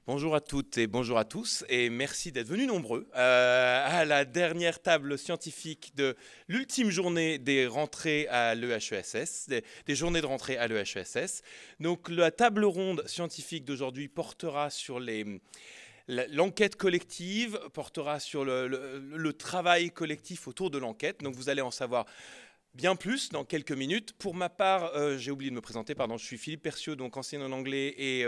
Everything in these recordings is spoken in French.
Bonjour à toutes et bonjour à tous et merci d'être venus nombreux à la dernière table scientifique de l'ultime journée des rentrées à l'EHESS, des journées de rentrée à l'EHESS. Donc la table ronde scientifique d'aujourd'hui portera sur l'enquête collective, portera sur le travail collectif autour de l'enquête. Donc vous allez en savoir bien plus dans quelques minutes. Pour ma part, j'ai oublié de me présenter, pardon, je suis Philippe Perciot, donc enseignant en anglais et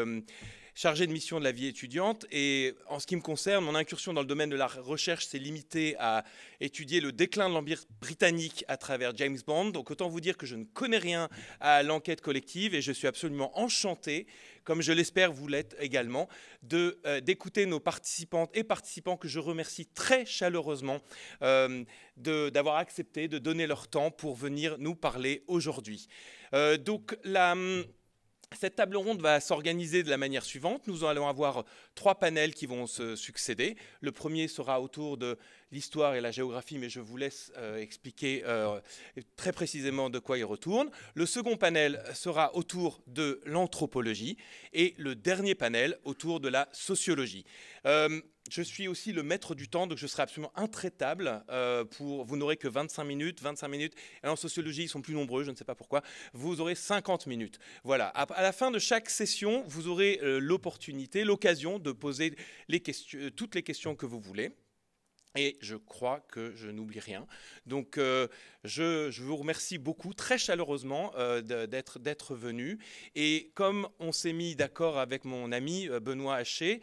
chargé de mission de la vie étudiante. Et en ce qui me concerne, mon incursion dans le domaine de la recherche s'est limitée à étudier le déclin de l'Empire britannique à travers James Bond. Donc autant vous dire que je ne connais rien à l'enquête collective et je suis absolument enchanté, comme je l'espère vous l'êtes également, d'écouter nos participantes et participants que je remercie très chaleureusement d'avoir accepté de donner leur temps pour venir nous parler aujourd'hui. Cette table ronde va s'organiser de la manière suivante. Nous allons avoir 3 panels qui vont se succéder. Le premier sera autour de l'histoire et la géographie, mais je vous laisse expliquer très précisément de quoi il retourne. Le second panel sera autour de l'anthropologie et le dernier panel autour de la sociologie. Je suis aussi le maître du temps, donc je serai absolument intraitable. Vous n'aurez que 25 minutes. Et en sociologie, ils sont plus nombreux, je ne sais pas pourquoi. Vous aurez 50 minutes. Voilà. À la fin de chaque session, vous aurez l'occasion de poser toutes les questions que vous voulez. Et je crois que je n'oublie rien. Donc, je vous remercie beaucoup, très chaleureusement, d'être venu. Et comme on s'est mis d'accord avec mon ami Benoît Haché,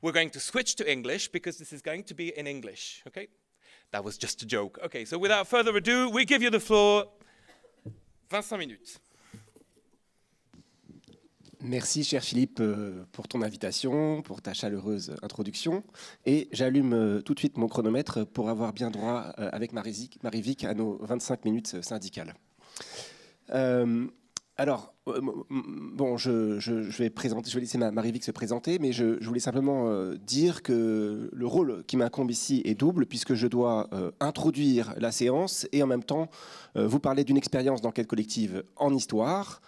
we're going to switch to English because this is going to be in English. Okay? That was just a joke. Okay, so without further ado, we give you the floor. 25 minutes. Merci, cher Philippe, pour ton invitation, pour ta chaleureuse introduction. Et j'allume tout de suite mon chronomètre pour avoir bien droit, avec Marie-Vic, à nos 25 minutes syndicales. Bon, je vais laisser Marie-Vic se présenter, mais je voulais simplement dire que le rôle qui m'incombe ici est double, puisque je dois introduire la séance et en même temps vous parler d'une expérience d'enquête collective en histoire.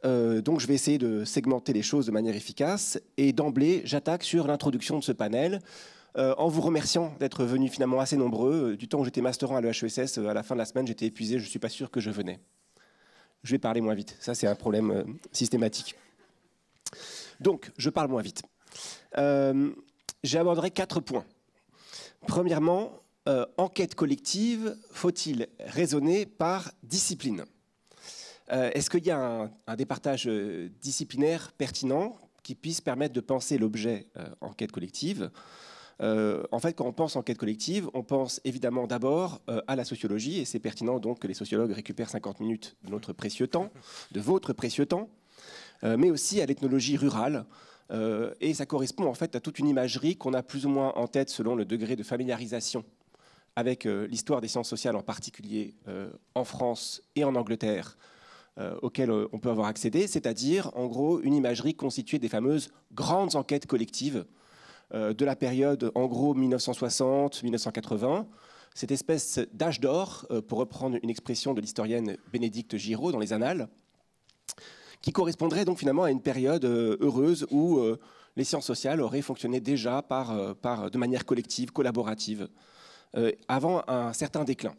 Donc je vais essayer de segmenter les choses de manière efficace. Et d'emblée, j'attaque sur l'introduction de ce panel, en vous remerciant d'être venus finalement assez nombreux. Du temps où j'étais masterand à l'EHESS, à la fin de la semaine, j'étais épuisé, je ne suis pas sûr que je venais. Je vais parler moins vite, ça c'est un problème systématique. Donc, je parle moins vite. J'aborderai 4 points. Premièrement, enquête collective, faut-il raisonner par discipline ? Est-ce qu'il y a un départage disciplinaire pertinent qui puisse permettre de penser l'objet enquête collective ? En fait, quand on pense enquête collective, on pense évidemment d'abord à la sociologie, et c'est pertinent donc que les sociologues récupèrent 50 minutes de notre précieux temps, de votre précieux temps, mais aussi à l'ethnologie rurale, et ça correspond en fait à toute une imagerie qu'on a plus ou moins en tête selon le degré de familiarisation avec l'histoire des sciences sociales, en particulier en France et en Angleterre, auquel on peut avoir accédé, c'est-à-dire en gros une imagerie constituée des fameuses grandes enquêtes collectives de la période en gros 1960-1980, cette espèce d'âge d'or, pour reprendre une expression de l'historienne Bénédicte Giraud dans les Annales, qui correspondrait donc finalement à une période heureuse où les sciences sociales auraient fonctionné déjà de manière collective, collaborative, avant un certain déclin.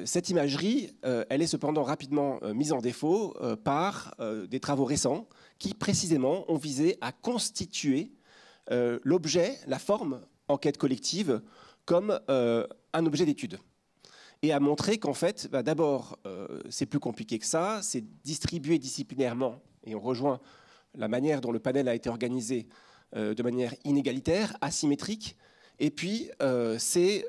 Cette imagerie, elle est cependant rapidement mise en défaut par des travaux récents qui précisément ont visé à constituer l'objet, la forme enquête collective comme un objet d'étude. Et à montrer qu'en fait, d'abord, c'est plus compliqué que ça, c'est distribué disciplinairement, et on rejoint la manière dont le panel a été organisé de manière inégalitaire, asymétrique, et puis c'est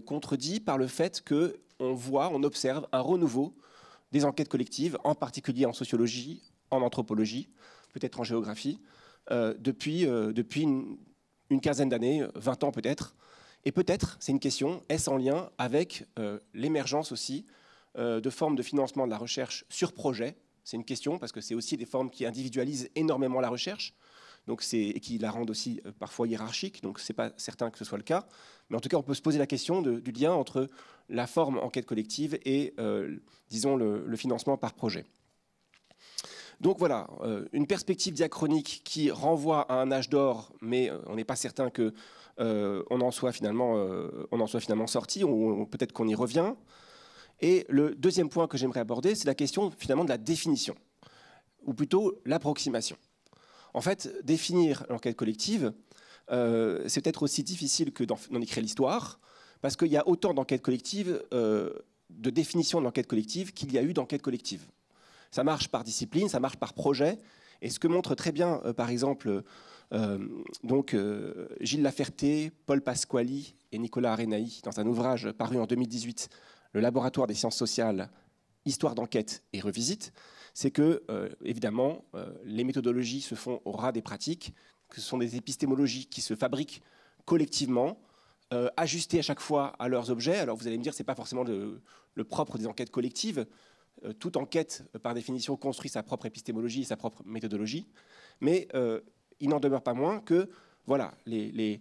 contredit par le fait qu'on observe un renouveau des enquêtes collectives, en particulier en sociologie, en anthropologie, peut-être en géographie, depuis une quinzaine d'années, 20 ans peut-être. Et peut-être, c'est une question, est-ce en lien avec l'émergence aussi de formes de financement de la recherche sur projet? C'est une question parce que c'est aussi des formes qui individualisent énormément la recherche, et qui la rendent aussi parfois hiérarchique, donc ce n'est pas certain que ce soit le cas. Mais en tout cas, on peut se poser la question du lien entre la forme enquête collective et, disons, le financement par projet. Donc voilà, une perspective diachronique qui renvoie à un âge d'or, mais on n'est pas certain que on en soit finalement sorti, ou peut-être qu'on y revient. Et le deuxième point que j'aimerais aborder, c'est la question finalement de la définition, ou plutôt l'approximation. En fait, définir l'enquête collective, c'est peut-être aussi difficile que d'en écrire l'histoire, parce qu'il y a autant d'enquêtes collectives, de définition de l'enquête collective qu'il y a eu d'enquêtes collectives. Ça marche par discipline, ça marche par projet, et ce que montre très bien, par exemple, Gilles Laferté, Paul Pasquali et Nicolas Arenaï, dans un ouvrage paru en 2018, Le laboratoire des sciences sociales, histoire d'enquête et revisite, c'est que, évidemment, les méthodologies se font au ras des pratiques, que ce sont des épistémologies qui se fabriquent collectivement, ajustées à chaque fois à leurs objets. Alors vous allez me dire, ce n'est pas forcément le propre des enquêtes collectives. Toute enquête, par définition, construit sa propre épistémologie et sa propre méthodologie. Mais il n'en demeure pas moins que voilà, les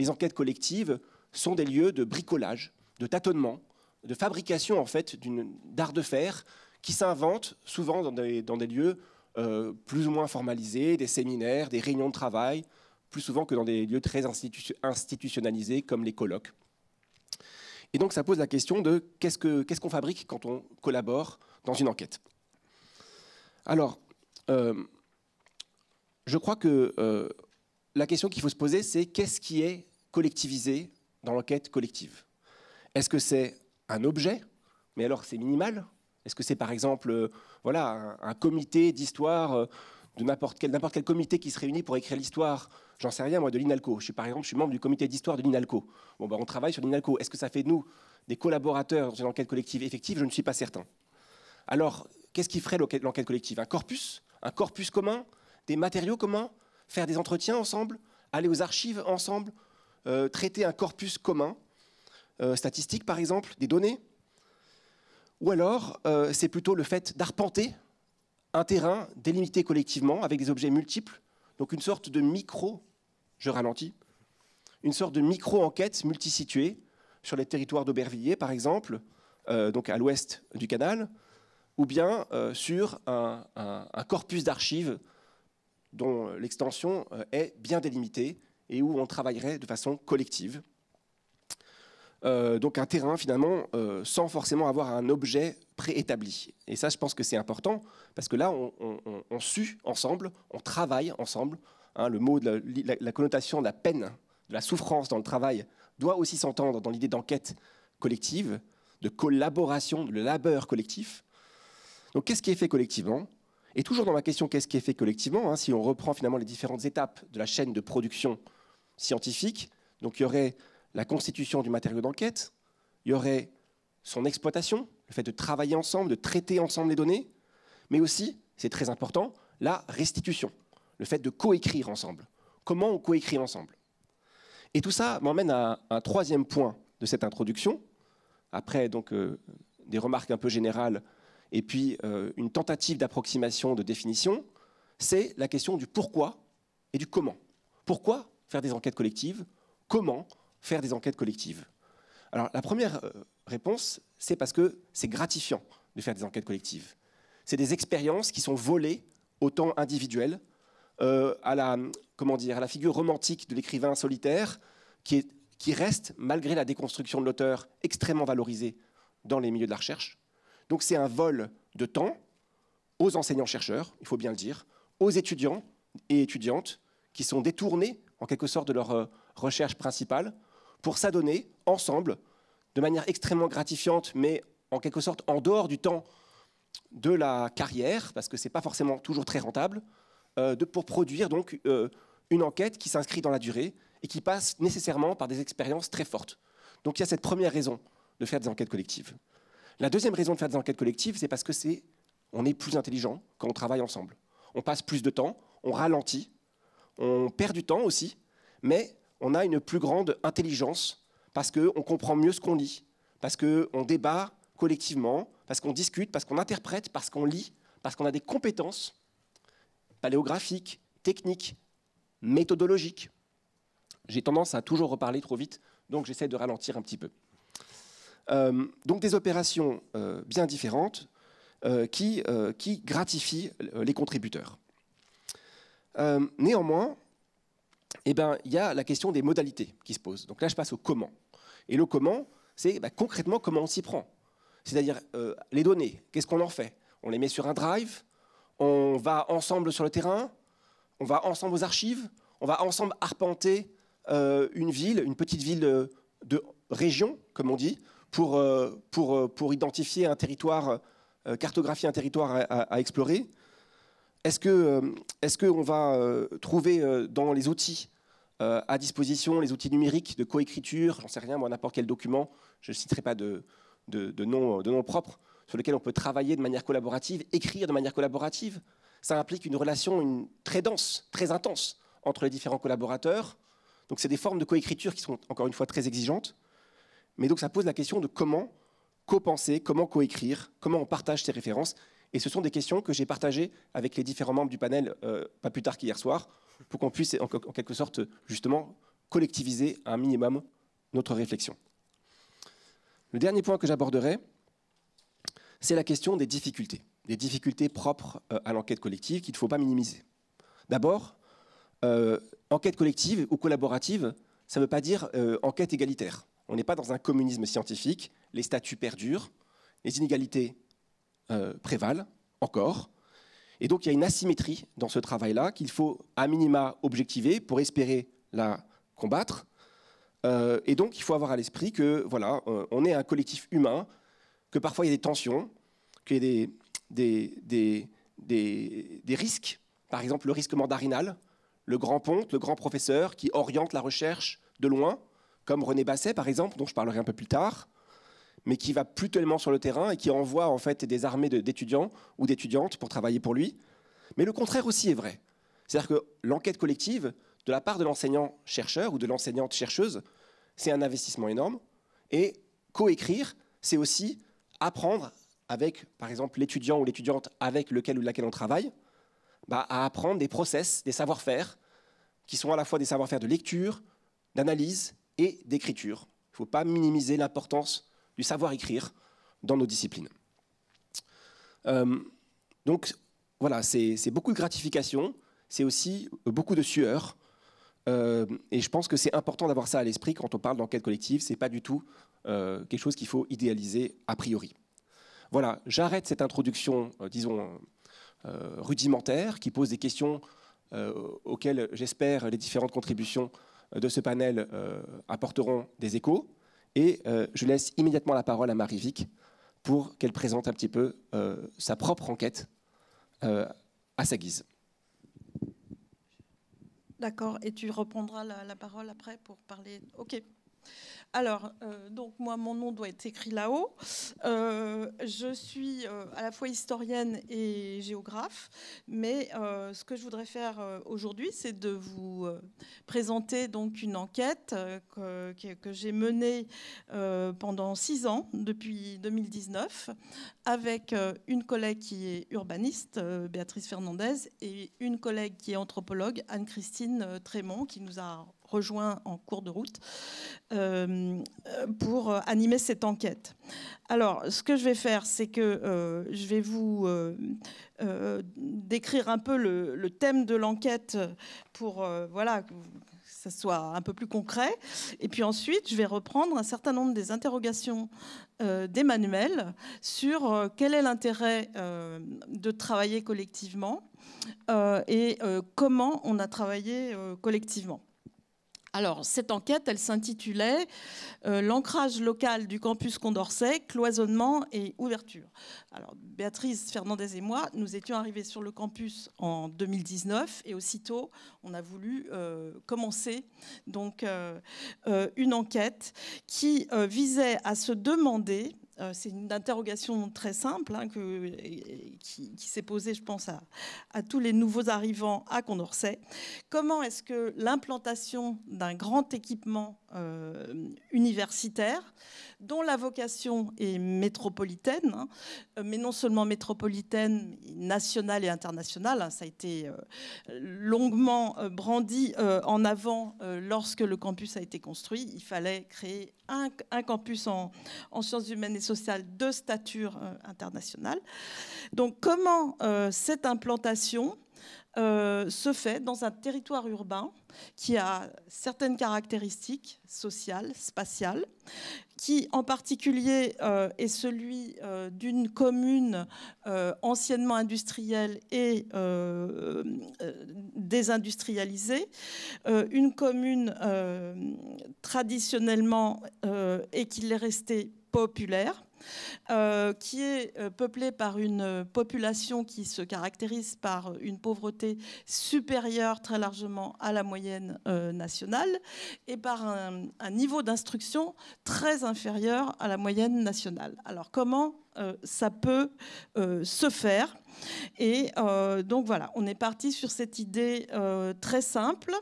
enquêtes collectives sont des lieux de bricolage, de tâtonnement, de fabrication en fait d'art de faire qui s'inventent souvent dans des lieux plus ou moins formalisés, des séminaires, des réunions de travail, plus souvent que dans des lieux très institutionnalisés comme les colloques. Et donc ça pose la question de qu'est-ce qu'on fabrique quand on collabore dans une enquête. Alors, je crois que la question qu'il faut se poser, c'est qu'est-ce qui est collectivisé dans l'enquête collective? Est-ce que c'est un objet? Mais alors c'est minimal? Est-ce que c'est par exemple voilà, un comité d'histoire de n'importe quel comité qui se réunit pour écrire l'histoire? J'en sais rien, moi, de l'INALCO. Je suis membre du comité d'histoire de l'INALCO. Bon, ben, on travaille sur l'INALCO. Est-ce que ça fait de nous des collaborateurs dans une enquête collective effective? Je ne suis pas certain. Alors, qu'est-ce qui ferait l'enquête collective? Un corpus commun? Des matériaux communs? Faire des entretiens ensemble? Aller aux archives ensemble? Traiter un corpus commun? Statistique, par exemple? Des données? Ou alors, c'est plutôt le fait d'arpenter un terrain délimité collectivement avec des objets multiples, donc une sorte de je ralentis, une sorte de micro-enquête multisituée sur les territoires d'Aubervilliers, par exemple, donc à l'ouest du canal, ou bien sur un corpus d'archives dont l'extension est bien délimitée et où on travaillerait de façon collective. Donc un terrain finalement sans forcément avoir un objet préétabli. Et ça, je pense que c'est important parce que là, on sue ensemble, on travaille ensemble. Hein, le mot, la connotation de la peine, de la souffrance dans le travail doit aussi s'entendre dans l'idée d'enquête collective, de collaboration, de labeur collectif. Donc qu'est-ce qui est fait collectivement? Et toujours dans ma question, qu'est-ce qui est fait collectivement, hein, si on reprend finalement les différentes étapes de la chaîne de production scientifique, donc il y aurait la constitution du matériau d'enquête, il y aurait son exploitation, le fait de travailler ensemble, de traiter ensemble les données, mais aussi, c'est très important, la restitution, le fait de coécrire ensemble. Comment on coécrit ensemble? Et tout ça m'emmène à un troisième point de cette introduction, après donc des remarques un peu générales et puis une tentative d'approximation, de définition, c'est la question du pourquoi et du comment. Pourquoi faire des enquêtes collectives? Comment faire des enquêtes collectives? Alors la première réponse, c'est parce que c'est gratifiant de faire des enquêtes collectives. C'est des expériences qui sont volées au temps individuel, à la figure romantique de l'écrivain solitaire qui reste, malgré la déconstruction de l'auteur, extrêmement valorisée dans les milieux de la recherche. Donc c'est un vol de temps aux enseignants-chercheurs, il faut bien le dire, aux étudiants et étudiantes qui sont détournés en quelque sorte de leur recherche principale pour s'adonner ensemble, de manière extrêmement gratifiante, mais en quelque sorte en dehors du temps de la carrière, parce que ce n'est pas forcément toujours très rentable, pour produire donc une enquête qui s'inscrit dans la durée et qui passe nécessairement par des expériences très fortes. Donc il y a cette première raison de faire des enquêtes collectives. La deuxième raison de faire des enquêtes collectives, c'est parce que on est plus intelligent quand on travaille ensemble. On passe plus de temps, on ralentit, on perd du temps aussi, mais on a une plus grande intelligence parce qu'on comprend mieux ce qu'on lit, parce qu'on débat collectivement, parce qu'on discute, parce qu'on interprète, parce qu'on lit, parce qu'on a des compétences paléographiques, techniques, méthodologiques. J'ai tendance à toujours reparler trop vite, donc j'essaie de ralentir un petit peu. Donc des opérations bien différentes, qui gratifie les contributeurs. Néanmoins, il y a la question des modalités qui se posent. Donc là, je passe au comment. Et le comment, c'est concrètement comment on s'y prend. C'est-à-dire les données, qu'est-ce qu'on en fait? On les met sur un drive, on va ensemble sur le terrain, on va ensemble aux archives, on va ensemble arpenter une ville, une petite ville de région, comme on dit, pour identifier un territoire, cartographier un territoire à explorer. Est-ce qu'on va trouver dans les outils à disposition, les outils numériques de coécriture, j'en sais rien, moi, n'importe quel document, je ne citerai pas de nom propre, sur lequel on peut travailler de manière collaborative, écrire de manière collaborative. Ça implique une relation très dense, très intense entre les différents collaborateurs. Donc c'est des formes de coécriture qui sont encore une fois très exigeantes. Mais donc ça pose la question de comment co-penser, comment coécrire, comment on partage ces références. Et ce sont des questions que j'ai partagées avec les différents membres du panel, pas plus tard qu'hier soir, pour qu'on puisse en quelque sorte justement collectiviser un minimum notre réflexion. Le dernier point que j'aborderai, c'est la question des difficultés propres à l'enquête collective qu'il ne faut pas minimiser. D'abord, enquête collective ou collaborative, ça ne veut pas dire enquête égalitaire. On n'est pas dans un communisme scientifique, les statuts perdurent, les inégalités prévalent encore. Et donc il y a une asymétrie dans ce travail-là qu'il faut à minima objectiver pour espérer la combattre. Et donc il faut avoir à l'esprit que voilà, on est un collectif humain, que parfois il y a des tensions, qu'il y a des risques, par exemple le risque mandarinal, le grand ponte, le grand professeur qui oriente la recherche de loin, comme René Basset par exemple, dont je parlerai un peu plus tard, mais qui va plus tellement sur le terrain et qui envoie en fait des armées d'étudiants ou d'étudiantes pour travailler pour lui. Mais le contraire aussi est vrai. C'est-à-dire que l'enquête collective, de la part de l'enseignant-chercheur ou de l'enseignante-chercheuse, c'est un investissement énorme. Et coécrire, c'est aussi apprendre avec, par exemple, l'étudiant ou l'étudiante avec lequel ou laquelle on travaille, à apprendre des process, des savoir-faire, qui sont à la fois des savoir-faire de lecture, d'analyse et d'écriture. Il ne faut pas minimiser l'importance du savoir-écrire dans nos disciplines. Donc, voilà, c'est beaucoup de gratification, c'est aussi beaucoup de sueur. Et je pense que c'est important d'avoir ça à l'esprit quand on parle d'enquête collective. Ce n'est pas du tout quelque chose qu'il faut idéaliser a priori. Voilà, j'arrête cette introduction, disons, rudimentaire, qui pose des questions auxquelles j'espère les différentes contributions de ce panel apporteront des échos. Et je laisse immédiatement la parole à Marie-Vic pour qu'elle présente un petit peu sa propre enquête à sa guise. D'accord, et tu reprendras la parole après pour parler. Ok. Alors, donc moi, mon nom doit être écrit là-haut. Je suis à la fois historienne et géographe, mais ce que je voudrais faire aujourd'hui, c'est de vous présenter donc une enquête que j'ai menée pendant 6 ans, depuis 2019, avec une collègue qui est urbaniste, Béatrice Fernandez, et une collègue qui est anthropologue, Anne-Christine Trémont, qui nous a rejoint en cours de route pour animer cette enquête. Alors, ce que je vais faire, c'est que je vais vous décrire un peu le thème de l'enquête pour voilà, que ça soit un peu plus concret. Et puis ensuite, je vais reprendre un certain nombre des interrogations d'Emmanuel sur quel est l'intérêt de travailler collectivement et comment on a travaillé collectivement. Alors, cette enquête, elle s'intitulait « L'ancrage local du campus Condorcet, cloisonnement et ouverture ». Alors, Béatrice Fernandez et moi, nous étions arrivés sur le campus en 2019 et aussitôt, on a voulu commencer donc, une enquête qui visait à se demander, c'est une interrogation très simple hein, qui s'est posée, je pense, à tous les nouveaux arrivants à Condorcet. Comment est-ce que l'implantation d'un grand équipement universitaire, dont la vocation est métropolitaine, hein, mais non seulement métropolitaine, nationale et internationale, hein, ça a été longuement brandi en avant lorsque le campus a été construit, il fallait créer un campus en sciences humaines et sociales de stature internationale. Donc comment cette implantation se fait dans un territoire urbain qui a certaines caractéristiques sociales, spatiales, qui en particulier est celui d'une commune anciennement industrielle et désindustrialisée, une commune traditionnellement et qui l'est restée populaire, qui est peuplée par une population qui se caractérise par une pauvreté supérieure très largement à la moyenne nationale et par un niveau d'instruction très inférieur à la moyenne nationale. Alors comment ça peut se faire? Et donc voilà, on est parti sur cette idée très simple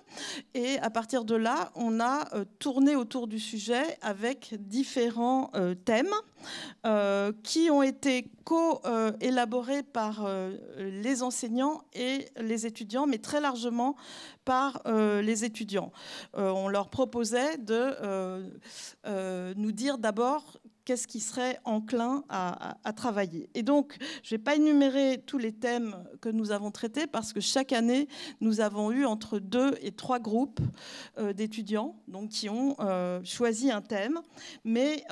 et à partir de là, on a tourné autour du sujet avec différents thèmes qui ont été co-élaborés par les enseignants et les étudiants, mais très largement par les étudiants. On leur proposait de nous dire d'abord qu'est-ce qui serait enclin à travailler. Et donc, je ne vais pas énumérer tous les thèmes que nous avons traités parce que chaque année, nous avons eu entre 2 et 3 groupes d'étudiants donc, qui ont choisi un thème. Mais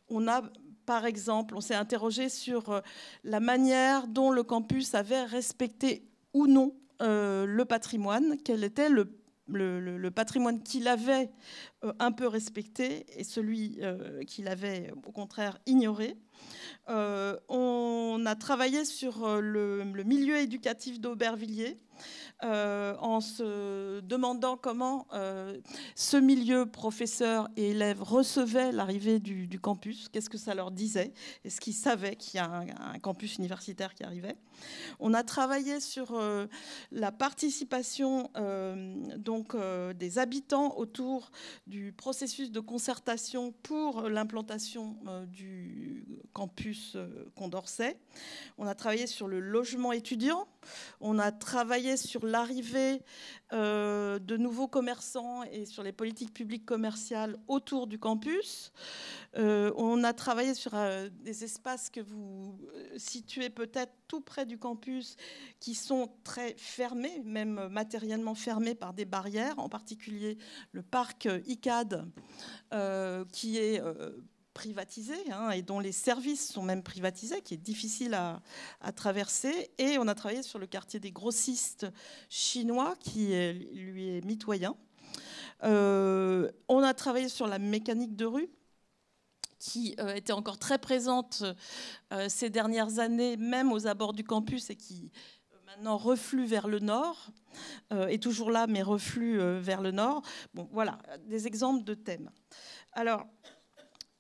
on a, par exemple, on s'est interrogé sur la manière dont le campus avait respecté ou non le patrimoine, quel était le patrimoine qu'il avait un peu respecté et celui qu'il avait au contraire ignoré. On a travaillé sur le milieu éducatif d'Aubervilliers en se demandant comment ce milieu, professeurs et élèves, recevait l'arrivée du campus, qu'est-ce que ça leur disait, est-ce qu'ils savaient qu'il y a un campus universitaire qui arrivait. On a travaillé sur la participation des habitants autour du processus de concertation pour l'implantation du campus Condorcet. On a travaillé sur le logement étudiant. On a travaillé sur l'arrivée de nouveaux commerçants et sur les politiques publiques commerciales autour du campus. On a travaillé sur des espaces que vous situez peut-être tout près du campus qui sont très fermés, même matériellement fermés par des barrières, en particulier le parc ICAD qui est privatisé et dont les services sont même privatisés, qui est difficile à traverser. Et on a travaillé sur le quartier des grossistes chinois qui lui est mitoyen. On a travaillé sur la mécanique de rue qui était encore très présente ces dernières années, même aux abords du campus, et qui maintenant reflue vers le nord, est toujours là, mais reflue vers le nord. Bon, voilà, des exemples de thèmes. Alors,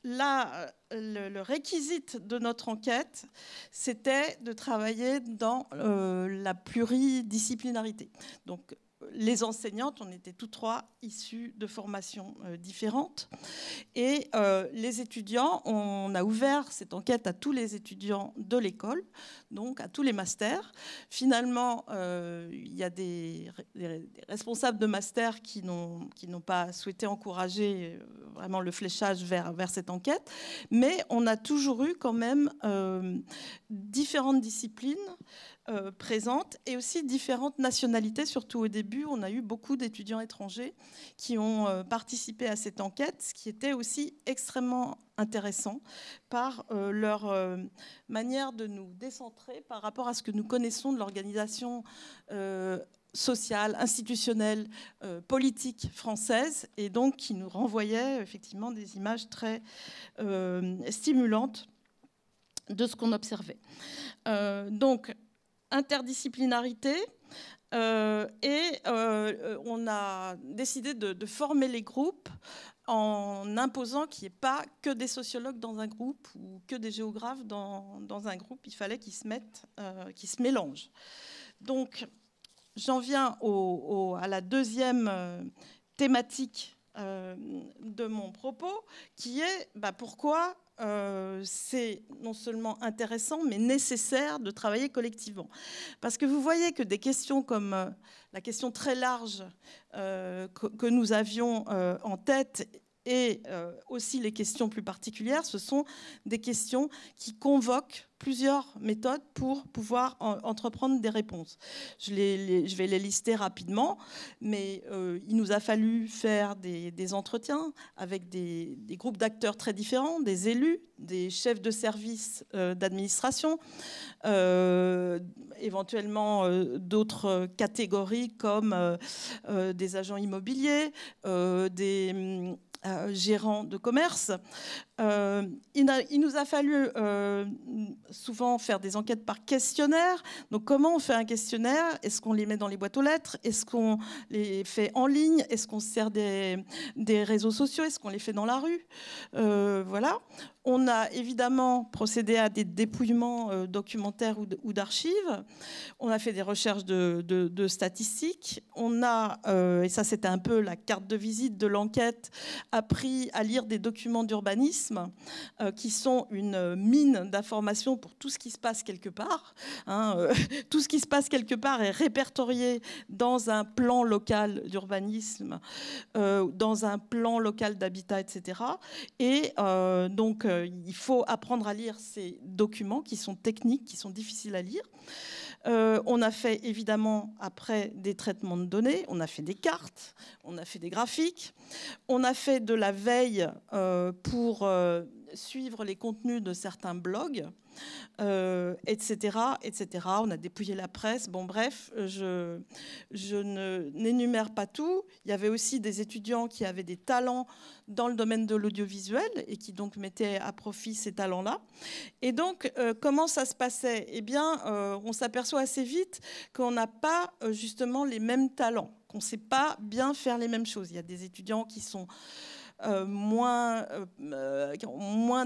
là, le réquisite de notre enquête, c'était de travailler dans la pluridisciplinarité. Donc, les enseignantes, on était toutes 3 issues de formations différentes. Et les étudiants, on a ouvert cette enquête à tous les étudiants de l'école, donc à tous les masters. Finalement, il y a des responsables de master qui n'ont pas souhaité encourager vraiment le fléchage vers cette enquête. Mais on a toujours eu quand même différentes disciplines présentes et aussi différentes nationalités, surtout au début. On a eu beaucoup d'étudiants étrangers qui ont participé à cette enquête, ce qui était aussi extrêmement intéressant par leur manière de nous décentrer par rapport à ce que nous connaissons de l'organisation sociale, institutionnelle, politique française, et donc qui nous renvoyait effectivement des images très stimulantes de ce qu'on observait. Donc, interdisciplinarité, et on a décidé de former les groupes en imposant qu'il n'y ait pas que des sociologues dans un groupe ou que des géographes dans un groupe. Il fallait qu'ils se mélangent. Donc, j'en viens à la deuxième thématique de mon propos, qui est pourquoi c'est non seulement intéressant, mais nécessaire de travailler collectivement. Parce que vous voyez que des questions comme la question très large que nous avions en tête et aussi les questions plus particulières, ce sont des questions qui convoquent plusieurs méthodes pour pouvoir entreprendre des réponses. Je vais les lister rapidement, mais il nous a fallu faire des entretiens avec des groupes d'acteurs très différents, des élus, des chefs de service d'administration, éventuellement d'autres catégories comme des agents immobiliers, des gérants de commerce. Il nous a fallu souvent faire des enquêtes par questionnaire. Donc comment on fait un questionnaire? Est-ce qu'on les met dans les boîtes aux lettres? Est-ce qu'on les fait en ligne? Est-ce qu'on se sert des réseaux sociaux? Est-ce qu'on les fait dans la rue? Voilà. On a évidemment procédé à des dépouillements documentaires ou d'archives. On a fait des recherches de statistiques. On a, et ça c'était un peu la carte de visite de l'enquête, appris à lire des documents d'urbanisme qui sont une mine d'informations pour tout ce qui se passe quelque part. Tout ce qui se passe quelque part est répertorié dans un plan local d'urbanisme, dans un plan local d'habitat, etc. Et donc, il faut apprendre à lire ces documents qui sont techniques, qui sont difficiles à lire. On a fait évidemment après des traitements de données, on a fait des cartes, on a fait des graphiques, on a fait de la veille pour suivre les contenus de certains blogs, etc., etc. On a dépouillé la presse. Bon, bref, je n'énumère pas tout. Il y avait aussi des étudiants qui avaient des talents dans le domaine de l'audiovisuel et qui donc mettaient à profit ces talents-là. Et donc, comment ça se passait? Eh bien, on s'aperçoit assez vite qu'on n'a pas justement les mêmes talents, qu'on ne sait pas bien faire les mêmes choses. Il y a des étudiants qui sont moins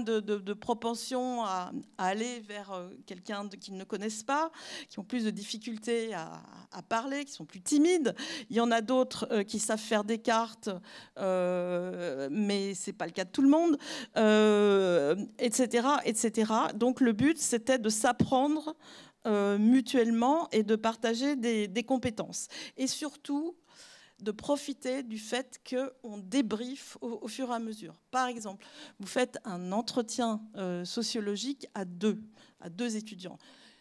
de propension à aller vers quelqu'un qu'ils ne connaissent pas, qui ont plus de difficultés à parler, qui sont plus timides. Il y en a d'autres qui savent faire des cartes, mais ce n'est pas le cas de tout le monde, etc., etc. Donc le but, c'était de s'apprendre mutuellement et de partager des compétences. Et surtout, de profiter du fait qu'on débriefe au fur et à mesure. Par exemple, vous faites un entretien sociologique à deux étudiants.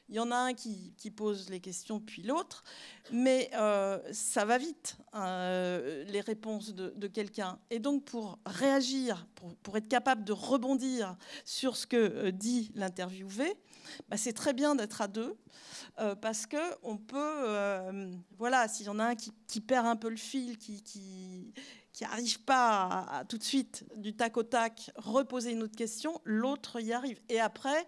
Il y en a un qui pose les questions, puis l'autre, mais ça va vite, les réponses de quelqu'un. Et donc, pour réagir, pour être capable de rebondir sur ce que dit l'interviewé, bah, c'est très bien d'être à deux, parce qu'on peut, voilà, s'il y en a un qui perd un peu le fil, qui n'arrive pas à tout de suite, du tac au tac, reposer une autre question, l'autre y arrive. Et après,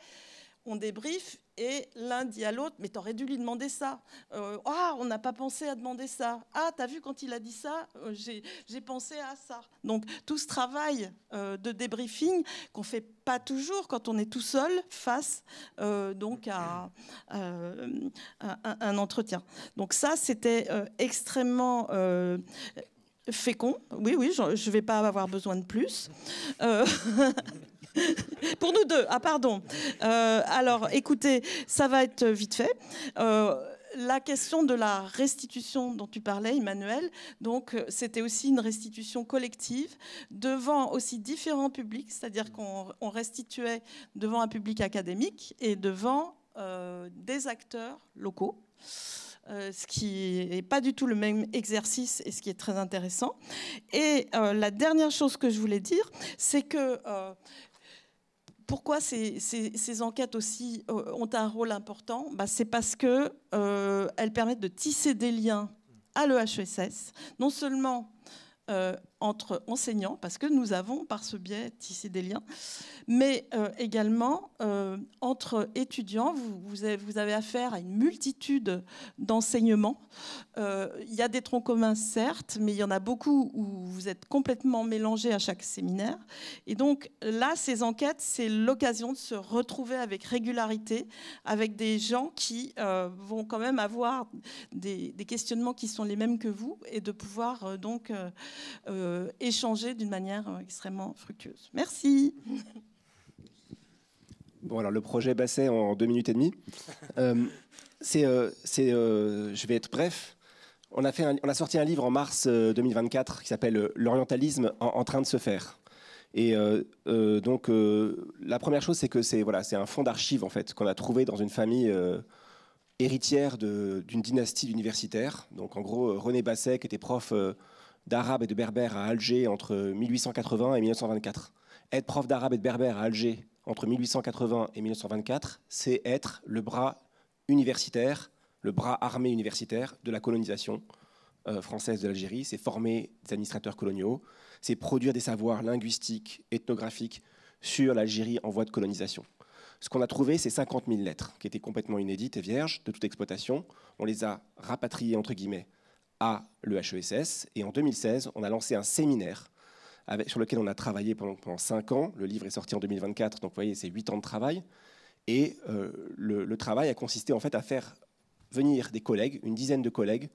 on débriefe et l'un dit à l'autre, mais t'aurais dû lui demander ça. Ah, on n'a pas pensé à demander ça. Ah, t'as vu quand il a dit ça, j'ai pensé à ça. Donc tout ce travail de débriefing qu'on fait pas toujours quand on est tout seul face donc à un entretien. Donc ça, c'était extrêmement fécond. Oui, je vais pas avoir besoin de plus. Pour nous deux. Ah, pardon. Alors, écoutez, ça va être vite fait. La question de la restitution dont tu parlais, Emmanuel, donc c'était aussi une restitution collective devant aussi différents publics, c'est-à-dire qu'on restituait devant un public académique et devant des acteurs locaux. Ce qui n'est pas du tout le même exercice et ce qui est très intéressant. Et la dernière chose que je voulais dire, c'est que pourquoi ces enquêtes aussi ont un rôle important? C'est parce qu'elles permettent de tisser des liens à l'EHESS, non seulement entre enseignants, parce que nous avons par ce biais tissé des liens, mais également entre étudiants. Vous avez affaire à une multitude d'enseignements. Il y a des troncs communs, certes, mais il y en a beaucoup où vous êtes complètement mélangés à chaque séminaire. Et donc là, ces enquêtes, c'est l'occasion de se retrouver avec régularité, avec des gens qui vont quand même avoir des questionnements qui sont les mêmes que vous, et de pouvoir donc échanger d'une manière extrêmement fructueuse. Merci. Bon, alors le projet Basset en 2 minutes et demie. Je vais être bref. On a sorti un livre en mars 2024 qui s'appelle « L'orientalisme en train de se faire ». Et donc, la première chose, c'est que c'est un fonds d'archives en fait, qu'on a trouvé dans une famille héritière d'une dynastie d'universitaires. Donc, en gros, René Basset, qui était prof d'arabe et de berbère à Alger entre 1880 et 1924. Être prof d'arabe et de berbère à Alger entre 1880 et 1924, c'est être le bras universitaire, le bras armé universitaire de la colonisation française de l'Algérie. C'est former des administrateurs coloniaux, c'est produire des savoirs linguistiques, ethnographiques sur l'Algérie en voie de colonisation. Ce qu'on a trouvé, c'est 50 000 lettres qui étaient complètement inédites et vierges de toute exploitation. On les a rapatriées, entre guillemets, à l'EHESS. Et en 2016, on a lancé un séminaire sur lequel on a travaillé pendant 5 ans. Le livre est sorti en 2024, donc vous voyez, c'est 8 ans de travail. Et le travail a consisté en fait à faire venir des collègues, une dizaine de collègues,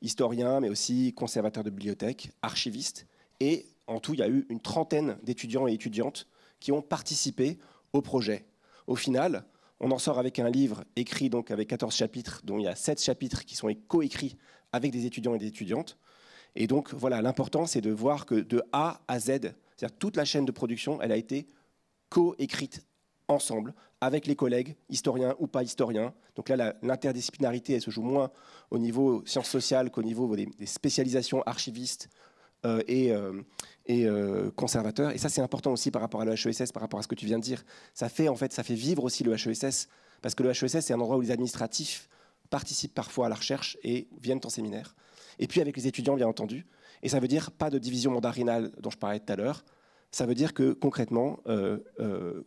historiens, mais aussi conservateurs de bibliothèques, archivistes. Et en tout, il y a eu une trentaine d'étudiants et étudiantes qui ont participé au projet. Au final, on en sort avec un livre écrit donc avec 14 chapitres, dont il y a 7 chapitres qui sont coécrits avec des étudiants et des étudiantes. Et donc, voilà, l'important, c'est de voir que de A à Z, c'est-à-dire toute la chaîne de production, elle a été coécrite ensemble, avec les collègues, historiens ou pas historiens. Donc là, l'interdisciplinarité, elle se joue moins au niveau sciences sociales qu'au niveau des spécialisations archivistes et conservateurs. Et ça, c'est important aussi par rapport à l'EHESS, par rapport à ce que tu viens de dire. Ça fait vivre aussi l'EHESS, parce que l'EHESS, c'est un endroit où les administratifs participent parfois à la recherche et viennent en séminaire. Et puis avec les étudiants, bien entendu. Et ça veut dire pas de division mandarinale dont je parlais tout à l'heure. Ça veut dire que concrètement,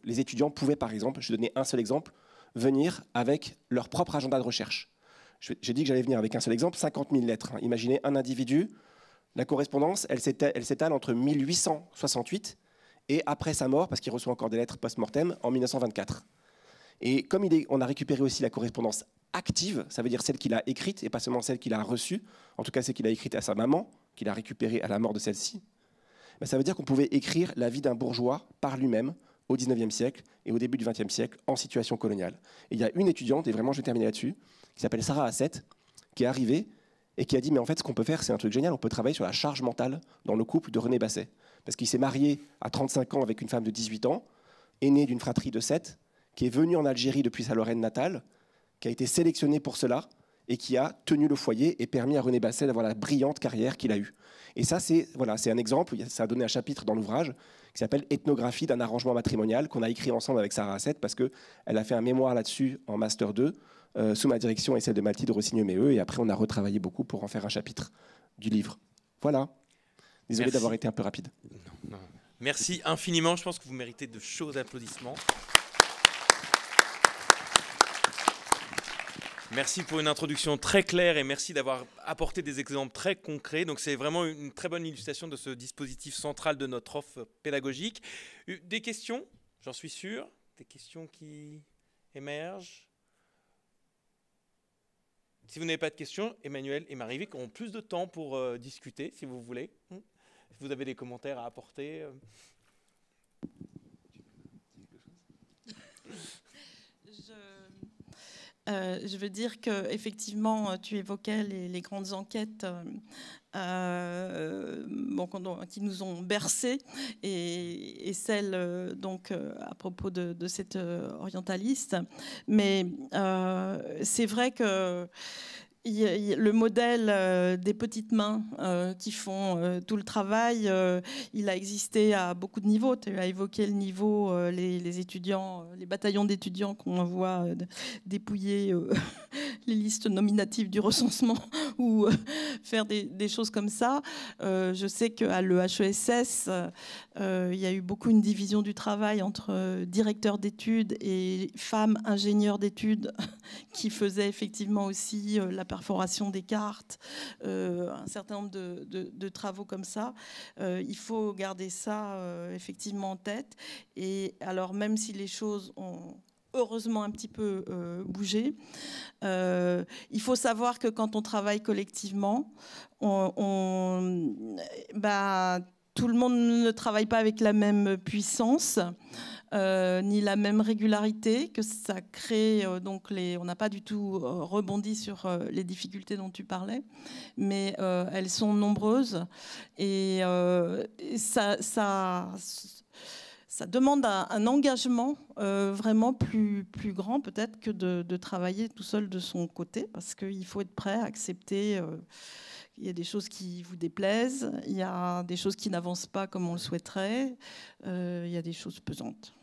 les étudiants pouvaient, par exemple, je vais donner un seul exemple, venir avec leur propre agenda de recherche. J'ai dit que j'allais venir avec un seul exemple, 50 000 lettres. Imaginez un individu, la correspondance, elle s'étale entre 1868 et après sa mort, parce qu'il reçoit encore des lettres post-mortem, en 1924. Et comme on a récupéré aussi la correspondance active, ça veut dire celle qu'il a écrite et pas seulement celle qu'il a reçue, en tout cas celle qu'il a écrite à sa maman, qu'il a récupérée à la mort de celle-ci, ben ça veut dire qu'on pouvait écrire la vie d'un bourgeois par lui-même au XIXe siècle et au début du XXe siècle en situation coloniale. Et il y a une étudiante, et vraiment je vais terminer là-dessus, qui s'appelle Sarah Hassett, qui est arrivée et qui a dit mais en fait ce qu'on peut faire c'est un truc génial, on peut travailler sur la charge mentale dans le couple de René Basset. Parce qu'il s'est marié à 35 ans avec une femme de 18 ans, aînée d'une fratrie de 7, qui est venue en Algérie depuis sa Lorraine natale, qui a été sélectionnée pour cela et qui a tenu le foyer et permis à René Basset d'avoir la brillante carrière qu'il a eue. Et ça, c'est un exemple, ça a donné un chapitre dans l'ouvrage qui s'appelle « Ethnographie d'un arrangement matrimonial » qu'on a écrit ensemble avec Sarah Hassett parce qu'elle a fait un mémoire là-dessus en Master 2 sous ma direction et celle de Mathilde Rossigneux-Méheux. Et après, on a retravaillé beaucoup pour en faire un chapitre du livre. Voilà. Désolé d'avoir été un peu rapide. Non. Merci infiniment. Je pense que vous méritez de chauds applaudissements. Merci pour une introduction très claire et merci d'avoir apporté des exemples très concrets. Donc c'est vraiment une très bonne illustration de ce dispositif central de notre offre pédagogique. Des questions, j'en suis sûr, des questions qui émergent. Si vous n'avez pas de questions, Emmanuel et Marie-Vic ont plus de temps pour discuter, si vous voulez. Si vous avez des commentaires à apporter. Je veux dire qu'effectivement, tu évoquais les grandes enquêtes qui nous ont bercés et celles donc, à propos de cet orientaliste. Mais c'est vrai que le modèle des petites mains qui font tout le travail, il a existé à beaucoup de niveaux. Tu as évoqué le niveau, les étudiants, les bataillons d'étudiants qu'on voit dépouiller les listes nominatives du recensement ou faire des choses comme ça. Je sais qu'à l'EHESS, il y a eu beaucoup une division du travail entre directeurs d'études et femmes ingénieurs d'études qui faisaient effectivement aussi la perforation des cartes, un certain nombre de travaux comme ça. Il faut garder ça effectivement en tête. Et alors, même si les choses ont heureusement un petit peu bougé, il faut savoir que quand on travaille collectivement, tout le monde ne travaille pas avec la même puissance. Ni la même régularité, que ça crée, on n'a pas du tout rebondi sur les difficultés dont tu parlais, mais elles sont nombreuses et ça demande un engagement vraiment plus grand peut-être que de travailler tout seul de son côté, parce qu'il faut être prêt à accepter. Il y a des choses qui vous déplaisent, il y a des choses qui n'avancent pas comme on le souhaiterait, il y a des choses pesantes.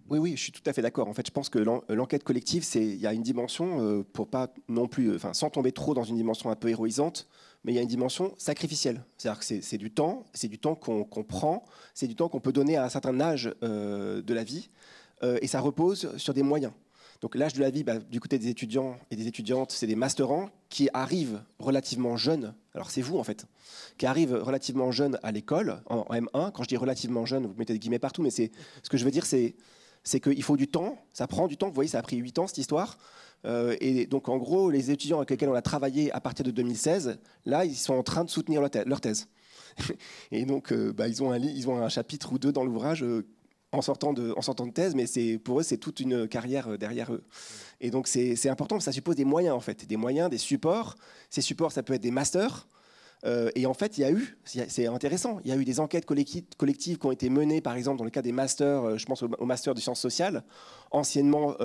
Oui, je suis tout à fait d'accord. En fait, je pense que l'enquête collective, il y a une dimension, pour pas non plus, sans tomber trop dans une dimension un peu héroïsante, mais il y a une dimension sacrificielle. C'est-à-dire que c'est du temps qu'on prend, c'est du temps qu'on peut donner à un certain âge de la vie, et ça repose sur des moyens. Donc l'âge de la vie, du côté des étudiants et des étudiantes, c'est des masterants qui arrivent relativement jeunes. Alors c'est vous en fait, qui arrivent relativement jeunes à l'école, en M1. Quand je dis relativement jeune, vous mettez des guillemets partout, mais ce que je veux dire, c'est qu'il faut du temps, ça prend du temps. Vous voyez, ça a pris 8 ans cette histoire. Et donc en gros, les étudiants avec lesquels on a travaillé à partir de 2016, là, ils sont en train de soutenir leur thèse. Et donc ils ont un chapitre ou deux dans l'ouvrage en sortant de thèse, mais pour eux, c'est toute une carrière derrière eux. Et donc c'est important, ça suppose des moyens en fait, des moyens, des supports. Ces supports, ça peut être des masters. Et en fait, c'est intéressant, il y a eu des enquêtes collectives qui ont été menées, par exemple, dans le cas des masters, je pense au master de sciences sociales, anciennement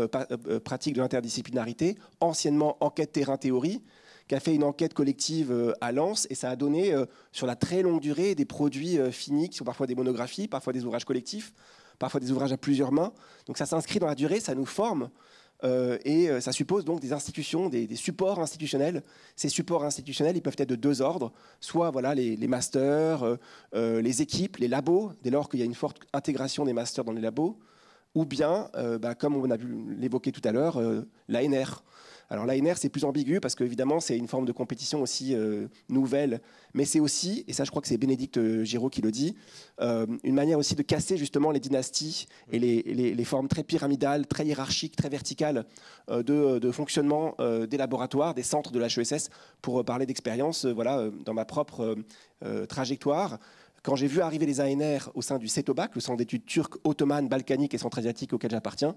pratique de l'interdisciplinarité, anciennement enquête terrain-théorie, qui a fait une enquête collective à Lens, et ça a donné, sur la très longue durée, des produits finis, qui sont parfois des monographies, parfois des ouvrages collectifs, parfois des ouvrages à plusieurs mains. Donc ça s'inscrit dans la durée, ça nous forme. Et ça suppose donc des institutions, des supports institutionnels. Ces supports institutionnels, ils peuvent être de deux ordres, soit voilà, les masters, les équipes, les labos, dès lors qu'il y a une forte intégration des masters dans les labos, ou bien, comme on a pu l'évoquer tout à l'heure, l'ANR. Alors l'ANR, c'est plus ambigu parce qu'évidemment, c'est une forme de compétition aussi nouvelle, mais c'est aussi, et ça je crois que c'est Bénédicte Giraud qui le dit, une manière aussi de casser justement les dynasties et les formes très pyramidales, très hiérarchiques, très verticales de fonctionnement des laboratoires, des centres de l'HESS. Pour parler d'expérience, voilà, dans ma propre trajectoire, quand j'ai vu arriver les ANR au sein du CETOBAC, le centre d'études turc, ottomanes, balkaniques et centra-asiatiques auquel j'appartiens,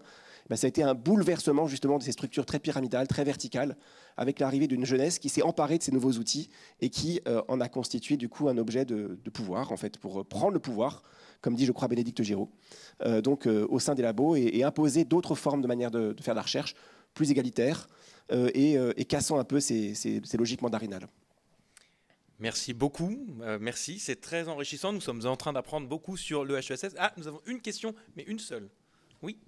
ça a été un bouleversement justement de ces structures très pyramidales, très verticales, avec l'arrivée d'une jeunesse qui s'est emparée de ces nouveaux outils et qui en a constitué du coup un objet de pouvoir, en fait, pour prendre le pouvoir, comme dit je crois Bénédicte Giraud, au sein des labos et imposer d'autres formes de manière de faire de la recherche, plus égalitaires et cassant un peu ces logiques mandarinales. Merci beaucoup, merci, c'est très enrichissant. Nous sommes en train d'apprendre beaucoup sur le HESS. Ah, nous avons une question, mais une seule. Oui.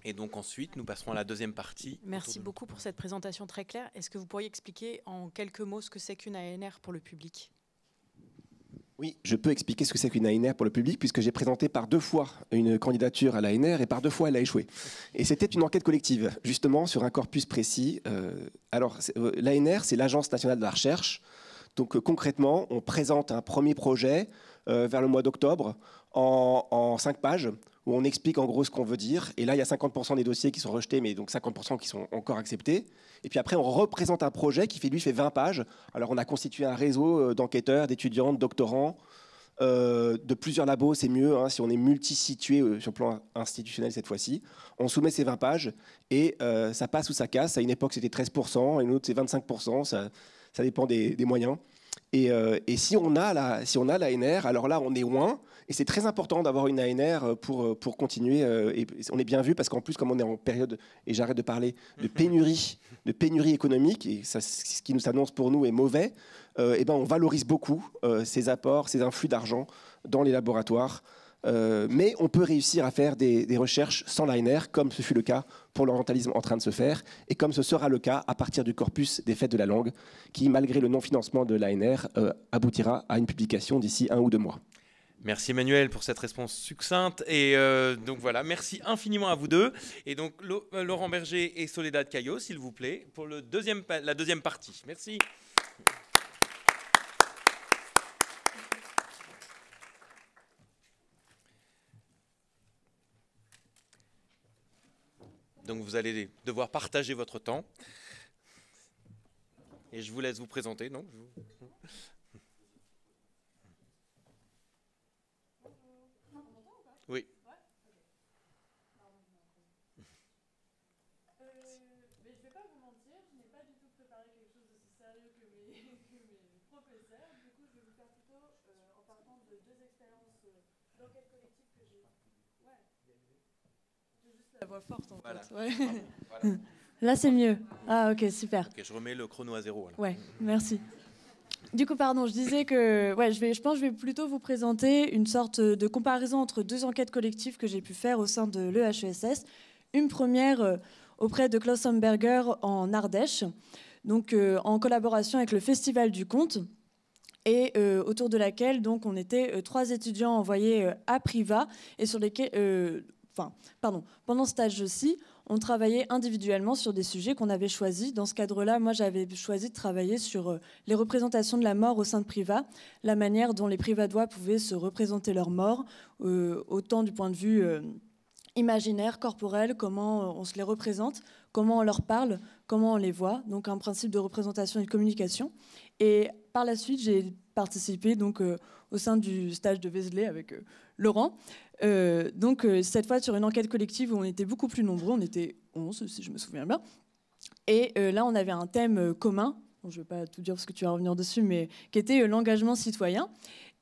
Et donc ensuite, nous passerons à la deuxième partie. Merci beaucoup pour cette présentation très claire. Est-ce que vous pourriez expliquer en quelques mots ce que c'est qu'une ANR pour le public ? Oui, je peux expliquer ce que c'est qu'une ANR pour le public, puisque j'ai présenté par 2 fois une candidature à l'ANR et par 2 fois elle a échoué. Et c'était une enquête collective, justement, sur un corpus précis. Alors, l'ANR, c'est l'Agence nationale de la recherche. Donc concrètement, on présente un premier projet vers le mois d'octobre en 5 pages, où on explique en gros ce qu'on veut dire. Et là, il y a 50% des dossiers qui sont rejetés, mais donc 50% qui sont encore acceptés. Et puis après, on représente un projet qui fait 20 pages. Alors on a constitué un réseau d'enquêteurs, d'étudiants, de doctorants, de plusieurs labos, c'est mieux, hein, si on est multi-situé sur le plan institutionnel cette fois-ci. On soumet ces 20 pages et ça passe ou ça casse. À une époque, c'était 13%, à une autre, c'est 25%. Ça dépend des moyens. Et si on a l'ANR, alors là, on est loin. Et c'est très important d'avoir une ANR pour continuer. Et on est bien vu parce qu'en plus, comme on est en période, et j'arrête de parler, de pénurie économique, et ça, ce qui nous s'annonce pour nous est mauvais, on valorise beaucoup ces apports, ces influx d'argent dans les laboratoires. Mais on peut réussir à faire des recherches sans l'ANR, comme ce fut le cas pour l'orientalisme en train de se faire, et comme ce sera le cas à partir du corpus des fêtes de la langue, qui, malgré le non-financement de l'ANR, aboutira à une publication d'ici 1 ou 2 mois. Merci Emmanuel pour cette réponse succincte. Et donc voilà, merci infiniment à vous deux. Et donc Laurent Berger et Soledad Caillot, s'il vous plaît, pour la deuxième partie. Merci. Donc vous allez devoir partager votre temps. Et je vous laisse vous présenter. Non ? Oui. La voix forte en Voilà. fait. Ouais. Voilà. Là c'est mieux. Ah ok, super. Ok, je remets le chrono à 0. alors. Ouais, merci. Du coup, pardon, je disais que je pense que je vais plutôt vous présenter une sorte de comparaison entre deux enquêtes collectives que j'ai pu faire au sein de l'EHESS. Une première auprès de Klaus Hamburger en Ardèche, donc en collaboration avec le Festival du Conte, et autour de laquelle donc, on était 3 étudiants envoyés à Privas, et sur lesquels, pendant ce stage aussi, on travaillait individuellement sur des sujets qu'on avait choisis. Dans ce cadre-là, moi, j'avais choisi de travailler sur les représentations de la mort au sein de Privas, la manière dont les Privadois pouvaient se représenter leur mort, autant du point de vue imaginaire, corporel, comment on se les représente, comment on leur parle, comment on les voit. Donc, un principe de représentation et de communication. Et par la suite, j'ai participé donc, au sein du stage de Vézelay avec Laurent. Cette fois sur une enquête collective où on était beaucoup plus nombreux, on était 11 si je me souviens bien. Et là, on avait un thème commun, bon, je ne vais pas tout dire parce que tu vas revenir dessus, mais qui était l'engagement citoyen.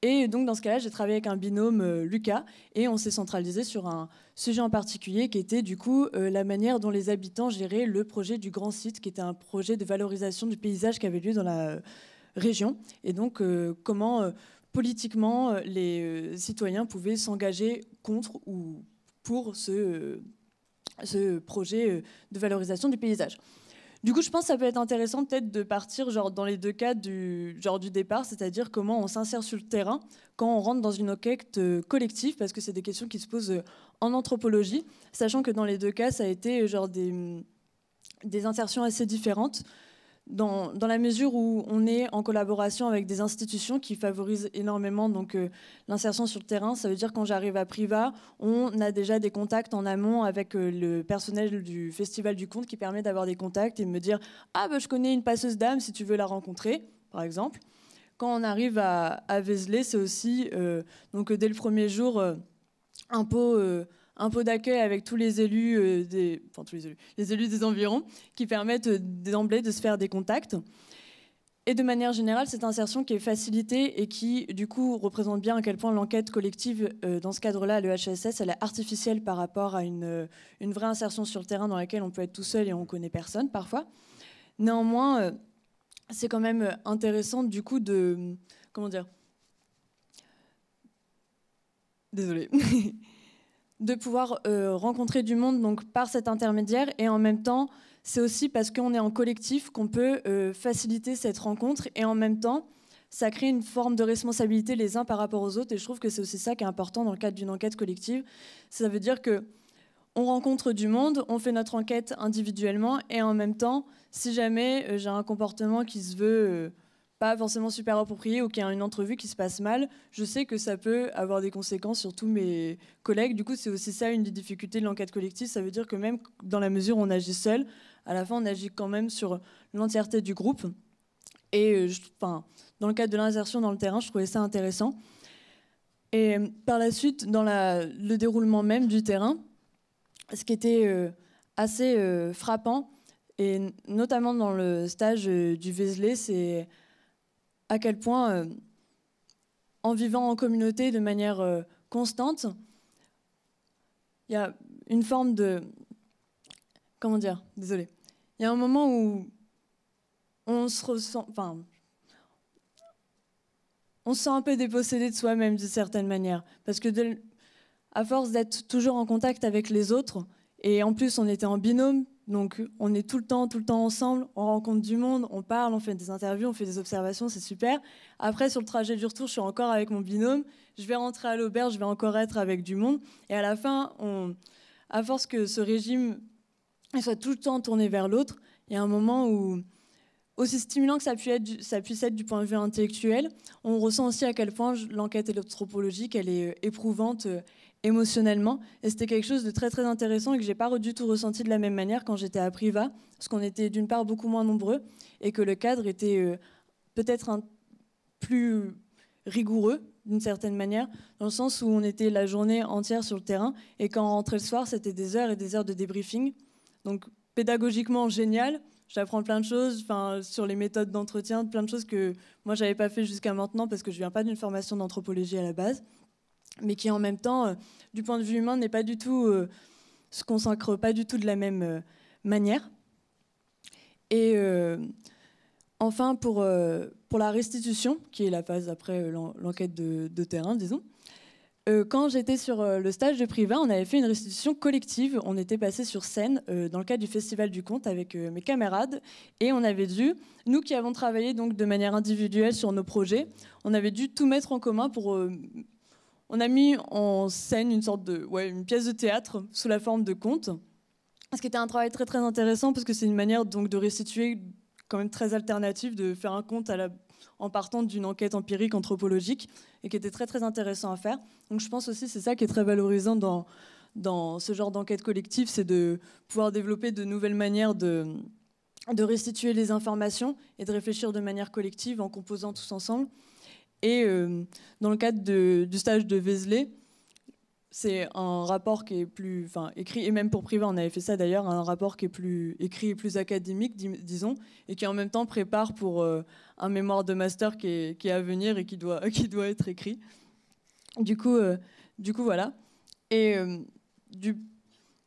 Et donc, dans ce cas-là, j'ai travaillé avec un binôme, Lucas, et on s'est centralisé sur un sujet en particulier qui était du coup la manière dont les habitants géraient le projet du Grand Site, qui était un projet de valorisation du paysage qui avait lieu dans la région. Et donc, comment politiquement les citoyens pouvaient s'engager contre ou pour ce projet de valorisation du paysage. Du coup, je pense que ça peut être intéressant peut-être de partir dans les deux cas du départ, c'est-à-dire comment on s'insère sur le terrain quand on rentre dans une enquête collective, parce que c'est des questions qui se posent en anthropologie, sachant que dans les deux cas, ça a été des insertions assez différentes, dans la mesure où on est en collaboration avec des institutions qui favorisent énormément l'insertion sur le terrain. Ça veut dire quand j'arrive à Privas, on a déjà des contacts en amont avec le personnel du Festival du Conte qui permet d'avoir des contacts et de me dire « Ah, je connais une passeuse d'âme si tu veux la rencontrer », par exemple. Quand on arrive à Vézelay, c'est aussi, dès le premier jour, un pot d'accueil avec tous les élus, les élus des environs, qui permettent d'emblée de se faire des contacts. Et de manière générale, cette insertion qui est facilitée et qui, du coup, représente bien à quel point l'enquête collective, dans ce cadre-là, à l'EHESS, elle est artificielle par rapport à une vraie insertion sur le terrain dans laquelle on peut être tout seul et on ne connaît personne, parfois. Néanmoins, c'est quand même intéressant, du coup, de... Comment dire ? Désolée. De pouvoir rencontrer du monde donc, par cet intermédiaire, et en même temps, c'est aussi parce qu'on est en collectif qu'on peut faciliter cette rencontre, et en même temps, ça crée une forme de responsabilité les uns par rapport aux autres, et je trouve que c'est aussi ça qui est important dans le cadre d'une enquête collective. Ça veut dire que on rencontre du monde, on fait notre enquête individuellement, et en même temps, si jamais j'ai un comportement qui se veut pas forcément super approprié ou qu'il y a une entrevue qui se passe mal, je sais que ça peut avoir des conséquences sur tous mes collègues. Du coup, c'est aussi ça une des difficultés de l'enquête collective. Ça veut dire que même dans la mesure où on agit seul, à la fin, on agit quand même sur l'entièreté du groupe. Et dans le cadre de l'insertion dans le terrain, je trouvais ça intéressant. Et par la suite, dans le déroulement même du terrain, ce qui était assez frappant, et notamment dans le stage du Vézelay, c'est à quel point, en vivant en communauté de manière constante, il y a une forme de... Comment dire ? Désolée. Il y a un moment où on se ressent... on se sent un peu dépossédé de soi-même d'une certaine manière. Parce que à force d'être toujours en contact avec les autres, et en plus on était en binôme, donc on est tout le temps ensemble, on rencontre du monde, on parle, on fait des interviews, on fait des observations, c'est super. Après, sur le trajet du retour, je suis encore avec mon binôme, je vais rentrer à l'auberge, je vais encore être avec du monde. Et à la fin, à force que ce régime soit tout le temps tourné vers l'autre, il y a un moment où, aussi stimulant que ça puisse être du point de vue intellectuel, on ressent aussi à quel point l'enquête anthropologique, elle est éprouvante émotionnellement. Et c'était quelque chose de très très intéressant et que j'ai pas du tout ressenti de la même manière quand j'étais à Privas, parce qu'on était d'une part beaucoup moins nombreux et que le cadre était peut-être plus rigoureux d'une certaine manière, dans le sens où on était la journée entière sur le terrain et quand on rentrait le soir, c'était des heures et des heures de débriefing. Donc pédagogiquement génial, j'apprends plein de choses sur les méthodes d'entretien, plein de choses que moi, je n'avais pas fait jusqu'à maintenant parce que je ne viens pas d'une formation d'anthropologie à la base, mais qui en même temps, du point de vue humain, n'est pas du tout, se consacre pas du tout de la même manière. Et enfin, pour la restitution, qui est la phase après l'enquête de terrain, disons, quand j'étais sur le stage de Priva, on avait fait une restitution collective. On était passé sur scène dans le cadre du Festival du Conte avec mes camarades et on avait dû, nous qui avons travaillé donc de manière individuelle sur nos projets, on avait dû tout mettre en commun pour... on a mis en scène une pièce de théâtre sous la forme de conte, ce qui était un travail très très intéressant parce que c'est une manière donc de restituer quand même très alternative, de faire un conte en partant d'une enquête empirique anthropologique et qui était très très intéressant à faire. Donc je pense aussi c'est ça qui est très valorisant dans ce genre d'enquête collective, c'est de pouvoir développer de nouvelles manières de restituer les informations et de réfléchir de manière collective en composant tous ensemble. Et dans le cadre du stage de Vézelay, c'est un rapport qui est plus écrit, et même pour Priva, on avait fait ça d'ailleurs, un rapport qui est plus écrit et plus académique, disons, et qui en même temps prépare pour un mémoire de master qui est à venir et qui doit être écrit. Du coup, voilà. Et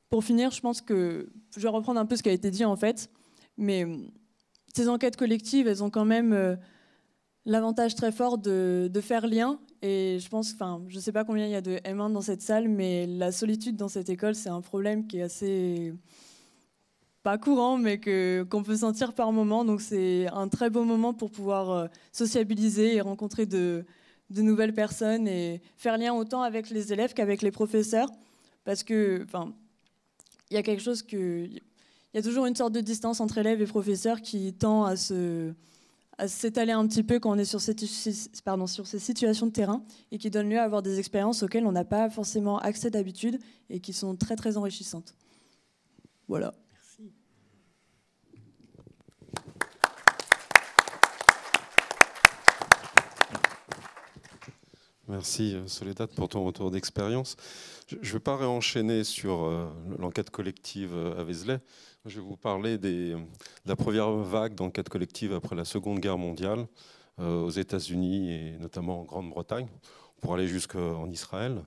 pour finir, je pense que je vais reprendre un peu ce qui a été dit en fait, mais ces enquêtes collectives, elles ont quand même l'avantage très fort de faire lien. Et je pense, je ne sais pas combien il y a de M1 dans cette salle, mais la solitude dans cette école, c'est un problème qui est assez, pas courant, mais qu'on peut sentir par moment. Donc c'est un très beau moment pour pouvoir sociabiliser et rencontrer de nouvelles personnes et faire lien autant avec les élèves qu'avec les professeurs. Parce que, il y a quelque chose il y a toujours une sorte de distance entre élèves et professeurs qui tend à s'étaler un petit peu quand on est sur ces situations de terrain et qui donnent lieu à avoir des expériences auxquelles on n'a pas forcément accès d'habitude et qui sont très très enrichissantes. Voilà. Merci. Merci Soledad pour ton retour d'expérience. Je ne vais pas réenchaîner sur l'enquête collective à Vézelay. Je vais vous parler de la première vague d'enquête collective après la Seconde Guerre mondiale aux États-Unis et notamment en Grande-Bretagne, pour aller jusqu'en Israël,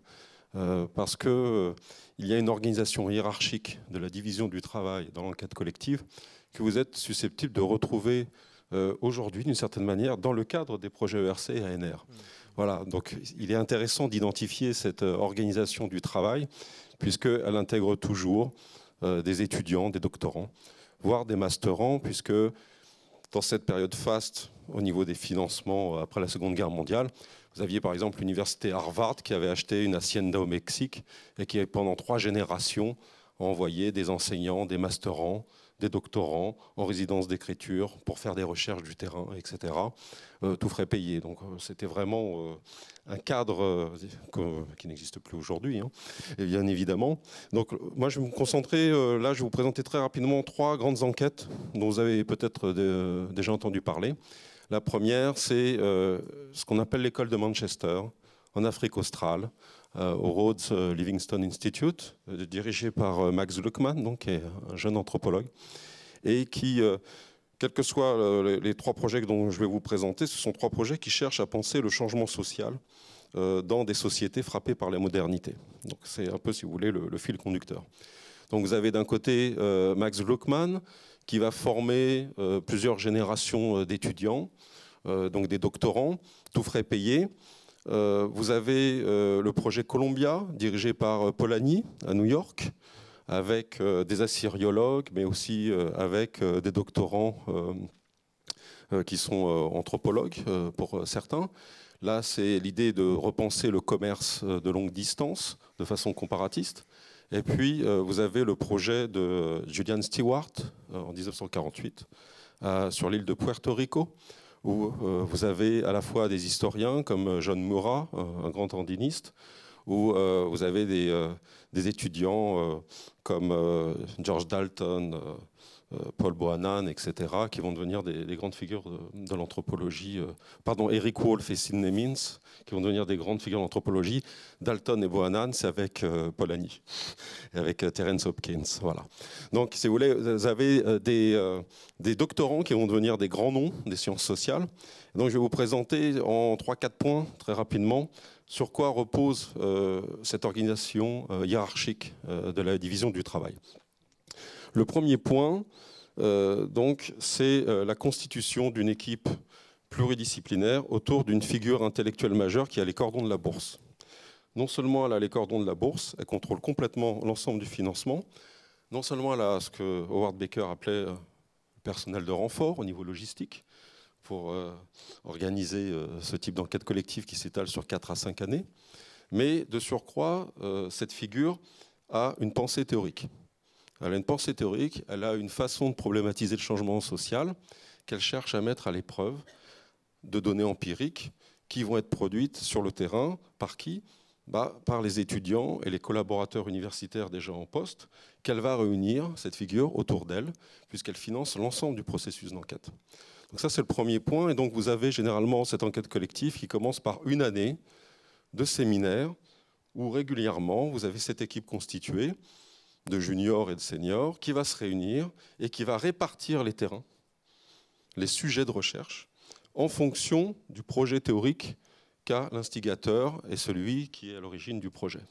parce qu'il y a une organisation hiérarchique de la division du travail dans l'enquête collective que vous êtes susceptible de retrouver aujourd'hui, d'une certaine manière, dans le cadre des projets ERC et ANR. Voilà, donc il est intéressant d'identifier cette organisation du travail, puisqu'elle intègre toujours des étudiants, des doctorants, voire des masterants, puisque dans cette période faste, au niveau des financements après la Seconde Guerre mondiale, vous aviez par exemple l'université Harvard qui avait acheté une hacienda au Mexique et qui, pendant 3 générations, a envoyé des enseignants, des masterants, des doctorants en résidence d'écriture pour faire des recherches du terrain, etc. Tout frais payé. Donc c'était vraiment un cadre qui n'existe plus aujourd'hui, hein, et bien évidemment. Donc moi je vais me concentrer, là je vais vous présenter très rapidement 3 grandes enquêtes dont vous avez peut-être déjà entendu parler. La première, c'est ce qu'on appelle l'école de Manchester, en Afrique australe, au Rhodes Livingstone Institute, dirigé par Max Luckman, donc, qui est un jeune anthropologue, et qui, quels que soient les 3 projets dont je vais vous présenter, ce sont 3 projets qui cherchent à penser le changement social dans des sociétés frappées par la modernité. Donc c'est un peu, si vous voulez, le fil conducteur. Donc vous avez d'un côté Max Luckman, qui va former plusieurs générations d'étudiants, donc des doctorants, tout frais payés. Vous avez le projet Columbia, dirigé par Polanyi à New York, avec des assyriologues, mais aussi avec des doctorants qui sont anthropologues pour certains. Là, c'est l'idée de repenser le commerce de longue distance de façon comparatiste. Et puis, vous avez le projet de Julian Stewart en 1948 sur l'île de Puerto Rico, où vous avez à la fois des historiens comme John Murrah, un grand andiniste, où vous avez des étudiants comme George Dalton, Paul Bohannan, etc., qui vont devenir des grandes figures de l'anthropologie. Pardon, Eric Wolf et Sidney Mintz, qui vont devenir des grandes figures d'anthropologie. Dalton et Bohannan, c'est avec Polanyi, et avec Terence Hopkins. Voilà. Donc, si vous voulez, vous avez des doctorants qui vont devenir des grands noms des sciences sociales. Donc, je vais vous présenter en 3-4 points, très rapidement, sur quoi repose cette organisation hiérarchique de la division du travail. Le premier point, donc, c'est la constitution d'une équipe pluridisciplinaire autour d'une figure intellectuelle majeure qui a les cordons de la bourse. Non seulement elle a les cordons de la bourse, elle contrôle complètement l'ensemble du financement, non seulement elle a ce que Howard Baker appelait le personnel de renfort au niveau logistique, pour organiser ce type d'enquête collective qui s'étale sur 4 à 5 années, mais de surcroît, cette figure a une pensée théorique. Elle a une pensée théorique, elle a une façon de problématiser le changement social qu'elle cherche à mettre à l'épreuve de données empiriques qui vont être produites sur le terrain. Par qui ? Par les étudiants et les collaborateurs universitaires déjà en poste, qu'elle va réunir, cette figure, autour d'elle, puisqu'elle finance l'ensemble du processus d'enquête. Donc ça, c'est le premier point. Et donc, vous avez généralement cette enquête collective qui commence par une année de séminaire où régulièrement, vous avez cette équipe constituée de juniors et de seniors qui va se réunir et qui va répartir les terrains, les sujets de recherche, en fonction du projet théorique qu'a l'instigateur et celui qui est à l'origine du projet.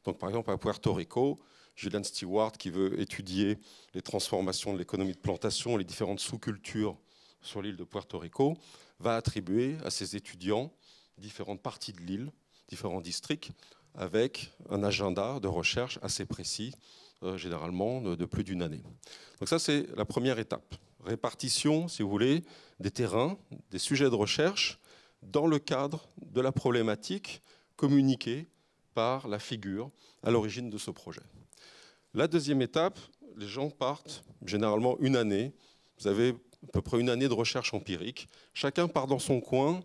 Donc, par exemple, à Puerto Rico, Julian Stewart, qui veut étudier les transformations de l'économie de plantation, les différentes sous-cultures sur l'île de Puerto Rico, va attribuer à ses étudiants différentes parties de l'île, différents districts, avec un agenda de recherche assez précis, généralement de plus d'une année. Donc ça, c'est la première étape. Répartition, si vous voulez, des terrains, des sujets de recherche, dans le cadre de la problématique communiquée par la figure à l'origine de ce projet. La deuxième étape, les gens partent généralement une année. Vous avez à peu près une année de recherche empirique. Chacun part dans son coin,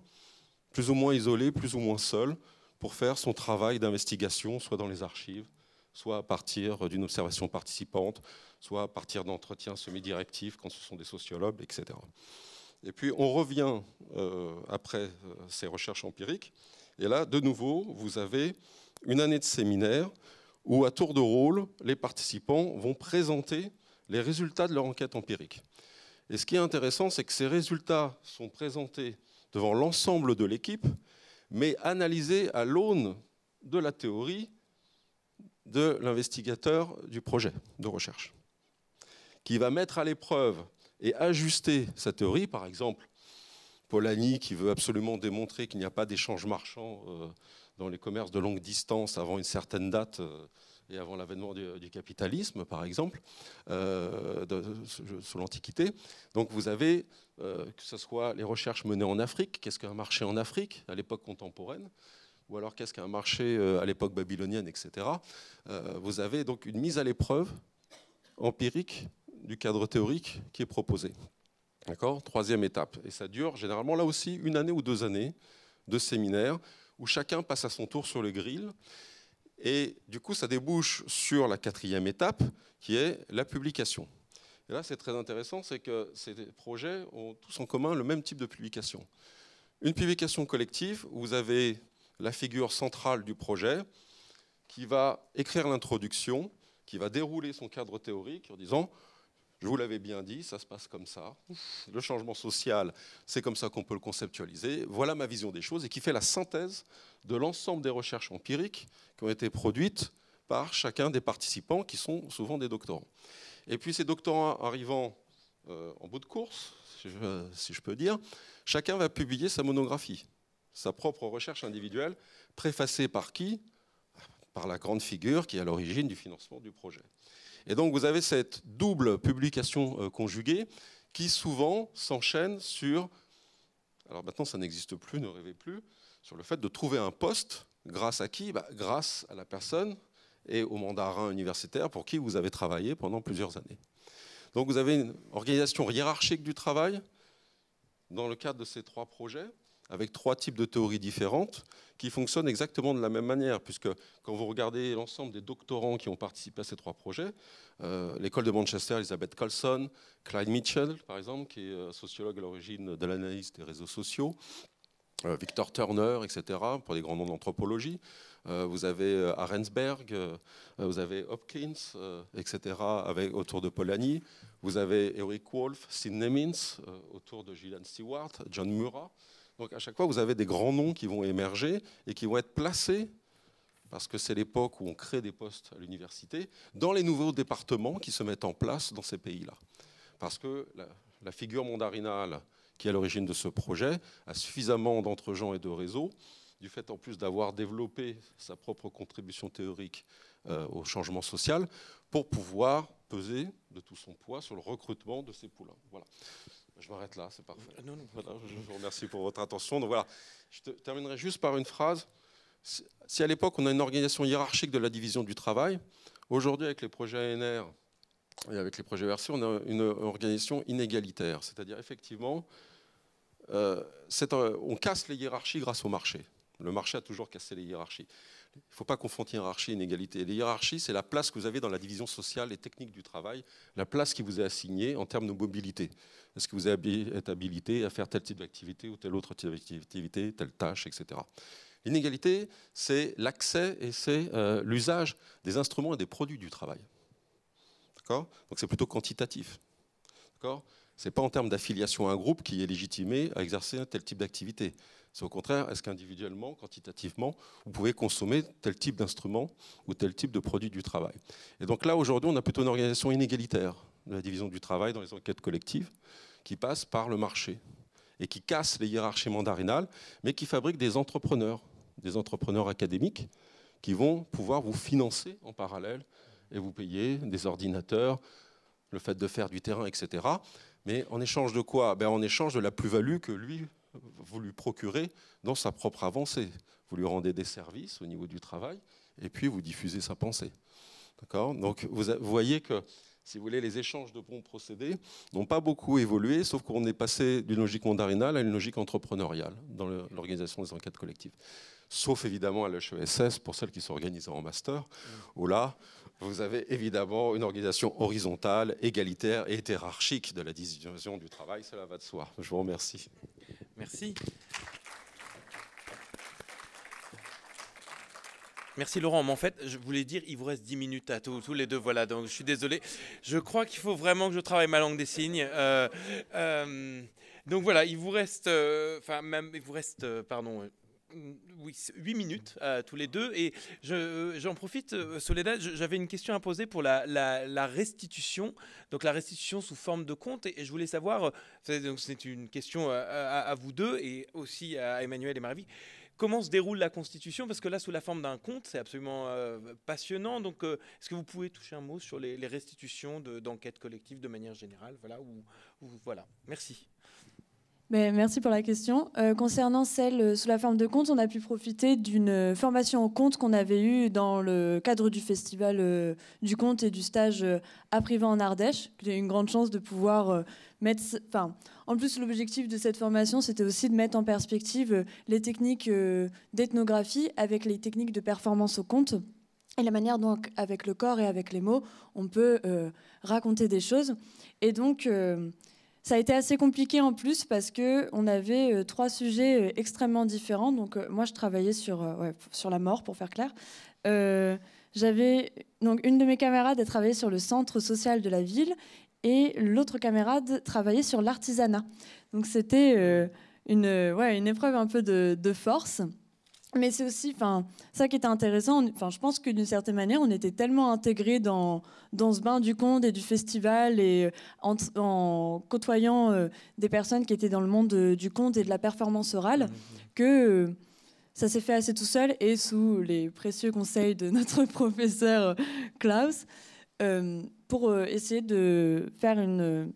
plus ou moins isolé, plus ou moins seul, pour faire son travail d'investigation, soit dans les archives, soit à partir d'une observation participante, soit à partir d'entretiens semi-directifs quand ce sont des sociologues, etc. Et puis on revient après ces recherches empiriques, et là, de nouveau, vous avez une année de séminaire où, à tour de rôle, les participants vont présenter les résultats de leur enquête empirique. Et ce qui est intéressant, c'est que ces résultats sont présentés devant l'ensemble de l'équipe, mais analysés à l'aune de la théorie de l'investigateur du projet de recherche, qui va mettre à l'épreuve et ajuster sa théorie. Par exemple, Polanyi qui veut absolument démontrer qu'il n'y a pas d'échange marchand dans les commerces de longue distance avant une certaine date et avant l'avènement du capitalisme, par exemple, sous l'Antiquité. Donc vous avez, que ce soit les recherches menées en Afrique, qu'est-ce qu'un marché en Afrique à l'époque contemporaine, ou alors qu'est-ce qu'un marché à l'époque babylonienne, etc. Vous avez donc une mise à l'épreuve empirique du cadre théorique qui est proposé. D'accord ? Troisième étape. Et ça dure généralement là aussi une année ou 2 années de séminaire où chacun passe à son tour sur le grill. Et du coup, ça débouche sur la 4e étape qui est la publication. Et là, c'est très intéressant, c'est que ces projets ont tous en commun le même type de publication. Une publication collective où vous avez la figure centrale du projet qui va écrire l'introduction, qui va dérouler son cadre théorique en disant « Je vous l'avais bien dit, ça se passe comme ça. Le changement social, c'est comme ça qu'on peut le conceptualiser. Voilà ma vision des choses. » Et qui fait la synthèse de l'ensemble des recherches empiriques qui ont été produites par chacun des participants, qui sont souvent des doctorants. Et puis ces doctorants arrivant en bout de course, si je peux dire, chacun va publier sa monographie, sa propre recherche individuelle, préfacée par qui ? Par la grande figure qui est à l'origine du financement du projet. Et donc vous avez cette double publication conjuguée qui souvent s'enchaîne sur, alors maintenant ça n'existe plus, ne rêvez plus, sur le fait de trouver un poste, grâce à qui ? Grâce à la personne et au mandarin universitaire pour qui vous avez travaillé pendant plusieurs années. Donc vous avez une organisation hiérarchique du travail dans le cadre de ces 3 projets, avec 3 types de théories différentes qui fonctionnent exactement de la même manière, puisque quand vous regardez l'ensemble des doctorants qui ont participé à ces 3 projets, l'école de Manchester, Elizabeth Colson, Clyde Mitchell, par exemple, qui est sociologue à l'origine de l'analyse des réseaux sociaux, Victor Turner, etc., pour les grands noms de l'anthropologie. Vous avez Arensberg, vous avez Hopkins, etc., autour de Polanyi. Vous avez Eric Wolf, Sidney Mintz, autour de Gillian Stewart, John Murrah. Donc à chaque fois, vous avez des grands noms qui vont émerger et qui vont être placés, parce que c'est l'époque où on crée des postes à l'université, dans les nouveaux départements qui se mettent en place dans ces pays-là. Parce que la figure mandarinale qui est à l'origine de ce projet a suffisamment d'entre-gens et de réseaux, du fait en plus d'avoir développé sa propre contribution théorique au changement social, pour pouvoir peser de tout son poids sur le recrutement de ces poulains. Voilà. Je m'arrête là, c'est parfait. Non. Voilà, je vous remercie pour votre attention. Donc voilà, je terminerai juste par une phrase. Si à l'époque on a une organisation hiérarchique de la division du travail, aujourd'hui avec les projets ANR et avec les projets ERC, on a une organisation inégalitaire. C'est-à-dire effectivement, on casse les hiérarchies grâce au marché. Le marché a toujours cassé les hiérarchies. Il ne faut pas confondre hiérarchie et inégalité. Les hiérarchies, c'est la place que vous avez dans la division sociale et technique du travail, la place qui vous est assignée en termes de mobilité. Est-ce que vous êtes habilité à faire tel type d'activité ou telle autre type d'activité, telle tâche, etc. L'inégalité, c'est l'accès et c'est l'usage des instruments et des produits du travail. D'accord ? Donc c'est plutôt quantitatif. D'accord ? Ce n'est pas en termes d'affiliation à un groupe qui est légitimé à exercer un tel type d'activité. C'est au contraire, est-ce qu'individuellement, quantitativement, vous pouvez consommer tel type d'instrument ou tel type de produit du travail. Et donc là, aujourd'hui, on a plutôt une organisation inégalitaire de la division du travail dans les enquêtes collectives qui passe par le marché et qui casse les hiérarchies mandarinales, mais qui fabrique des entrepreneurs académiques qui vont pouvoir vous financer en parallèle et vous payer des ordinateurs, le fait de faire du terrain, etc. Mais en échange de quoi ? En échange de la plus-value que lui, vous lui procurez dans sa propre avancée. Vous lui rendez des services au niveau du travail et puis vous diffusez sa pensée. D'accord ? Donc vous voyez que, si vous voulez, les échanges de bons procédés n'ont pas beaucoup évolué, sauf qu'on est passé d'une logique mandarinale à une logique entrepreneuriale dans l'organisation des enquêtes collectives. Sauf évidemment à l'HESS, pour celles qui sont organisées en master, où là, vous avez évidemment une organisation horizontale, égalitaire et hiérarchique de la division du travail. Cela va de soi. Je vous remercie. Merci. Merci Laurent, mais en fait, je voulais dire, il vous reste 10 minutes à tous les deux, voilà, donc je suis désolé. Je crois qu'il faut vraiment que je travaille ma langue des signes. Donc voilà, il vous reste, oui, 8 minutes tous les deux. Et j'en profite, Soledad, j'avais une question à poser pour la restitution, donc la restitution sous forme de compte. Et je voulais savoir, donc c'est une question à vous deux et aussi à Emmanuel et Marie. Comment se déroule la constitution ? Parce que là, sous la forme d'un conte, c'est absolument passionnant. Donc, est-ce que vous pouvez toucher un mot sur les restitutions d'enquêtes collectives de manière générale ? Voilà. Merci. Merci pour la question. Concernant celle sous la forme de conte, on a pu profiter d'une formation au conte qu'on avait eue dans le cadre du festival du conte et du stage à Privas en Ardèche. J'ai eu une grande chance de pouvoir mettre... En plus, l'objectif de cette formation, c'était aussi de mettre en perspective les techniques d'ethnographie avec les techniques de performance au conte et la manière dont, avec le corps et avec les mots, on peut raconter des choses. Et donc... ça a été assez compliqué en plus parce qu'on avait 3 sujets extrêmement différents. Donc moi, je travaillais sur la mort, pour faire clair. Donc une de mes camarades a travaillé sur le centre social de la ville et l'autre camarade travaillait sur l'artisanat. Donc c'était une épreuve un peu de force. Mais c'est aussi ça qui était intéressant. Je pense que d'une certaine manière, on était tellement intégrés dans ce bain du conte et du festival et en côtoyant des personnes qui étaient dans le monde du conte et de la performance orale que ça s'est fait assez tout seul et sous les précieux conseils de notre professeur Klaus pour essayer de faire une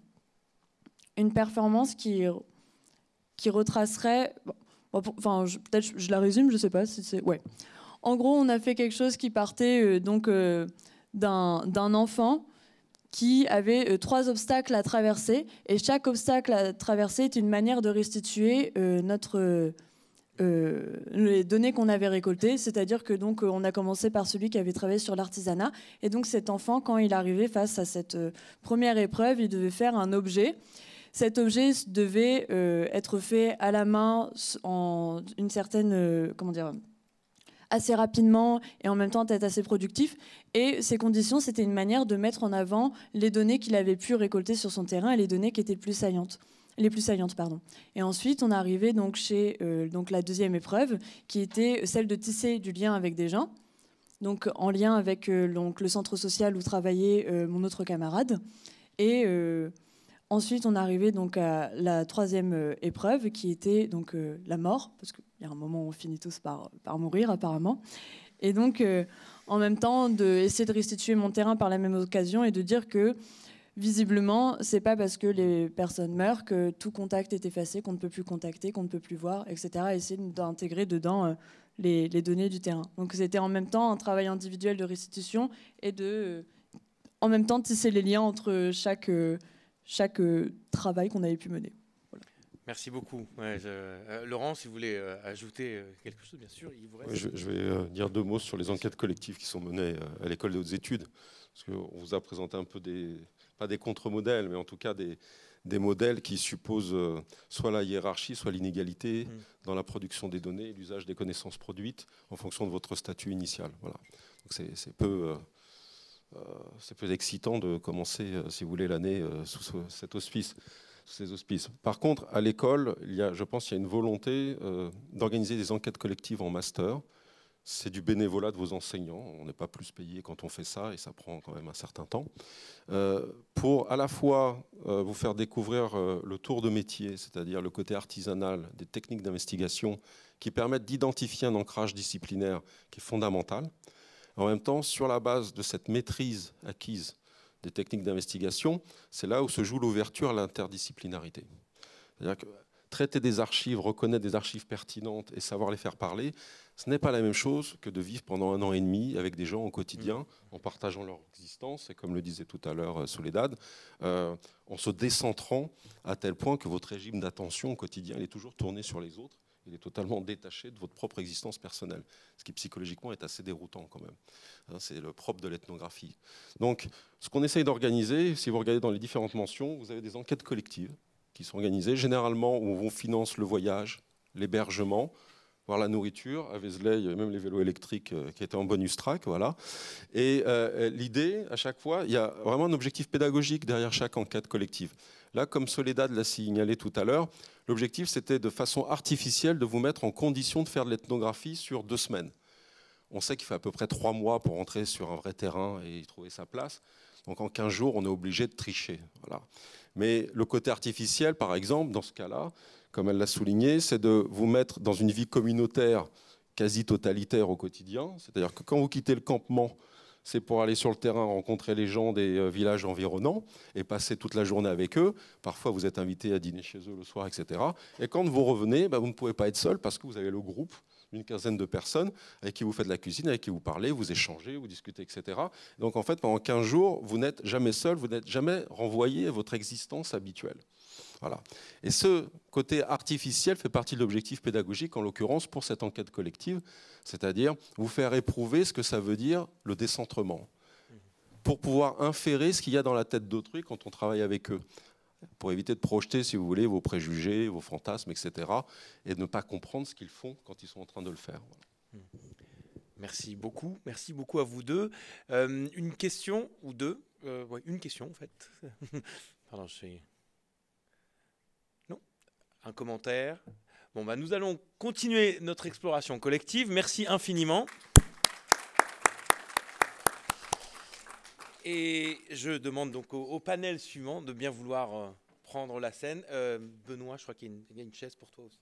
performance qui retracerait... peut-être je la résume, je sais pas si c'est... Ouais. En gros, on a fait quelque chose qui partait d'un enfant qui avait 3 obstacles à traverser. Et chaque obstacle à traverser est une manière de restituer les données qu'on avait récoltées. C'est-à-dire que donc, on a commencé par celui qui avait travaillé sur l'artisanat. Et donc cet enfant, quand il arrivait face à cette première épreuve, il devait faire un objet. Cet objet devait être fait à la main en une certaine... comment dire, assez rapidement et en même temps être assez productif. Et ces conditions, c'était une manière de mettre en avant les données qu'il avait pu récolter sur son terrain et les données qui étaient les plus saillantes. Pardon. Et ensuite, on arrivait donc chez donc la deuxième épreuve, qui était celle de tisser du lien avec des gens, donc en lien avec donc, le centre social où travaillait mon autre camarade. Et ensuite, on arrivait donc à la troisième épreuve, qui était donc la mort, parce qu'il y a un moment où on finit tous par mourir apparemment. Et donc, en même temps, d'essayer de restituer mon terrain par la même occasion et de dire que, visiblement, c'est pas parce que les personnes meurent que tout contact est effacé, qu'on ne peut plus contacter, qu'on ne peut plus voir, etc. Et essayer d'intégrer dedans les données du terrain. Donc, c'était en même temps un travail individuel de restitution et en même temps, tisser les liens entre chaque travail qu'on avait pu mener. Voilà. Merci beaucoup. Ouais, Laurent, si vous voulez ajouter quelque chose, bien sûr, il vous reste... Oui, je vais dire 2 mots sur les enquêtes collectives qui sont menées à l'école des hautes études. Parce qu'on vous a présenté un peu pas des contre-modèles, mais en tout cas des modèles qui supposent soit la hiérarchie, soit l'inégalité dans la production des données et l'usage des connaissances produites en fonction de votre statut initial. Voilà. Donc c'est peu excitant de commencer, si vous voulez, l'année sous ces auspices. Par contre, à l'école, je pense qu'il y a une volonté d'organiser des enquêtes collectives en master. C'est du bénévolat de vos enseignants. On n'est pas plus payé quand on fait ça, et ça prend quand même un certain temps. Pour à la fois vous faire découvrir le tour de métier, c'est-à-dire le côté artisanal des techniques d'investigation qui permettent d'identifier un ancrage disciplinaire qui est fondamental. En même temps, sur la base de cette maîtrise acquise des techniques d'investigation, c'est là où se joue l'ouverture à l'interdisciplinarité. C'est-à-dire que traiter des archives, reconnaître des archives pertinentes et savoir les faire parler, ce n'est pas la même chose que de vivre pendant 1 an et demi avec des gens au quotidien, en partageant leur existence, et comme le disait tout à l'heure Soledad, en se décentrant à tel point que votre régime d'attention au quotidien il est toujours tourné sur les autres, il est totalement détaché de votre propre existence personnelle, ce qui psychologiquement est assez déroutant quand même. C'est le propre de l'ethnographie. Donc, ce qu'on essaye d'organiser, si vous regardez dans les différentes mentions, vous avez des enquêtes collectives qui sont organisées, généralement où on finance le voyage, l'hébergement, voire la nourriture. À Vézelay, il y avait même les vélos électriques qui étaient en bonus track. Voilà. Et l'idée, à chaque fois, il y a vraiment un objectif pédagogique derrière chaque enquête collective. Là, comme Soledad l'a signalé tout à l'heure, l'objectif, c'était de façon artificielle de vous mettre en condition de faire de l'ethnographie sur 2 semaines. On sait qu'il faut à peu près 3 mois pour entrer sur un vrai terrain et y trouver sa place. Donc en 15 jours, on est obligé de tricher. Voilà. Mais le côté artificiel, par exemple, dans ce cas-là, comme elle l'a souligné, c'est de vous mettre dans une vie communautaire quasi totalitaire au quotidien. C'est-à-dire que quand vous quittez le campement, c'est pour aller sur le terrain rencontrer les gens des villages environnants et passer toute la journée avec eux. Parfois, vous êtes invité à dîner chez eux le soir, etc. Et quand vous revenez, vous ne pouvez pas être seul parce que vous avez le groupe d'une quinzaine de personnes avec qui vous faites la cuisine, avec qui vous parlez, vous échangez, vous discutez, etc. Donc en fait, pendant 15 jours, vous n'êtes jamais seul, vous n'êtes jamais renvoyé à votre existence habituelle. Voilà. Et ce côté artificiel fait partie de l'objectif pédagogique, en l'occurrence pour cette enquête collective, c'est-à-dire vous faire éprouver ce que ça veut dire le décentrement, pour pouvoir inférer ce qu'il y a dans la tête d'autrui quand on travaille avec eux, pour éviter de projeter, si vous voulez, vos préjugés, vos fantasmes, etc., et de ne pas comprendre ce qu'ils font quand ils sont en train de le faire. Voilà. Merci beaucoup à vous deux. Une question ou deux ouais, une question en fait. Pardon, non, un commentaire. Bon, nous allons continuer notre exploration collective. Merci infiniment. Et je demande donc au panel suivant de bien vouloir prendre la scène. Benoît, je crois qu'il y a une chaise pour toi aussi.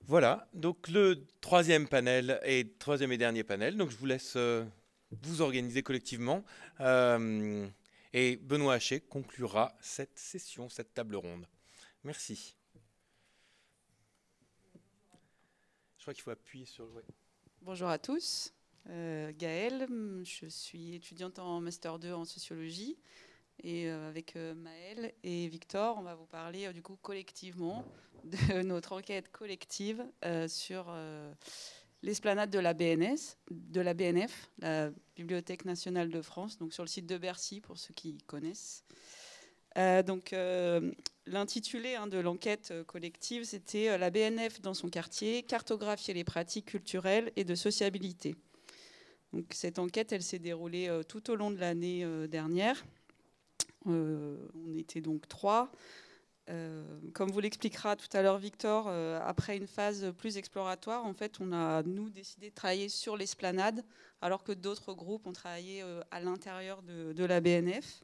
Voilà, donc le troisième panel et troisième et dernier panel. Donc je vous laisse vous organiser collectivement. Et Benoît Haché conclura cette session, cette table ronde. Merci. Je crois qu'il faut appuyer sur le... Ouais. Bonjour à tous. Gaëlle, je suis étudiante en Master 2 en sociologie. Et avec Maëlle et Victor, on va vous parler du coup collectivement de notre enquête collective sur l'esplanade de la BNF, la Bibliothèque nationale de France, donc sur le site de Bercy pour ceux qui connaissent. L'intitulé de l'enquête collective, c'était la BNF dans son quartier, cartographier les pratiques culturelles et de sociabilité. Donc, cette enquête, elle s'est déroulée tout au long de l'année dernière. On était donc 3. Comme vous l'expliquera tout à l'heure Victor, après une phase plus exploratoire, en fait, on a, nous, décidé de travailler sur l'esplanade, alors que d'autres groupes ont travaillé à l'intérieur de la BNF.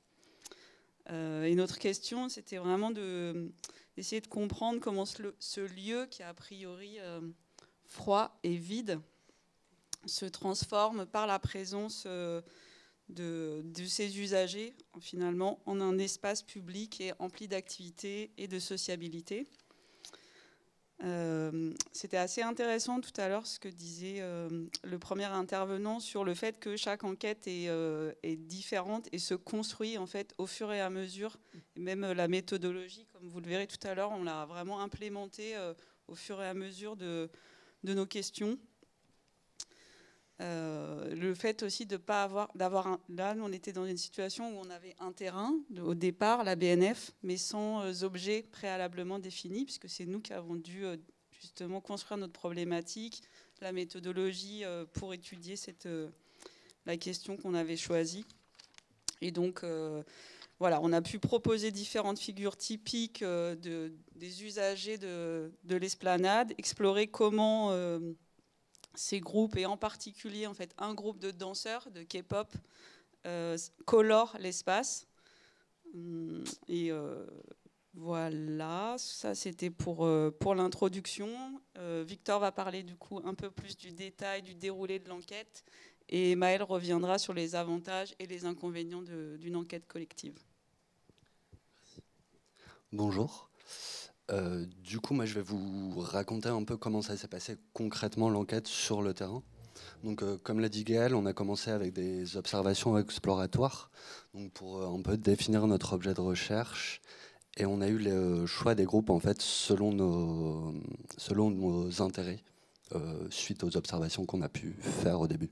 Et notre question, c'était vraiment d'essayer de comprendre comment ce lieu, qui est a priori froid et vide, se transforme par la présence de ses usagers, finalement, en un espace public et empli d'activités et de sociabilité. C'était assez intéressant tout à l'heure ce que disait le premier intervenant sur le fait que chaque enquête est différente et se construit en fait au fur et à mesure. Et même la méthodologie, comme vous le verrez tout à l'heure, on l'a vraiment implémentée au fur et à mesure de nos questions. Le fait aussi de pas d'avoir là, nous on était dans une situation où on avait un terrain au départ, la BNF, mais sans objet préalablement défini, puisque c'est nous qui avons dû justement construire notre problématique, la méthodologie pour étudier la question qu'on avait choisie. Et donc voilà, on a pu proposer différentes figures typiques des usagers de l'esplanade, explorer comment ces groupes, et en particulier en fait, un groupe de danseurs de K-pop, colore l'espace. Et voilà, ça c'était pour l'introduction. Victor va parler du coup un peu plus du détail, du déroulé de l'enquête, et Maëlle reviendra sur les avantages et les inconvénients d'une enquête collective. Bonjour. Du coup, moi, je vais vous raconter un peu comment ça s'est passé concrètement l'enquête sur le terrain. Donc, comme l'a dit Gaëlle, on a commencé avec des observations exploratoires, donc pour un peu définir notre objet de recherche, et on a eu le choix des groupes en fait selon nos intérêts, suite aux observations qu'on a pu faire au début.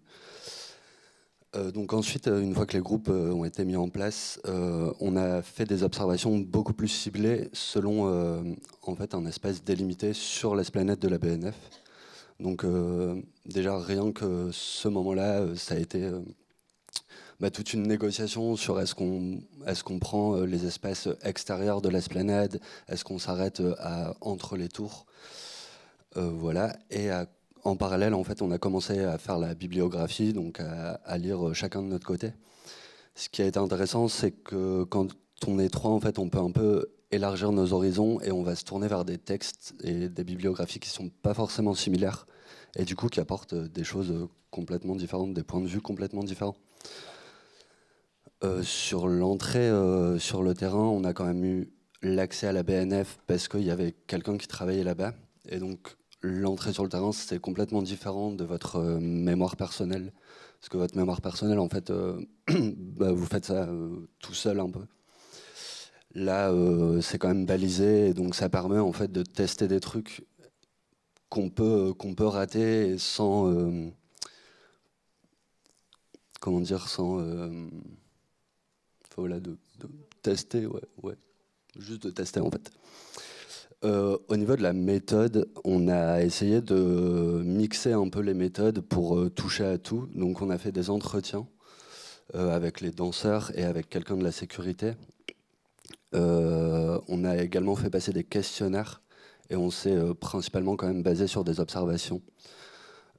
Donc ensuite, une fois que les groupes ont été mis en place, on a fait des observations beaucoup plus ciblées selon en fait un espace délimité sur l'esplanade de la BNF. Donc déjà rien que ce moment-là, ça a été toute une négociation sur est-ce qu'on prend les espaces extérieurs de l'esplanade, est-ce qu'on s'arrête entre les tours, voilà. Et en parallèle, en fait, on a commencé à faire la bibliographie, donc à lire chacun de notre côté. Ce qui a été intéressant, c'est que quand on est 3, en fait, on peut un peu élargir nos horizons et on va se tourner vers des textes et des bibliographies qui ne sont pas forcément similaires et du coup qui apportent des choses complètement différentes, des points de vue complètement différents. Sur l'entrée sur le terrain, on a quand même eu l'accès à la BNF parce qu'il y avait quelqu'un qui travaillait là-bas. Et donc, l'entrée sur le terrain, c'est complètement différent de votre mémoire personnelle. Parce que votre mémoire personnelle, en fait, vous faites ça tout seul un peu. Là, c'est quand même balisé, et donc ça permet en fait de tester des trucs qu'on peut rater sans... comment dire, sans... voilà, de tester, ouais. Juste de tester, en fait. Au niveau de la méthode, on a essayé de mixer un peu les méthodes pour toucher à tout. Donc on a fait des entretiens avec les danseurs et avec quelqu'un de la sécurité. On a également fait passer des questionnaires et on s'est principalement quand même basé sur des observations.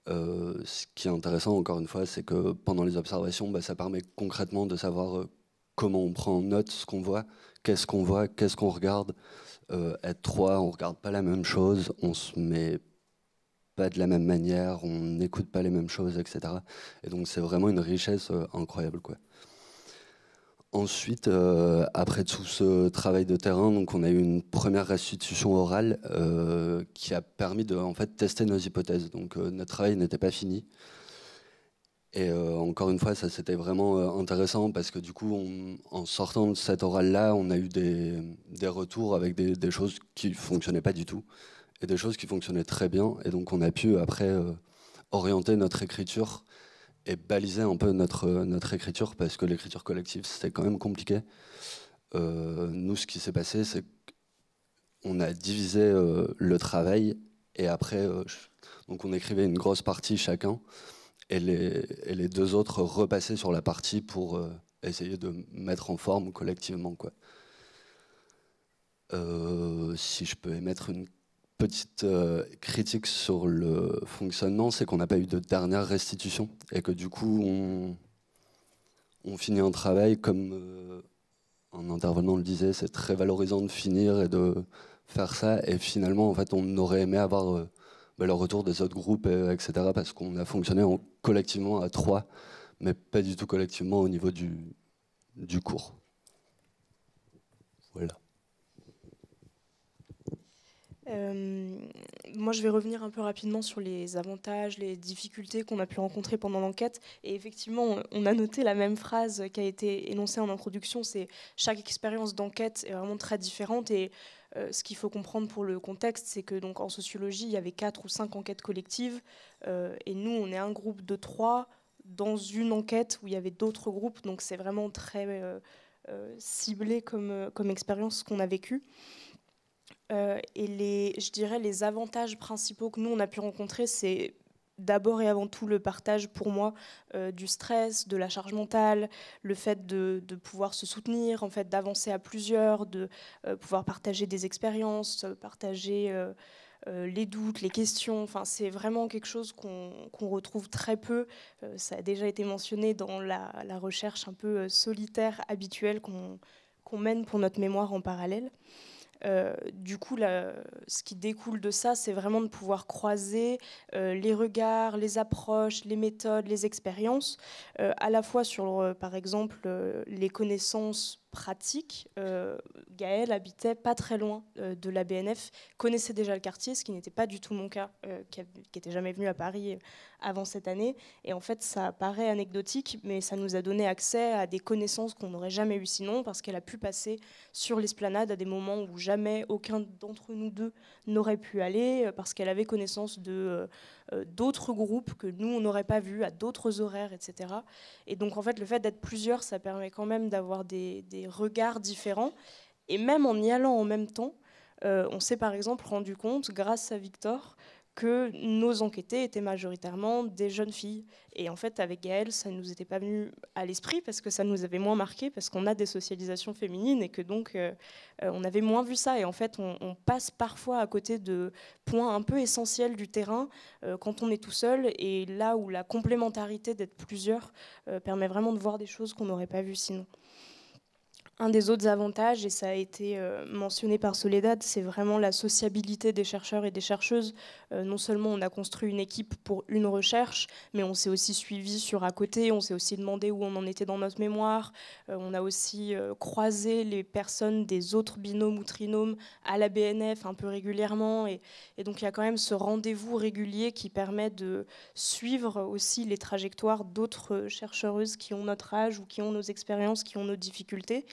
Ce qui est intéressant, encore une fois, c'est que pendant les observations, ça permet concrètement de savoir comment on prend en note ce qu'on voit, qu'est-ce qu'on regarde. Être 3, on ne regarde pas la même chose, on se met pas de la même manière, on n'écoute pas les mêmes choses, etc. Et donc c'est vraiment une richesse incroyable, quoi. Ensuite, après tout ce travail de terrain, donc on a eu une première restitution orale qui a permis de en fait, tester nos hypothèses. Donc notre travail n'était pas fini. Et encore une fois, ça c'était vraiment intéressant parce que du coup, en sortant de cette orale-là, on a eu des retours avec des choses qui ne fonctionnaient pas du tout et des choses qui fonctionnaient très bien. Et donc on a pu après orienter notre écriture et baliser un peu notre écriture parce que l'écriture collective, c'était quand même compliqué. Nous, ce qui s'est passé, c'est qu'on a divisé le travail et après, donc on écrivait une grosse partie chacun et les deux autres repassaient sur la partie pour essayer de mettre en forme collectivement, quoi. Si je peux émettre une petite critique sur le fonctionnement, c'est qu'on n'a pas eu de dernière restitution et que du coup on finit un travail comme un intervenant le disait, c'est très valorisant de finir et de faire ça et finalement en fait on aurait aimé avoir le retour des autres groupes, etc. parce qu'on a fonctionné collectivement à 3 mais pas du tout collectivement au niveau du cours. Voilà. Moi, je vais revenir un peu rapidement sur les avantages, les difficultés qu'on a pu rencontrer pendant l'enquête. Et effectivement, on a noté la même phrase qui a été énoncée en introduction, c'est chaque expérience d'enquête est vraiment très différente. Et ce qu'il faut comprendre pour le contexte, c'est que donc, en sociologie, il y avait 4 ou 5 enquêtes collectives. Et nous, on est un groupe de 3 dans une enquête où il y avait d'autres groupes. Donc c'est vraiment très ciblé comme expérience qu'on a vécue. Et je dirais les avantages principaux que nous on a pu rencontrer, c'est d'abord et avant tout le partage pour moi du stress, de la charge mentale, le fait de pouvoir se soutenir, en fait, d'avancer à plusieurs, de pouvoir partager des expériences, partager les doutes, les questions. Enfin, c'est vraiment quelque chose qu'on retrouve très peu. Ça a déjà été mentionné dans la recherche un peu solitaire habituelle qu'on mène pour notre mémoire en parallèle. Du coup, ce qui découle de ça, c'est vraiment de pouvoir croiser les regards, les approches, les méthodes, les expériences, à la fois sur, par exemple, les connaissances pratiques. Gaëlle habitait pas très loin de la BNF, connaissait déjà le quartier, ce qui n'était pas du tout mon cas, qui n'était jamais venu à Paris avant cette année. Et en fait, ça paraît anecdotique, mais ça nous a donné accès à des connaissances qu'on n'aurait jamais eues sinon, parce qu'elle a pu passer sur l'esplanade à des moments où jamais aucun d'entre nous deux n'aurait pu aller, parce qu'elle avait connaissance d'autres groupes que nous, on n'aurait pas vus, à d'autres horaires, etc. Et donc, en fait, le fait d'être plusieurs, ça permet quand même d'avoir des regards différents. Et même en y allant en même temps, on s'est par exemple rendu compte, grâce à Victor, que nos enquêtés étaient majoritairement des jeunes filles. Et en fait, avec Gaëlle, ça ne nous était pas venu à l'esprit parce que ça nous avait moins marqué, parce qu'on a des socialisations féminines et que donc on avait moins vu ça. Et en fait, on passe parfois à côté de points un peu essentiels du terrain quand on est tout seul. Et là où la complémentarité d'être plusieurs permet vraiment de voir des choses qu'on n'aurait pas vues sinon. Un des autres avantages, et ça a été mentionné par Soledad, c'est vraiment la sociabilité des chercheurs et des chercheuses. Non seulement on a construit une équipe pour une recherche, mais on s'est aussi suivi sur à côté, on s'est aussi demandé où on en était dans notre mémoire. On a aussi croisé les personnes des autres binômes ou trinômes à la BNF un peu régulièrement. Et donc il y a quand même ce rendez-vous régulier qui permet de suivre aussi les trajectoires d'autres chercheuses qui ont notre âge ou qui ont nos expériences, qui ont nos difficultés.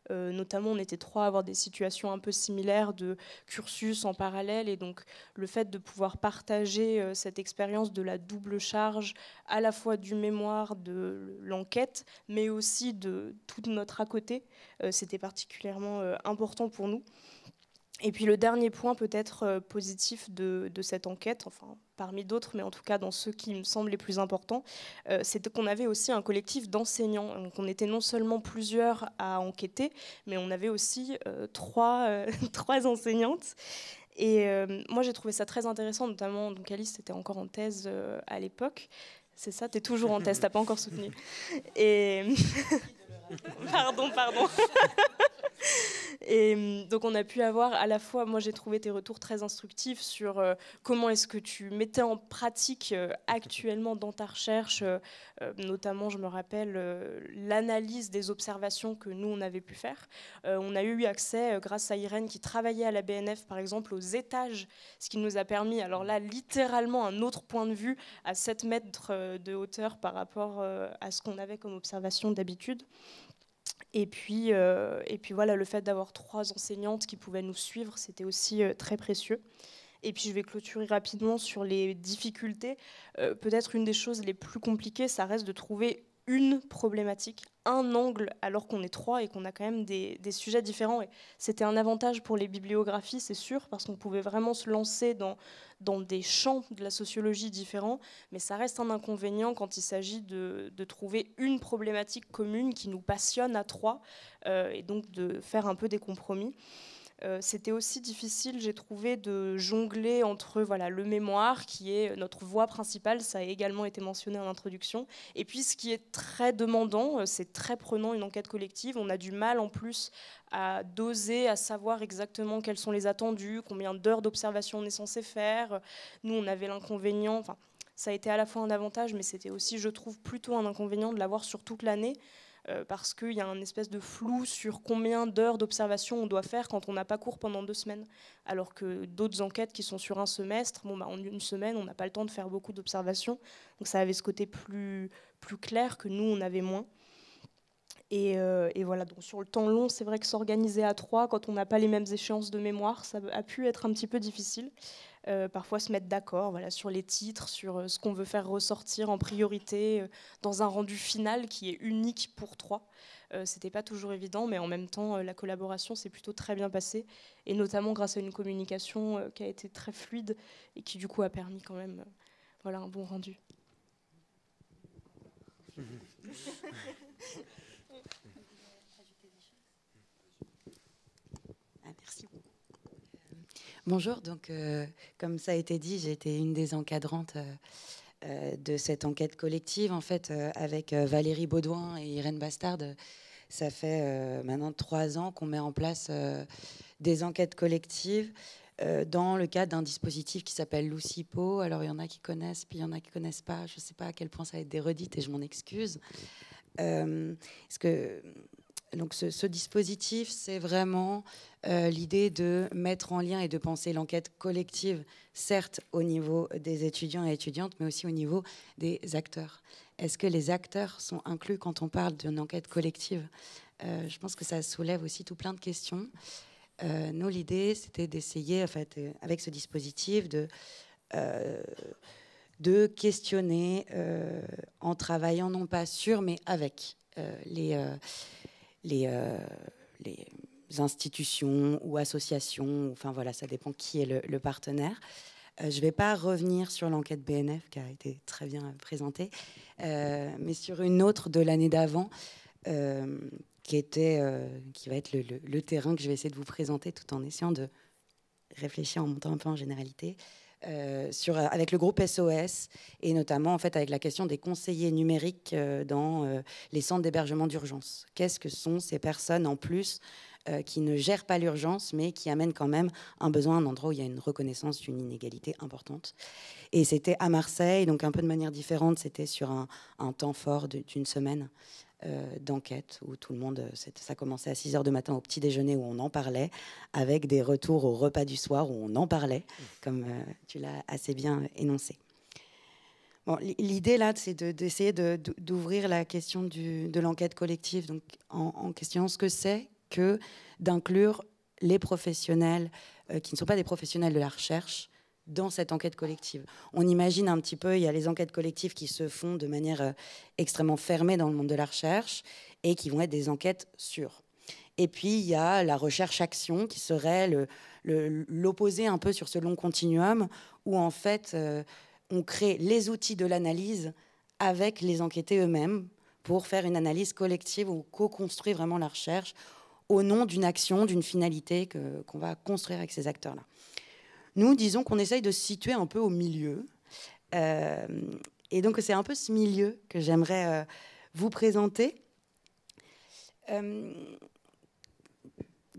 Notamment, on était 3 à avoir des situations un peu similaires de cursus en parallèle, et donc le fait de pouvoir partager cette expérience de la double charge, à la fois du mémoire, de l'enquête, mais aussi de tout notre à côté, c'était particulièrement important pour nous. Et puis le dernier point peut-être positif de cette enquête, enfin parmi d'autres, mais en tout cas dans ceux qui me semblent les plus importants, c'était qu'on avait aussi un collectif d'enseignants. Donc on était non seulement plusieurs à enquêter, mais on avait aussi 3 enseignantes. Et moi j'ai trouvé ça très intéressant, notamment, donc Alice était encore en thèse à l'époque. C'est ça, t'es toujours en thèse, t'as pas encore soutenu. Et... pardon. Et donc on a pu avoir à la fois, moi j'ai trouvé tes retours très instructifs sur comment est-ce que tu mettais en pratique actuellement dans ta recherche, notamment je me rappelle l'analyse des observations que nous on avait pu faire. On a eu accès grâce à Irène qui travaillait à la BNF par exemple aux étages, ce qui nous a permis, alors là littéralement un autre point de vue à 7 mètres de hauteur par rapport à ce qu'on avait comme observation d'habitude. Et puis voilà, le fait d'avoir 3 enseignantes qui pouvaient nous suivre, c'était aussi très précieux. Et puis je vais clôturer rapidement sur les difficultés. Peut-être une des choses les plus compliquées, ça reste de trouver une problématique, un angle, alors qu'on est 3 et qu'on a quand même des sujets différents. Et c'était un avantage pour les bibliographies, c'est sûr, parce qu'on pouvait vraiment se lancer dans des champs de la sociologie différents, mais ça reste un inconvénient quand il s'agit de trouver une problématique commune qui nous passionne à 3, et donc de faire un peu des compromis. C'était aussi difficile, j'ai trouvé, de jongler entre le mémoire, qui est notre voie principale, ça a également été mentionné en introduction, et puis ce qui est très demandant, c'est très prenant, une enquête collective. On a du mal en plus à doser, à savoir exactement quels sont les attendus, combien d'heures d'observation on est censé faire. Nous, on avait l'inconvénient, ça a été à la fois un avantage, mais c'était aussi, je trouve, plutôt un inconvénient de l'avoir sur toute l'année. Parce qu'il y a un espèce de flou sur combien d'heures d'observation on doit faire quand on n'a pas cours pendant 2 semaines. Alors que d'autres enquêtes qui sont sur un semestre, en une semaine, on n'a pas le temps de faire beaucoup d'observations. Donc ça avait ce côté plus clair que nous, on avait moins. Et voilà, donc sur le temps long, c'est vrai que s'organiser à 3, quand on n'a pas les mêmes échéances de mémoire, ça a pu être un petit peu difficile. Parfois se mettre d'accord sur les titres, sur ce qu'on veut faire ressortir en priorité dans un rendu final qui est unique pour 3. C'était pas toujours évident, mais en même temps, la collaboration s'est plutôt très bien passée, et notamment grâce à une communication qui a été très fluide et qui du coup a permis quand même un bon rendu. Merci. Bonjour, donc comme ça a été dit, j'ai été une des encadrantes de cette enquête collective, en fait, avec Valérie Baudouin et Irène Bastard. Ça fait maintenant 3 ans qu'on met en place des enquêtes collectives dans le cadre d'un dispositif qui s'appelle Lucipo. Alors il y en a qui connaissent, puis il y en a qui ne connaissent pas. Je ne sais pas à quel point ça va être des redites et je m'en excuse. Donc ce dispositif, c'est vraiment l'idée de mettre en lien et de penser l'enquête collective, certes au niveau des étudiants et étudiantes, mais aussi au niveau des acteurs. Est-ce que les acteurs sont inclus quand on parle d'une enquête collective ? Je pense que ça soulève aussi tout plein de questions. Nous, l'idée, c'était d'essayer, en fait, avec ce dispositif, de questionner en travaillant non pas sur, mais avec les institutions ou associations, enfin voilà, ça dépend qui est le partenaire. Je ne vais pas revenir sur l'enquête BNF qui a été très bien présentée, mais sur une autre de l'année d'avant qui va être le terrain que je vais essayer de vous présenter tout en essayant de réfléchir en montant un peu en généralité. Avec le groupe SOS et notamment en fait avec la question des conseillers numériques dans les centres d'hébergement d'urgence. Qu'est-ce que sont ces personnes en plus qui ne gèrent pas l'urgence mais qui amènent quand même un besoin, un endroit où il y a une reconnaissance d'une inégalité importante. Et c'était à Marseille, donc un peu de manière différente, c'était sur un temps fort d'une semaine d'enquête où tout le monde, ça commençait à 6h du matin au petit déjeuner où on en parlait, avec des retours au repas du soir où on en parlait, comme tu l'as assez bien énoncé. Bon, l'idée là, c'est d'essayer d'ouvrir la question de l'enquête collective, donc en questionnant ce que c'est que d'inclure les professionnels qui ne sont pas des professionnels de la recherche dans cette enquête collective. On imagine un petit peu, il y a les enquêtes collectives qui se font de manière extrêmement fermée dans le monde de la recherche et qui vont être des enquêtes sûres. Et puis, il y a la recherche-action qui serait l'opposé un peu sur ce long continuum où, en fait, on crée les outils de l'analyse avec les enquêtés eux-mêmes pour faire une analyse collective ou co-construire vraiment la recherche au nom d'une action, d'une finalité qu'on va construire avec ces acteurs-là. Nous, disons qu'on essaye de se situer un peu au milieu. Et donc, c'est un peu ce milieu que j'aimerais vous présenter.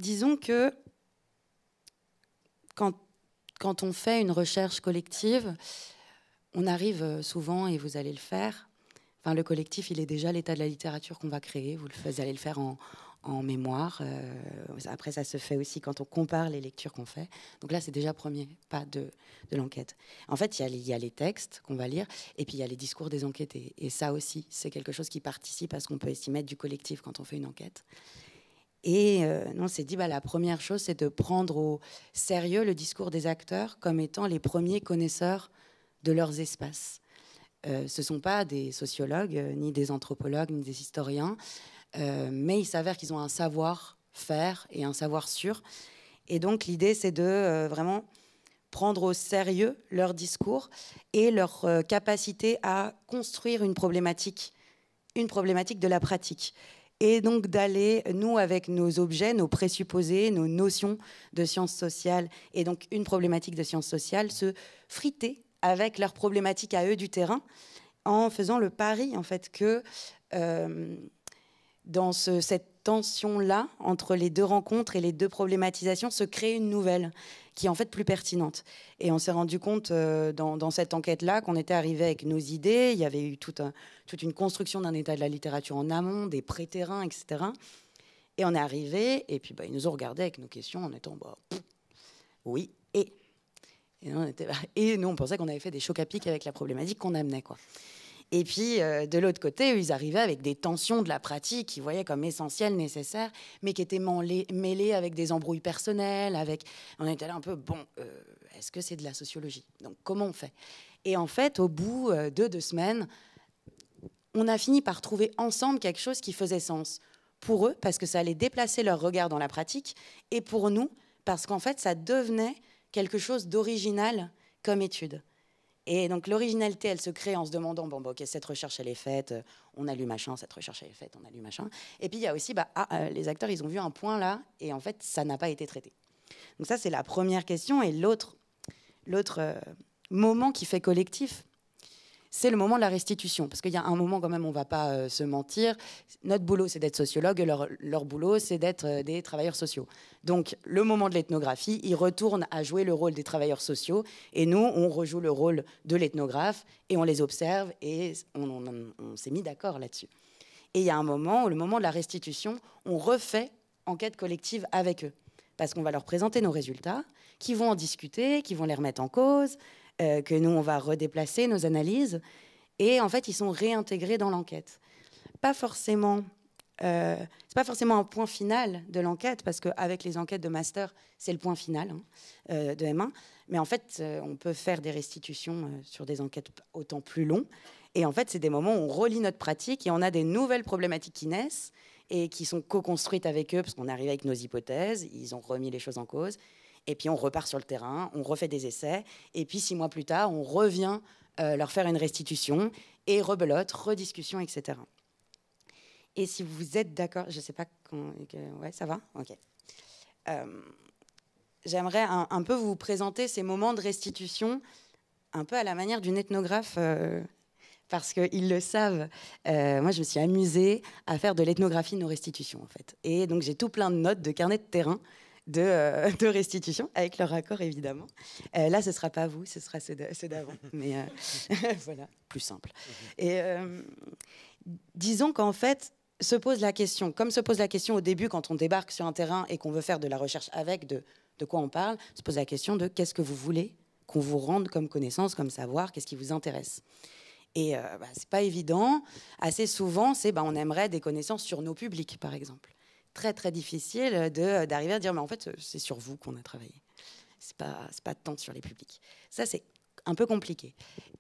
disons que quand on fait une recherche collective, on arrive souvent, et vous allez le faire, enfin, le collectif, il est déjà l'état de la littérature qu'on va créer, vous allez le faire en mémoire. Après, ça se fait aussi quand on compare les lectures qu'on fait. Donc là, c'est déjà le premier pas de l'enquête. En fait, il y a les textes qu'on va lire, et puis il y a les discours des enquêtés. Et ça aussi, c'est quelque chose qui participe à ce qu'on peut estimer du collectif quand on fait une enquête. Et on s'est dit, la première chose, c'est de prendre au sérieux le discours des acteurs comme étant les premiers connaisseurs de leurs espaces. Ce ne sont pas des sociologues, ni des anthropologues, ni des historiens, mais il s'avère qu'ils ont un savoir-faire et un savoir-sûr. Et donc l'idée, c'est de vraiment prendre au sérieux leur discours et leur capacité à construire une problématique de la pratique. Et donc d'aller, nous, avec nos objets, nos présupposés, nos notions de sciences sociales, et donc une problématique de sciences sociales, se friter avec leurs problématiques à eux du terrain, en faisant le pari, en fait, que dans cette tension-là, entre les deux rencontres et les deux problématisations, se crée une nouvelle, qui est en fait plus pertinente. Et on s'est rendu compte dans cette enquête-là qu'on était arrivé avec nos idées. Il y avait eu toute une construction d'un état de la littérature en amont, des pré-terrains, etc. Et on est arrivé, et puis ils nous ont regardé avec nos questions en étant oui, et nous, on pensait qu'on avait fait des chocs à pic avec la problématique qu'on amenait, quoi. Et puis, de l'autre côté, ils arrivaient avec des tensions de la pratique qu'ils voyaient comme essentielles, nécessaires, mais qui étaient mêlées avec des embrouilles personnelles. On était là un peu, est-ce que c'est de la sociologie? Donc, comment on fait? Et en fait, au bout de 2 semaines, on a fini par trouver ensemble quelque chose qui faisait sens. Pour eux, parce que ça allait déplacer leur regard dans la pratique, et pour nous, parce qu'en fait, ça devenait quelque chose d'original comme étude. Et donc l'originalité, elle se crée en se demandant, ok, cette recherche, elle est faite, on a lu machin, cette recherche, elle est faite, on a lu machin. Et puis il y a aussi, les acteurs, ils ont vu un point là, et en fait, ça n'a pas été traité. Donc ça, c'est la première question. Et l'autre moment qui fait collectif, c'est le moment de la restitution. Parce qu'il y a un moment, quand même, on ne va pas se mentir. Notre boulot, c'est d'être sociologue, et leur boulot, c'est d'être des travailleurs sociaux. Donc, le moment de l'ethnographie, ils retournent à jouer le rôle des travailleurs sociaux, et nous, on rejoue le rôle de l'ethnographe, et on les observe, et on s'est mis d'accord là-dessus. Et il y a un moment, le moment de la restitution, on refait enquête collective avec eux. Parce qu'on va leur présenter nos résultats, qui vont en discuter, qui vont les remettre en cause, que nous, on va redéplacer nos analyses. Et en fait, ils sont réintégrés dans l'enquête. C'est pas forcément un point final de l'enquête, parce qu'avec les enquêtes de master, c'est le point final de M1. Mais en fait, on peut faire des restitutions sur des enquêtes autant plus longues. Et en fait, c'est des moments où on relit notre pratique et on a des nouvelles problématiques qui naissent et qui sont co-construites avec eux, parce qu'on est arrivé avec nos hypothèses, ils ont remis les choses en cause. Et puis on repart sur le terrain, on refait des essais, et puis 6 mois plus tard, on revient leur faire une restitution, et rebelote, rediscussion, etc. Et si vous êtes d'accord, je ne sais pas quand... Ouais, ça va ? Ok. J'aimerais un peu vous présenter ces moments de restitution, un peu à la manière d'une ethnographe, parce qu'ils le savent. Moi, je me suis amusée à faire de l'ethnographie de nos restitutions, en fait. Et donc, j'ai tout plein de notes de carnet de terrain, de restitution, avec leur accord évidemment. Là, ce ne sera pas vous, ce sera ceux d'avant. Mais voilà, plus simple. Et disons qu'en fait, se pose la question, comme se pose la question au début quand on débarque sur un terrain et qu'on veut faire de la recherche avec, de quoi on parle, se pose la question de qu'est-ce que vous voulez qu'on vous rende comme connaissance, comme savoir, qu'est-ce qui vous intéresse. Et c'est pas évident. Assez souvent, on aimerait des connaissances sur nos publics, par exemple. Très très difficile d'arriver à dire mais en fait c'est sur vous qu'on a travaillé, c'est pas tant sur les publics. Ça c'est un peu compliqué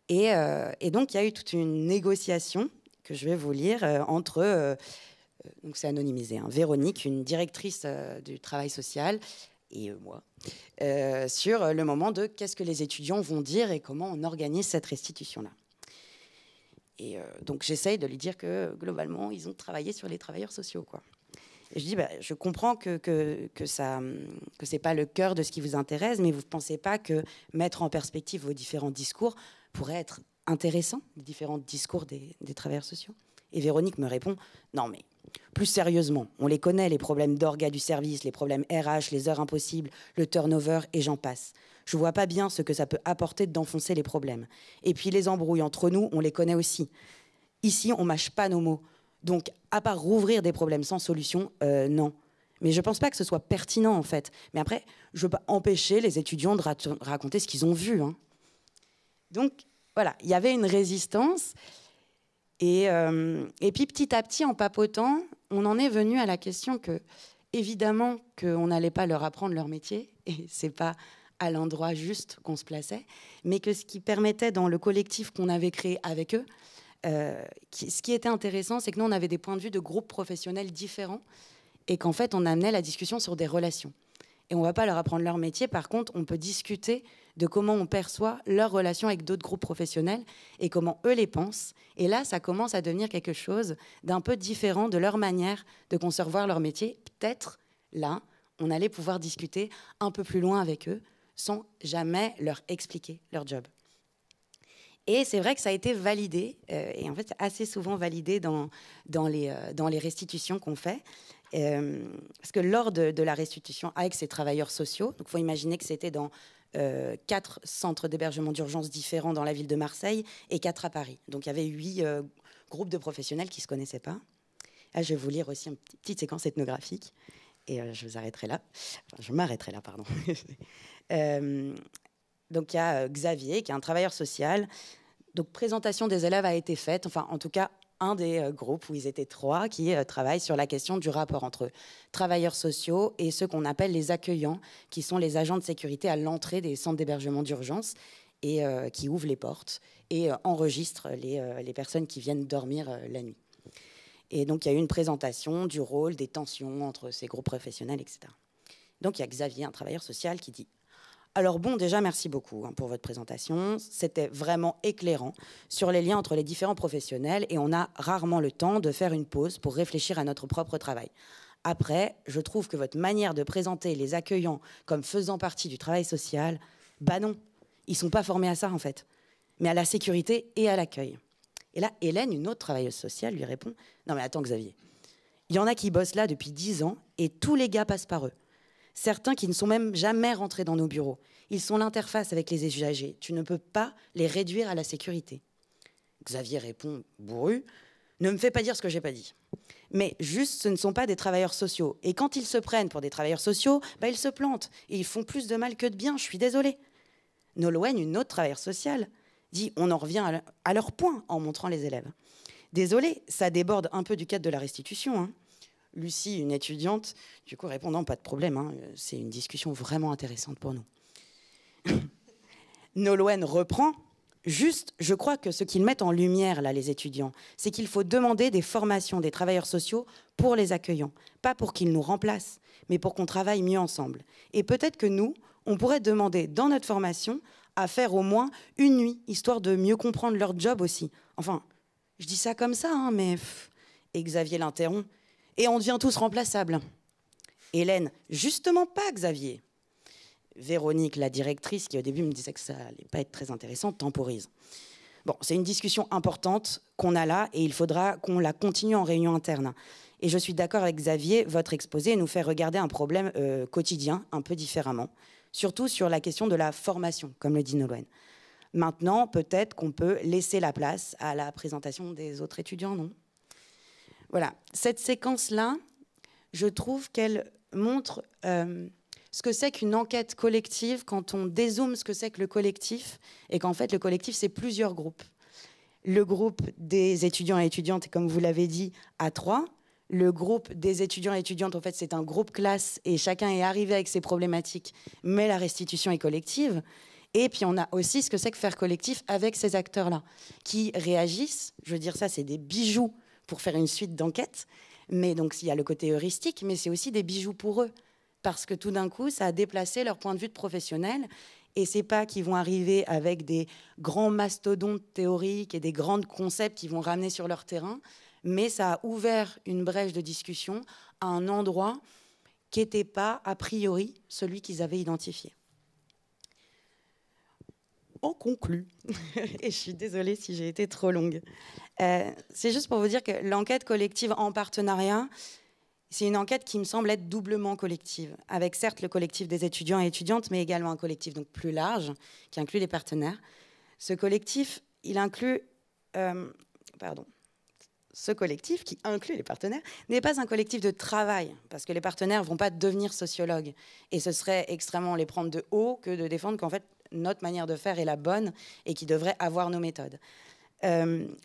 et donc il y a eu toute une négociation que je vais vous lire entre donc c'est anonymisé, Véronique, une directrice du travail social, et moi sur le moment de qu'est-ce que les étudiants vont dire et comment on organise cette restitution là. Et donc j'essaye de lui dire que globalement ils ont travaillé sur les travailleurs sociaux, quoi. Et je dis, je comprends que c'est pas le cœur de ce qui vous intéresse, mais vous ne pensez pas que mettre en perspective vos différents discours pourrait être intéressant, les différents discours des travailleurs sociaux? Et Véronique me répond, non, mais Plus sérieusement, on les connaît, les problèmes d'orga du service, les problèmes RH, les heures impossibles, le turnover, et j'en passe. Je ne vois pas bien ce que ça peut apporter d'enfoncer les problèmes. Et puis les embrouilles entre nous, on les connaît aussi. Ici, on ne mâche pas nos mots. Donc, à part rouvrir des problèmes sans solution, non. Mais je ne pense pas que ce soit pertinent, en fait. Mais après, je ne veux pas empêcher les étudiants de raconter ce qu'ils ont vu. Hein. Donc, voilà, il y avait une résistance. Et puis, petit à petit, en papotant, on en est venu à la question que, évidemment, qu'on n'allait pas leur apprendre leur métier. Et ce n'est pas à l'endroit juste qu'on se plaçait. Mais que ce qui permettait, dans le collectif qu'on avait créé avec eux, ce qui était intéressant, c'est que nous, on avait des points de vue de groupes professionnels différents et qu'en fait, on amenait la discussion sur des relations. Et on ne va pas leur apprendre leur métier. Par contre, on peut discuter de comment on perçoit leurs relations avec d'autres groupes professionnels et comment eux les pensent. Et là, ça commence à devenir quelque chose d'un peu différent de leur manière de concevoir leur métier. Peut-être, là, on allait pouvoir discuter un peu plus loin avec eux sans jamais leur expliquer leur job. Et c'est vrai que ça a été validé, et en fait assez souvent validé dans les restitutions qu'on fait. Parce que lors de la restitution avec ces travailleurs sociaux, donc il faut imaginer que c'était dans 4 centres d'hébergement d'urgence différents dans la ville de Marseille et 4 à Paris. Donc il y avait 8 groupes de professionnels qui ne se connaissaient pas. Là, je vais vous lire aussi une petite séquence ethnographique, et je vous arrêterai là. Enfin, je m'arrêterai là, pardon. Donc il y a Xavier, qui est un travailleur social. Donc présentation des élèves a été faite, enfin en tout cas un des groupes où ils étaient 3 qui travaillent sur la question du rapport entre travailleurs sociaux et ceux qu'on appelle les accueillants, qui sont les agents de sécurité à l'entrée des centres d'hébergement d'urgence et qui ouvrent les portes et enregistrent les personnes qui viennent dormir la nuit. Et donc il y a eu une présentation du rôle, des tensions entre ces groupes professionnels, etc. Donc il y a Xavier, un travailleur social, qui dit: alors bon, déjà, merci beaucoup pour votre présentation. C'était vraiment éclairant sur les liens entre les différents professionnels et on a rarement le temps de faire une pause pour réfléchir à notre propre travail. Après, je trouve que votre manière de présenter les accueillants comme faisant partie du travail social, bah non, ils ne sont pas formés à ça en fait, mais à la sécurité et à l'accueil. Et là, Hélène, une autre travailleuse sociale, lui répond: non mais attends Xavier, il y en a qui bossent là depuis 10 ans et tous les gars passent par eux. Certains qui ne sont même jamais rentrés dans nos bureaux. Ils sont l'interface avec les usagers. Tu ne peux pas les réduire à la sécurité. Xavier répond, bourru: ne me fais pas dire ce que j'ai pas dit. Mais juste, ce ne sont pas des travailleurs sociaux. Et quand ils se prennent pour des travailleurs sociaux, bah, ils se plantent. Et ils font plus de mal que de bien, je suis désolée. Nolwenn, une autre travailleuse sociale, dit: on en revient à leur point en montrant les élèves. Désolée, ça déborde un peu du cadre de la restitution, hein. Lucie, une étudiante, du coup répond: non, pas de problème, hein, c'est une discussion vraiment intéressante pour nous. Nolwenn reprend: juste, je crois que ce qu'ils mettent en lumière, là, les étudiants, c'est qu'il faut demander des formations des travailleurs sociaux pour les accueillants, pas pour qu'ils nous remplacent, mais pour qu'on travaille mieux ensemble. Et peut-être que nous, on pourrait demander dans notre formation à faire au moins une nuit, histoire de mieux comprendre leur job aussi. Enfin, je dis ça comme ça, hein, mais... Et Xavier l'interrompt: et on devient tous remplaçables. Hélène: justement pas, Xavier. Véronique, la directrice, qui au début me disait que ça allait pas être très intéressant, temporise. Bon, c'est une discussion importante qu'on a là et il faudra qu'on la continue en réunion interne. Et je suis d'accord avec Xavier, votre exposé nous fait regarder un problème quotidien un peu différemment, surtout sur la question de la formation, comme le dit Nolwenn. Maintenant, peut-être qu'on peut laisser la place à la présentation des autres étudiants, non ? Voilà, cette séquence-là, je trouve qu'elle montre ce que c'est qu'une enquête collective quand on dézoome ce que c'est que le collectif et qu'en fait, le collectif, c'est plusieurs groupes. Le groupe des étudiants et étudiantes, comme vous l'avez dit, à 3. Le groupe des étudiants et étudiantes, en fait, c'est un groupe classe et chacun est arrivé avec ses problématiques, mais la restitution est collective. Et puis, on a aussi ce que c'est que faire collectif avec ces acteurs-là qui réagissent. Je veux dire, ça, c'est des bijoux pour faire une suite d'enquêtes. Mais donc, il y a le côté heuristique, mais c'est aussi des bijoux pour eux. Parce que tout d'un coup, ça a déplacé leur point de vue de professionnel. Et c'est pas qu'ils vont arriver avec des grands mastodontes théoriques et des grands concepts qu'ils vont ramener sur leur terrain. Mais ça a ouvert une brèche de discussion à un endroit qui n'était pas, a priori, celui qu'ils avaient identifié. en conclut. Et je suis désolée si j'ai été trop longue. C'est juste pour vous dire que l'enquête collective en partenariat, c'est une enquête qui me semble être doublement collective, avec certes le collectif des étudiants et étudiantes, mais également un collectif donc plus large, qui inclut les partenaires. Ce collectif, il inclut... Ce collectif, qui inclut les partenaires, n'est pas un collectif de travail, parce que les partenaires ne vont pas devenir sociologues. Et ce serait extrêmement les prendre de haut que de défendre qu'en fait, notre manière de faire est la bonne et qui devrait avoir nos méthodes.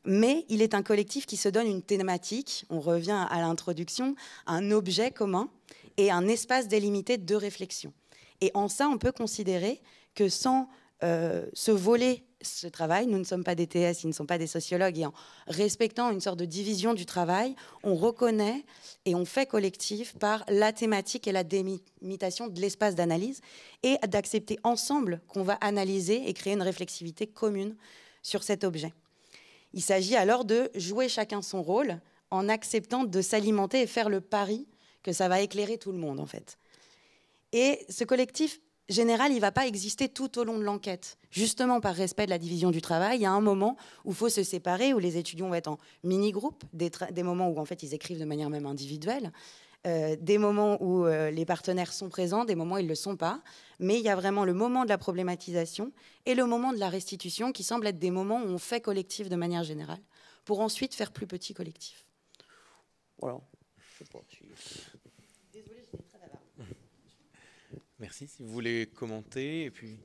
Mais il est un collectif qui se donne une thématique, on revient à l'introduction, un objet commun et un espace délimité de réflexion. Et en ça, on peut considérer que sans se voler ce travail, nous ne sommes pas des TS, ils ne sont pas des sociologues, et en respectant une sorte de division du travail, on reconnaît et on fait collectif par la thématique et la délimitation de l'espace d'analyse, et d'accepter ensemble qu'on va analyser et créer une réflexivité commune sur cet objet. Il s'agit alors de jouer chacun son rôle en acceptant de s'alimenter et faire le pari que ça va éclairer tout le monde, en fait. Et ce collectif général, il ne va pas exister tout au long de l'enquête. Justement, par respect de la division du travail, il y a un moment où il faut se séparer, où les étudiants vont être en mini-groupe, des moments où en fait, ils écrivent de manière même individuelle, des moments où les partenaires sont présents, des moments où ils ne le sont pas. Mais il y a vraiment le moment de la problématisation et le moment de la restitution qui semblent être des moments où on fait collectif de manière générale, pour ensuite faire plus petit collectif. Voilà. Je sais pas si... Désolée, j'étais très bavarde. Merci. Si vous voulez commenter, et puis...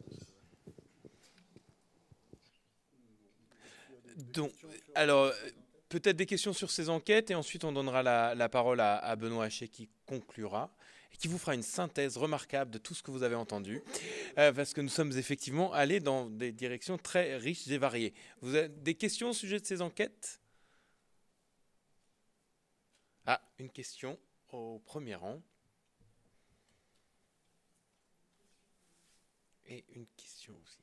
Donc, alors, peut-être des questions sur ces enquêtes, et ensuite on donnera la parole à Benoît Haché qui conclura, et qui vous fera une synthèse remarquable de tout ce que vous avez entendu, parce que nous sommes effectivement allés dans des directions très riches et variées. Vous avez des questions au sujet de ces enquêtes ? Ah, une question au premier rang. Et une question aussi.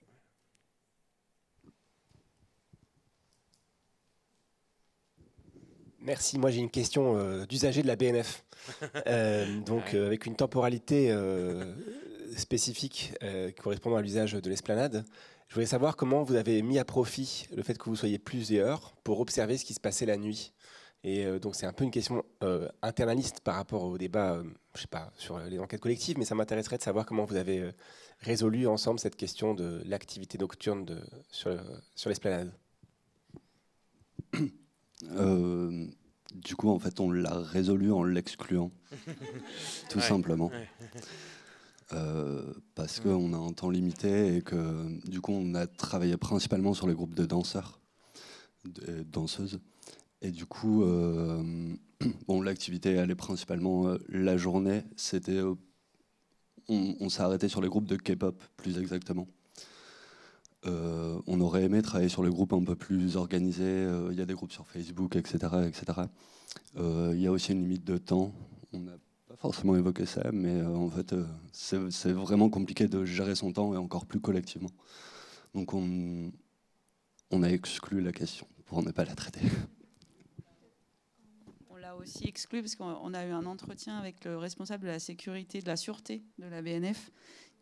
Merci. Moi, j'ai une question d'usager de la BNF. Avec une temporalité spécifique correspondant à l'usage de l'esplanade. Je voulais savoir comment vous avez mis à profit le fait que vous soyez plusieurs pour observer ce qui se passait la nuit. Et donc, c'est un peu une question internaliste par rapport au débat, je sais pas, sur les enquêtes collectives, mais ça m'intéresserait de savoir comment vous avez résolu ensemble cette question de l'activité nocturne sur l'esplanade. Du coup, en fait, on l'a résolu en l'excluant, tout simplement. Parce qu'on a un temps limité et que, du coup, on a travaillé principalement sur les groupes de danseurs, de danseuses. Et du coup, l'activité allait principalement la journée. C'était, on s'est arrêté sur les groupes de K-pop, plus exactement. On aurait aimé travailler sur les groupes un peu plus organisés. Il y a des groupes sur Facebook, etc. etc. Il y a aussi une limite de temps. On n'a pas forcément évoqué ça, mais en fait, c'est vraiment compliqué de gérer son temps et encore plus collectivement. Donc on a exclu la question pour ne pas la traiter. On l'a aussi exclu parce qu'on a eu un entretien avec le responsable de la sécurité, de la sûreté de la BNF,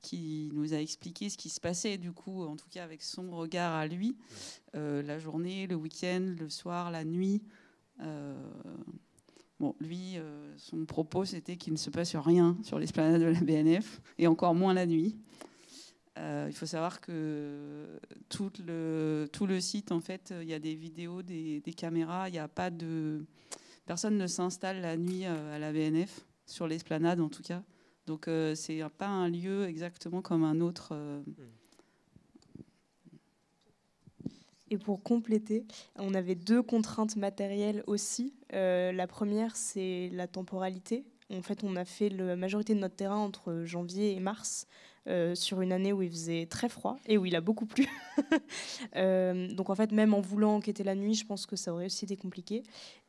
qui nous a expliqué ce qui se passait, du coup, en tout cas avec son regard à lui, la journée, le week-end, le soir, la nuit. Lui, son propos, c'était qu'il ne se passe rien sur l'esplanade de la BNF, et encore moins la nuit. Il faut savoir que tout le site, en fait, il y a des vidéos, des caméras, il n'y a pas de... Personne ne s'installe la nuit à la BNF, sur l'esplanade en tout cas. Donc, c'est pas un lieu exactement comme un autre. Et pour compléter, on avait 2 contraintes matérielles aussi. La première, c'est la temporalité. En fait, on a fait la majorité de notre terrain entre janvier et mars, sur une année où il faisait très froid et où il a beaucoup plu. Donc en fait, même en voulant enquêter la nuit, je pense que ça aurait aussi été compliqué.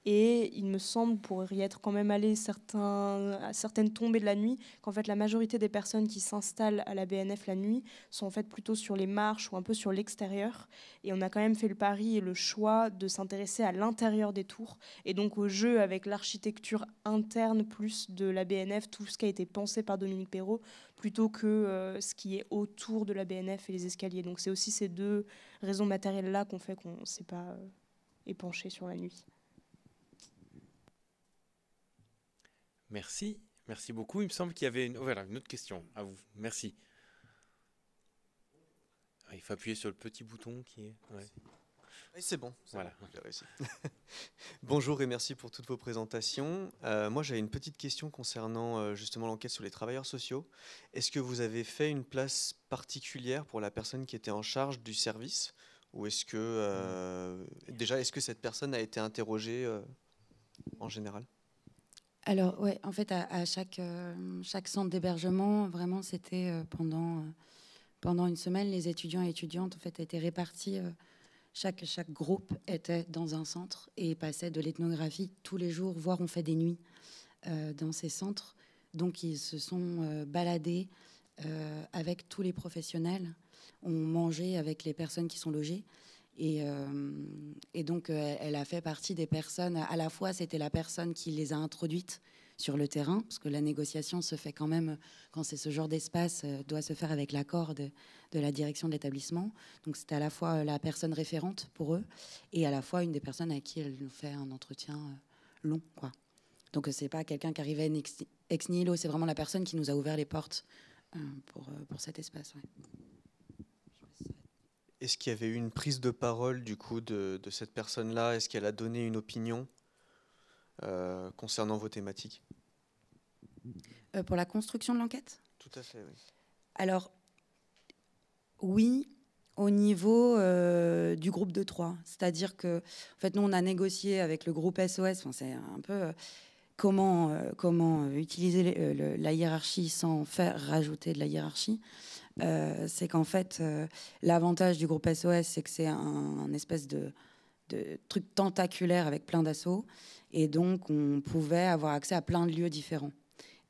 Et il me semble, pour y être quand même allé à certaines tombées de la nuit, qu'en fait la majorité des personnes qui s'installent à la BNF la nuit sont en fait plutôt sur les marches ou un peu sur l'extérieur. Et on a quand même fait le pari et le choix de s'intéresser à l'intérieur des tours et donc au jeu avec l'architecture interne plus de la BNF, tout ce qui a été pensé par Dominique Perrault, plutôt que ce qui est autour de la BNF et les escaliers. Donc c'est aussi ces deux raisons matérielles-là qu'on fait qu'on ne s'est pas épanché sur la nuit. Merci, merci beaucoup. Il me semble qu'il y avait une autre question à vous. Merci. Il faut appuyer sur le petit bouton qui est... Ouais. Oui, c'est bon. Voilà. Bon, j'ai réussi. Bonjour et merci pour toutes vos présentations. Moi, j'avais une petite question concernant justement l'enquête sur les travailleurs sociaux. Est-ce que vous avez fait une place particulière pour la personne qui était en charge du service? Ou est-ce que, déjà, est-ce que cette personne a été interrogée en général? Alors, ouais, en fait, à chaque centre d'hébergement, vraiment, c'était pendant une semaine, les étudiants et étudiantes en fait, étaient répartis. Chaque groupe était dans un centre et passait de l'ethnographie tous les jours, voire on fait des nuits dans ces centres. Donc, ils se sont baladés avec tous les professionnels. On mangeait avec les personnes qui sont logées. Et donc, elle a fait partie des personnes, à la fois, c'était la personne qui les a introduites sur le terrain, parce que la négociation se fait quand même, quand c'est ce genre d'espace, doit se faire avec l'accord de la direction de l'établissement. Donc, c'était à la fois la personne référente pour eux, et à la fois une des personnes à qui elle nous fait un entretien long, quoi. Donc, c'est pas quelqu'un qui arrivait ex nihilo, c'est vraiment la personne qui nous a ouvert les portes pour cet espace, ouais. Est-ce qu'il y avait eu une prise de parole du coup de cette personne-là? Est-ce qu'elle a donné une opinion concernant vos thématiques? Pour la construction de l'enquête? Tout à fait, oui. Alors, oui, au niveau du groupe de 3. C'est-à-dire que, en fait, nous, on a négocié avec le groupe SOS. Enfin, c'est un peu comment utiliser la hiérarchie sans faire rajouter de la hiérarchie. C'est qu'en fait, l'avantage du groupe SOS, c'est que c'est un espèce de truc tentaculaire avec plein d'assauts. Et donc, on pouvait avoir accès à plein de lieux différents.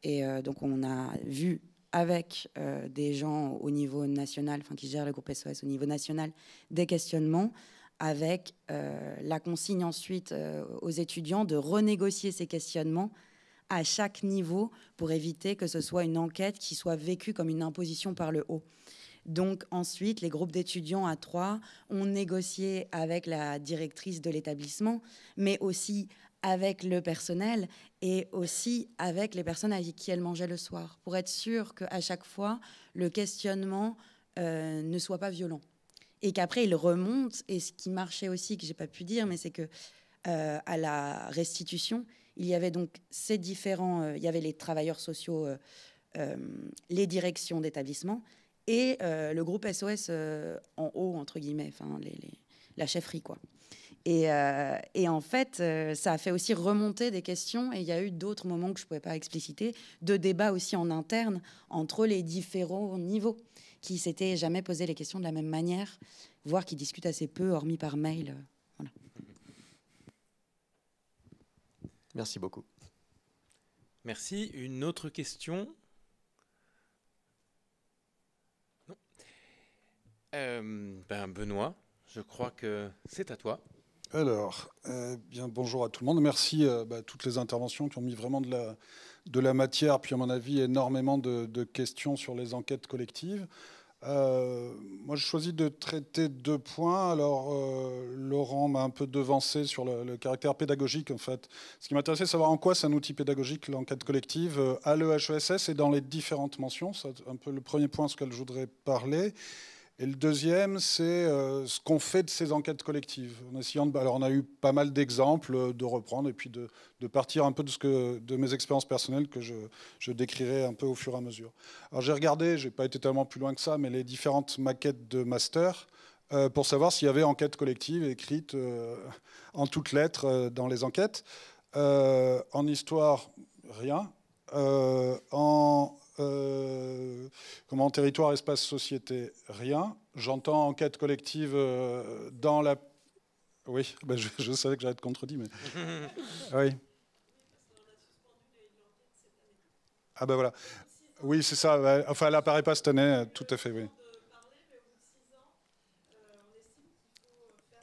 Et donc, on a vu avec des gens au niveau national, enfin qui gèrent le groupe SOS au niveau national, des questionnements, avec la consigne ensuite aux étudiants de renégocier ces questionnements à chaque niveau pour éviter que ce soit une enquête qui soit vécue comme une imposition par le haut. Donc ensuite, les groupes d'étudiants à 3 ont négocié avec la directrice de l'établissement, mais aussi avec le personnel et aussi avec les personnes avec qui elles mangeaient le soir, pour être sûr qu'à chaque fois, le questionnement ne soit pas violent. Et qu'après, il remonte. Et ce qui marchait aussi, que je n'ai pas pu dire, mais c'est que à la restitution, il y avait donc ces différents... il y avait les travailleurs sociaux, les directions d'établissement et le groupe SOS en haut, entre guillemets, enfin, la chefferie, quoi. Et en fait, ça a fait aussi remonter des questions. Et il y a eu d'autres moments que je ne pouvais pas expliciter, de débats aussi en interne entre les différents niveaux, qui ne s'étaient jamais posé les questions de la même manière, voire qui discutent assez peu, hormis par mail. Voilà. Merci beaucoup. Merci. Une autre question? Non. Benoît, je crois que c'est à toi. Alors, bien bonjour à tout le monde. Merci à toutes les interventions qui ont mis vraiment de la matière, puis à mon avis énormément de questions sur les enquêtes collectives. Moi, je choisis de traiter 2 points. Alors, Laurent m'a un peu devancé sur le caractère pédagogique, en fait. Ce qui m'intéressait, c'est savoir en quoi c'est un outil pédagogique, l'enquête collective, à l'EHESS et dans les différentes mentions. C'est un peu le premier point sur lequel je voudrais parler. Et le deuxième, c'est ce qu'on fait de ces enquêtes collectives. En essayant alors, on a eu pas mal d'exemples de reprendre et puis de partir un peu de mes expériences personnelles que je décrirai un peu au fur et à mesure. Alors, j'ai regardé, je n'ai pas été tellement plus loin que ça, mais les différentes maquettes de master pour savoir s'il y avait enquête collective écrite en toutes lettres dans les enquêtes. En histoire, rien. En territoire, espace, société, rien. J'entends enquête collective dans la... Oui, ben je savais que j'allais être contredit, mais... Oui. Ah ben voilà. Oui, c'est ça. Enfin, elle n'apparaît pas cette année, tout à fait, oui.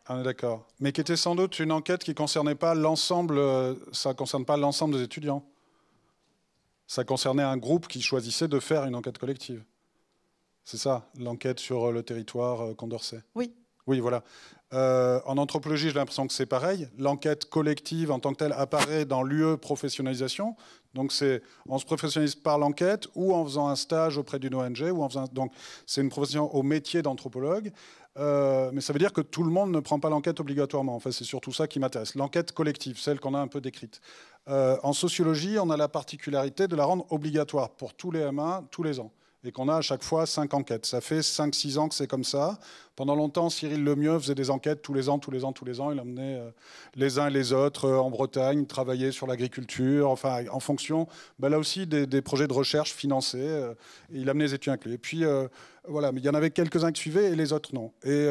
On est d'accord. Mais qui était sans doute une enquête qui ne concernait pas l'ensemble, ça ne concerne pas l'ensemble des étudiants. Ça concernait un groupe qui choisissait de faire une enquête collective. C'est ça, l'enquête sur le territoire Condorcet. Oui. Oui, voilà. En anthropologie, j'ai l'impression que c'est pareil. L'enquête collective en tant que telle apparaît dans l'UE professionnalisation. Donc on se professionnalise par l'enquête ou en faisant un stage auprès d'une ONG. Donc c'est une profession au métier d'anthropologue. Mais ça veut dire que tout le monde ne prend pas l'enquête obligatoirement. Enfin, c'est surtout ça qui m'intéresse. L'enquête collective, celle qu'on a un peu décrite. En sociologie, on a la particularité de la rendre obligatoire pour tous les M1, tous les ans. Et qu'on a à chaque fois 5 enquêtes. Ça fait 5-6 ans que c'est comme ça. Pendant longtemps, Cyril Lemieux faisait des enquêtes tous les ans. Il emmenait les uns et les autres en Bretagne, travailler sur l'agriculture, enfin, en fonction, là aussi, des projets de recherche financés. Il amenait les étudiants inclus. Et puis, voilà, mais il y en avait quelques-uns qui suivaient et les autres non. Et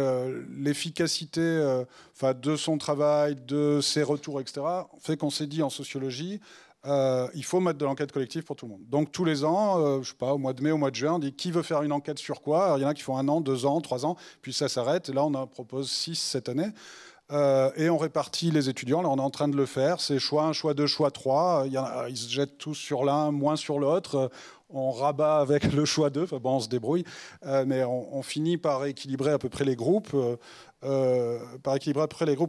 l'efficacité de son travail, de ses retours, etc., fait qu'on s'est dit en sociologie, il faut mettre de l'enquête collective pour tout le monde. Donc tous les ans, je sais pas, au mois de mai, au mois de juin, on dit qui veut faire une enquête sur quoi. Alors, il y en a qui font 1 an, 2 ans, 3 ans, puis ça s'arrête. Et là, on en propose 6 cette année. Et on répartit les étudiants. Là, on est en train de le faire. C'est choix 1, choix 2, choix 3. Ils se jettent tous sur l'un, moins sur l'autre. On rabat avec le choix 2. Enfin, bon, on se débrouille. Mais on finit par équilibrer à peu près les groupes,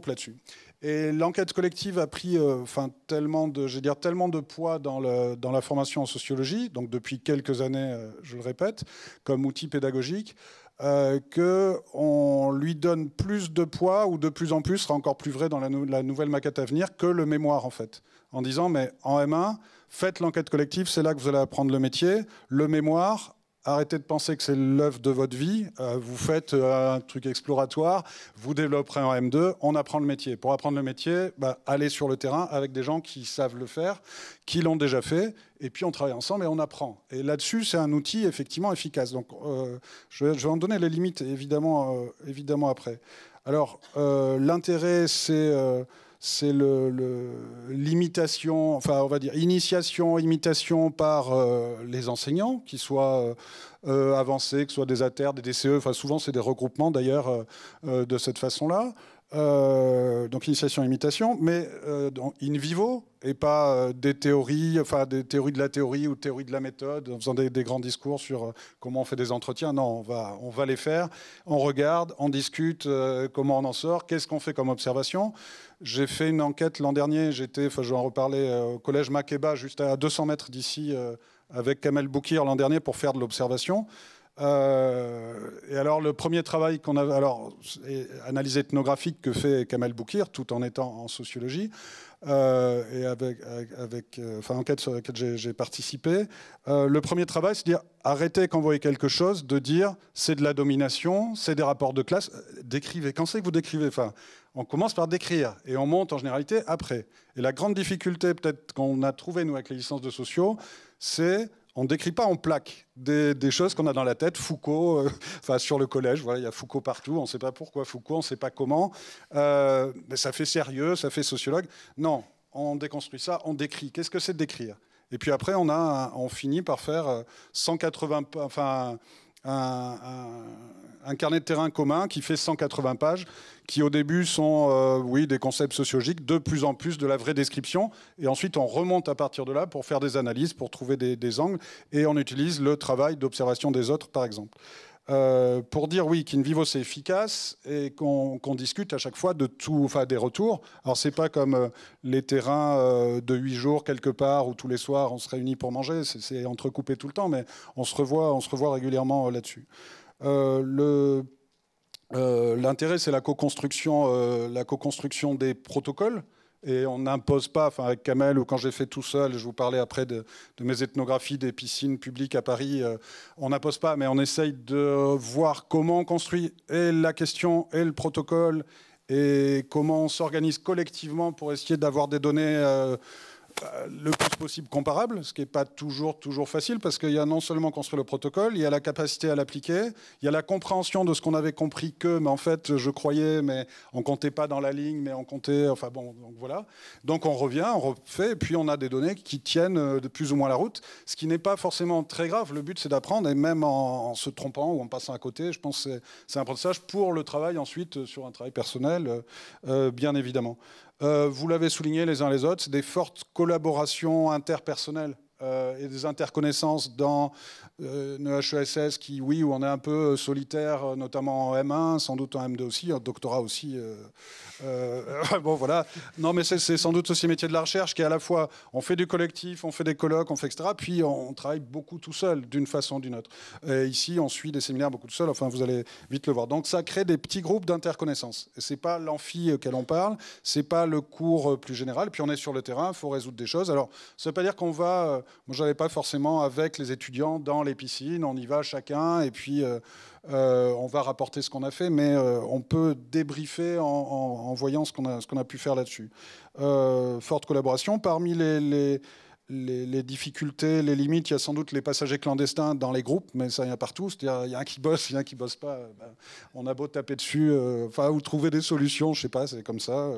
là-dessus. Et l'enquête collective a pris tellement de poids dans la formation en sociologie, donc depuis quelques années, je le répète, comme outil pédagogique, qu'on lui donne plus de poids, ou de plus en plus, sera encore plus vrai dans la nouvelle maquette à venir, que le mémoire, en fait. En disant, mais en M1, faites l'enquête collective, c'est là que vous allez apprendre le métier. Le mémoire, arrêtez de penser que c'est l'œuvre de votre vie. Vous faites un truc exploratoire, vous développerez en M2, on apprend le métier. Pour apprendre le métier, allez sur le terrain avec des gens qui savent le faire, qui l'ont déjà fait, et puis on travaille ensemble et on apprend. Et là-dessus, c'est un outil effectivement efficace. Donc, je vais en donner les limites, évidemment après. Alors, l'intérêt, c'est l'imitation, enfin on va dire initiation, imitation par les enseignants, qu'ils soient avancés, que ce soit des ATER, des DCE, enfin souvent c'est des regroupements d'ailleurs de cette façon-là. Donc initiation, imitation, mais in vivo et pas des théories, enfin des théories de la théorie ou théories de la méthode, en faisant des grands discours sur comment on fait des entretiens. Non, on va les faire, on regarde, on discute, comment on en sort, qu'est-ce qu'on fait comme observation. J'ai fait une enquête l'an dernier, je vais en reparler, au collège Makeba, juste à 200 mètres d'ici, avec Kamel Boukir l'an dernier pour faire de l'observation. Et alors le premier travail qu'on a, analyse ethnographique que fait Kamel Boukir, tout en étant en sociologie, et enquête sur laquelle j'ai participé. Le premier travail, c'est de dire arrêtez quand vous voyez quelque chose, de dire c'est de la domination, c'est des rapports de classe, décrivez. Quand c'est que vous décrivez, on commence par décrire et on monte en généralité après. Et la grande difficulté peut-être qu'on a trouvé nous avec les licences de sociaux, c'est on ne décrit pas en plaques des choses qu'on a dans la tête. Foucault, sur le collège, voilà, il y a Foucault partout, on ne sait pas pourquoi Foucault, on ne sait pas comment. Mais ça fait sérieux, ça fait sociologue. Non, on déconstruit ça, on décrit. Qu'est-ce que c'est de décrire? Et puis après, on finit par faire 180... un carnet de terrain commun qui fait 180 pages, qui au début sont des concepts sociologiques, de plus en plus de la vraie description, et ensuite on remonte à partir de là pour faire des analyses, pour trouver des angles, et on utilise le travail d'observation des autres, par exemple. Pour dire oui, qu'in vivo c'est efficace et qu'on discute à chaque fois de tout, des retours. Alors c'est pas comme les terrains de 8 jours quelque part où tous les soirs on se réunit pour manger, c'est entrecoupé tout le temps, mais on se revoit régulièrement là-dessus. L'intérêt c'est la co-construction des protocoles. Et on n'impose pas, avec Kamel ou quand j'ai fait tout seul, je vous parlais après de mes ethnographies des piscines publiques à Paris, on n'impose pas, mais on essaye de voir comment on construit et la question et le protocole et comment on s'organise collectivement pour essayer d'avoir des données le plus possible comparable, ce qui n'est pas toujours facile, parce qu'il y a non seulement construire le protocole, il y a la capacité à l'appliquer, il y a la compréhension de ce qu'on avait compris mais en fait, je croyais, mais on ne comptait pas dans la ligne, mais on comptait, enfin bon, donc voilà. Donc on revient, on refait, et puis on a des données qui tiennent de plus ou moins la route, ce qui n'est pas forcément très grave. Le but, c'est d'apprendre, et même en se trompant ou en passant à côté, je pense que c'est un apprentissage pour le travail ensuite, sur un travail personnel, bien évidemment. Vous l'avez souligné les uns les autres, c'est des fortes collaborations interpersonnelles et des interconnaissances dans une HESS qui, oui, où on est un peu solitaire, notamment en M1, sans doute en M2 aussi, en doctorat aussi. Bon, voilà. Non, mais c'est sans doute aussi le métier de la recherche qui est à la fois, on fait du collectif, on fait des colloques, on fait etc. Puis on travaille beaucoup tout seul, d'une façon ou d'une autre. Et ici, on suit des séminaires beaucoup tout seul. Enfin, vous allez vite le voir. Donc, ça crée des petits groupes d'interconnaissance. Et c'est pas l'amphi auquel on parle, c'est pas le cours plus général. Puis on est sur le terrain, il faut résoudre des choses. Alors, ça veut pas dire qu'on va. Moi, je n'allais pas forcément avec les étudiants dans les piscines. On y va chacun et puis on va rapporter ce qu'on a fait, mais on peut débriefer en voyant ce qu'on a pu faire là-dessus. Forte collaboration. Parmi les difficultés, les limites, il y a sans doute les passagers clandestins dans les groupes, mais ça, il y en a partout. C'est-à-dire, il y a un qui bosse, il y a un qui bosse pas. On a beau taper dessus, ou trouver des solutions, je sais pas, c'est comme ça.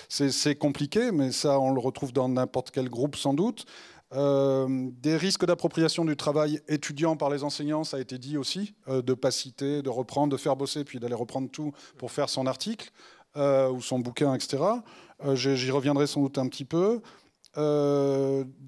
C'est compliqué, mais ça, on le retrouve dans n'importe quel groupe, sans doute. Des risques d'appropriation du travail étudiant par les enseignants, ça a été dit aussi, de ne pas citer, de reprendre, de faire bosser, puis d'aller reprendre tout pour faire son article ou son bouquin, etc. J'y reviendrai sans doute un petit peu.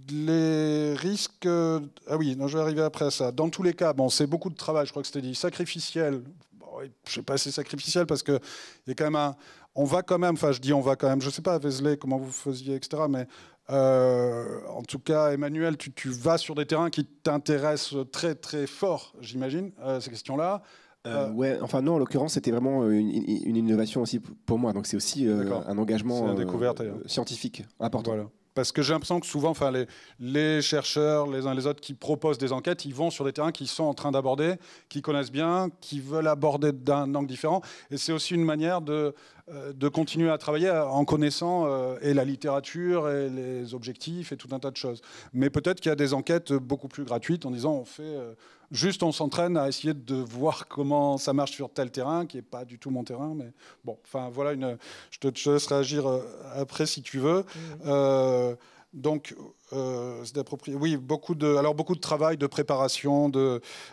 Les risques... ah oui, non, je vais arriver après à ça. Dans tous les cas, bon, c'est beaucoup de travail, je crois que c'était dit, sacrificiel. Bon, je ne sais pas si c'est sacrificiel, parce qu'il y a quand même un... On va quand même, enfin je dis on va quand même, je ne sais pas, Vézelay, comment vous faisiez, etc. Mais en tout cas, Emmanuel, tu vas sur des terrains qui t'intéressent très très fort, j'imagine, ces questions-là. Ouais, enfin non, en l'occurrence, c'était vraiment une innovation aussi pour moi. Donc c'est aussi un engagement scientifique important. Voilà. Parce que j'ai l'impression que souvent, enfin, les chercheurs, les uns les autres, qui proposent des enquêtes, ils vont sur des terrains qu'ils sont en train d'aborder, qu'ils connaissent bien, qui veulent aborder d'un angle différent. Et c'est aussi une manière de continuer à travailler en connaissant et la littérature et les objectifs et tout un tas de choses. Mais peut-être qu'il y a des enquêtes beaucoup plus gratuites en disant on fait juste, on s'entraîne à essayer de voir comment ça marche sur tel terrain qui n'est pas du tout mon terrain. Mais bon, enfin voilà, je te laisse réagir après si tu veux. Donc, c'est d'approprier. Oui, beaucoup de travail, de préparation,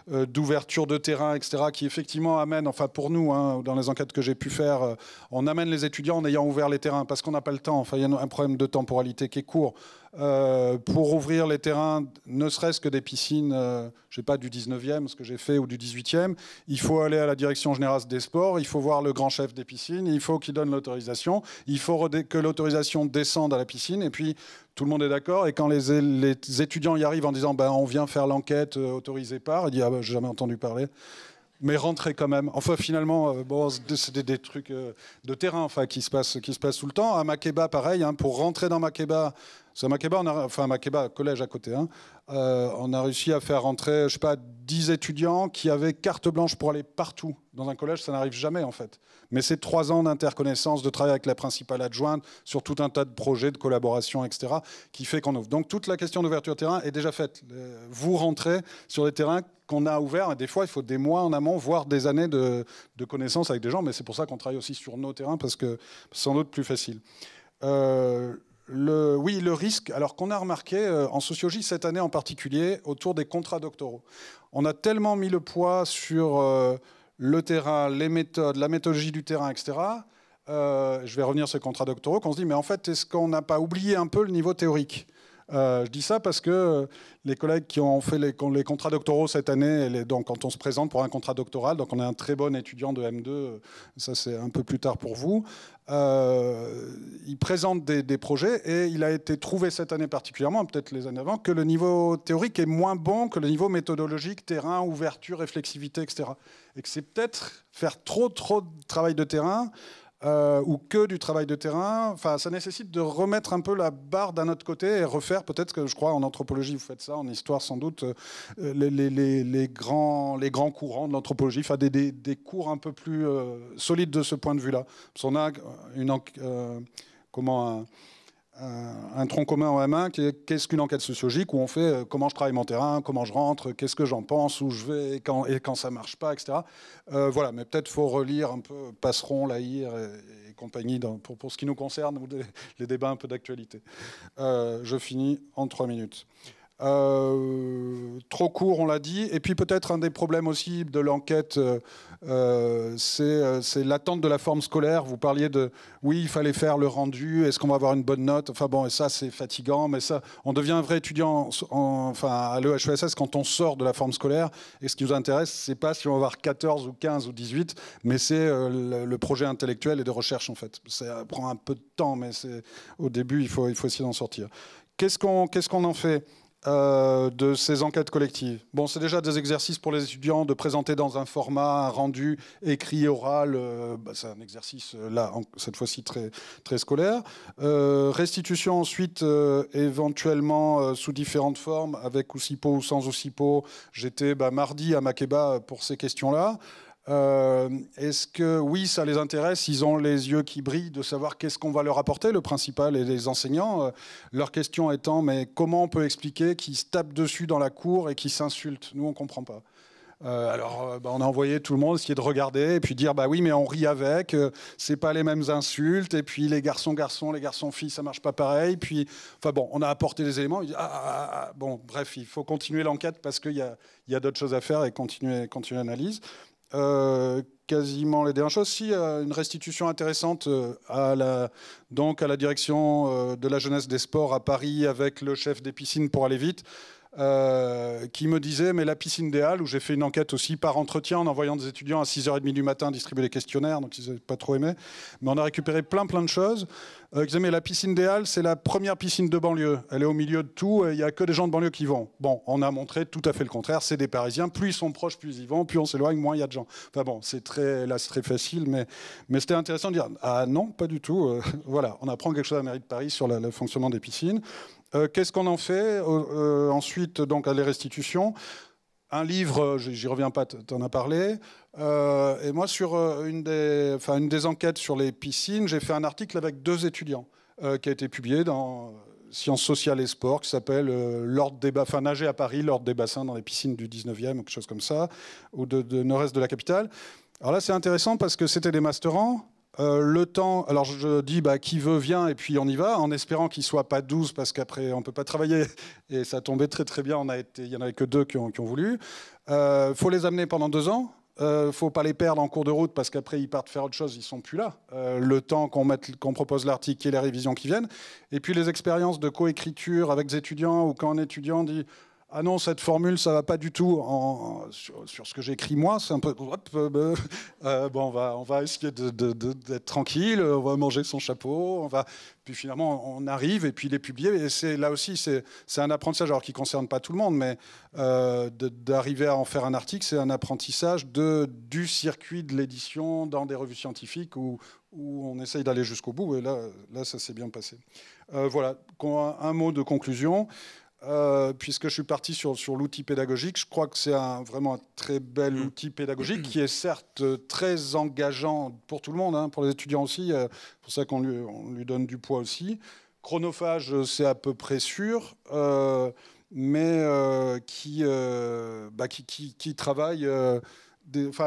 d'ouverture de terrain, etc., qui effectivement amène, enfin pour nous, hein, dans les enquêtes que j'ai pu faire, on amène les étudiants en ayant ouvert les terrains, parce qu'on n'a pas le temps. Enfin, il y a un problème de temporalité qui est court. Pour ouvrir les terrains, ne serait-ce que des piscines, je sais pas, du 19e, ce que j'ai fait, ou du 18e, il faut aller à la direction générale des sports, il faut voir le grand chef des piscines, il faut qu'il donne l'autorisation, il faut que l'autorisation descende à la piscine, et puis tout le monde est d'accord, et quand les étudiants y arrivent en disant on vient faire l'enquête autorisée par, il dit j'ai jamais entendu parler. Mais rentrez quand même. Enfin, finalement, c'est des trucs de terrain, enfin, qui se passent tout le temps. À Makeba, pareil, hein, pour rentrer dans Makeba, c'est Makeba, Makeba, collège à côté, hein, on a réussi à faire rentrer, je sais pas, 10 étudiants qui avaient carte blanche pour aller partout. Dans un collège, ça n'arrive jamais, en fait. Mais c'est 3 ans d'interconnaissance, de travail avec la principale adjointe, sur tout un tas de projets, de collaboration, etc., qui fait qu'on ouvre. Donc, toute la question d'ouverture de terrain est déjà faite. Vous rentrez sur les terrains qu'on a ouverts, et des fois, il faut des mois en amont, voire des années de connaissances avec des gens, mais c'est pour ça qu'on travaille aussi sur nos terrains, parce que c'est sans doute plus facile. Oui, le risque, alors qu'on a remarqué en sociologie cette année en particulier, autour des contrats doctoraux. On a tellement mis le poids sur le terrain, les méthodes, la méthodologie du terrain, etc. Je vais revenir sur les contrats doctoraux, qu'on se dit, mais en fait, est-ce qu'on n'a pas oublié un peu le niveau théorique ? Je dis ça parce que les collègues qui ont fait les contrats doctoraux cette année, donc quand on se présente pour un contrat doctoral, donc on est un très bon étudiant de M2, ça c'est un peu plus tard pour vous, ils présentent des projets et il a été trouvé cette année particulièrement, peut-être les années avant, que le niveau théorique est moins bon que le niveau méthodologique, terrain, ouverture, réflexivité, etc. Et que c'est peut-être faire trop de travail de terrain ou que du travail de terrain. Enfin, ça nécessite de remettre un peu la barre d'un autre côté et refaire, peut-être que je crois en anthropologie vous faites ça, en histoire sans doute, les grands courants de l'anthropologie, enfin des cours un peu plus solides de ce point de vue-là. Parce qu'on a un tronc commun en M1 qui est qu'est-ce qu'une enquête sociologique, où on fait comment je travaille mon terrain, comment je rentre, qu'est-ce que j'en pense, où je vais et quand ça ne marche pas, etc. Voilà, mais peut-être faut relire un peu Passeron, Lahire et compagnie pour ce qui nous concerne, ou les débats un peu d'actualité. Je finis en 3 minutes. Trop court, on l'a dit. Et puis peut-être un des problèmes aussi de l'enquête, c'est l'attente de la forme scolaire. Vous parliez de, oui, il fallait faire le rendu, est-ce qu'on va avoir une bonne note? Enfin bon, et ça c'est fatigant, mais ça, on devient un vrai étudiant à l'EHESS quand on sort de la forme scolaire. Et ce qui nous intéresse, c'est pas si on va avoir 14 ou 15 ou 18, mais c'est le projet intellectuel et de recherche en fait. Ça prend un peu de temps, mais au début, il faut essayer d'en sortir. Qu'est-ce qu'on en fait de ces enquêtes collectives? Bon, c'est déjà des exercices pour les étudiants de présenter dans un format, un rendu écrit, oral. C'est un exercice, là, cette fois-ci, très, très scolaire. Restitution ensuite, éventuellement, sous différentes formes, avec OSIPO ou sans OSIPO. J'étais mardi à Makeba pour ces questions-là. Est-ce que, oui, ça les intéresse, ils ont les yeux qui brillent de savoir qu'est-ce qu'on va leur apporter, le principal et les enseignants. Leur question étant, mais comment on peut expliquer qu'ils se tapent dessus dans la cour et qu'ils s'insultent? Nous, on ne comprend pas. Alors, on a envoyé tout le monde essayer de regarder et puis dire, bah oui, mais on rit avec, c'est pas les mêmes insultes, et puis les garçons, les garçons-filles, ça marche pas pareil. Puis, enfin bon, on a apporté des éléments. Bon, bref, il faut continuer l'enquête parce qu'il y a d'autres choses à faire et continuer l'analyse. Quasiment les dernières choses. Si, une restitution intéressante à la direction de la jeunesse des sports à Paris avec le chef des piscines pour aller vite, qui me disait, mais la piscine des Halles, où j'ai fait une enquête aussi par entretien en envoyant des étudiants à 6h30 du matin distribuer des questionnaires, donc ils n'avaient pas trop aimé, mais on a récupéré plein de choses. Qui disaient, mais la piscine des Halles, c'est la première piscine de banlieue, elle est au milieu de tout, il n'y a que des gens de banlieue qui vont. Bon, on a montré tout à fait le contraire, c'est des Parisiens, plus ils sont proches, plus ils vont, plus on s'éloigne, moins il y a de gens. Enfin bon, c'est très facile, mais c'était intéressant de dire, ah non, pas du tout, voilà, on apprend quelque chose à la mairie de Paris sur le fonctionnement des piscines. Qu'est-ce qu'on en fait ensuite, donc, à les restitutions? Un livre, j'y reviens pas, tu en as parlé. Et moi, sur une des enquêtes sur les piscines, j'ai fait un article avec 2 étudiants qui a été publié dans Sciences sociales et sport, qui s'appelle Nager à Paris, l'ordre des bassins dans les piscines du 19e, ou quelque chose comme ça, ou de nord-est de la capitale. Alors là, c'est intéressant parce que c'était des masterants. Le temps, alors je dis qui veut vient et puis on y va, en espérant qu'il ne soit pas 12 parce qu'après on ne peut pas travailler et ça tombait très très bien, il n'y en avait que 2 qui ont voulu. Faut les amener pendant 2 ans, faut pas les perdre en cours de route parce qu'après ils partent faire autre chose, ils sont plus là. Le temps qu'on propose l'article et les révisions qui viennent. Et puis les expériences de coécriture avec des étudiants ou quand un étudiant dit ah non, cette formule, ça va pas du tout sur ce que j'écris moi. C'est un peu... on va essayer d'être tranquille, on va manger son chapeau, puis finalement, on arrive et puis il est publié. Et là aussi, c'est un apprentissage, alors qui ne concerne pas tout le monde, mais d'arriver à en faire un article, c'est un apprentissage du circuit de l'édition dans des revues scientifiques où on essaye d'aller jusqu'au bout. Et là ça s'est bien passé. Voilà, un mot de conclusion. Puisque je suis parti sur l'outil pédagogique, je crois que c'est vraiment un très bel outil pédagogique qui est certes très engageant pour tout le monde, pour les étudiants aussi, c'est pour ça qu'on lui donne du poids aussi. Chronophage, c'est à peu près sûr, mais qui travaille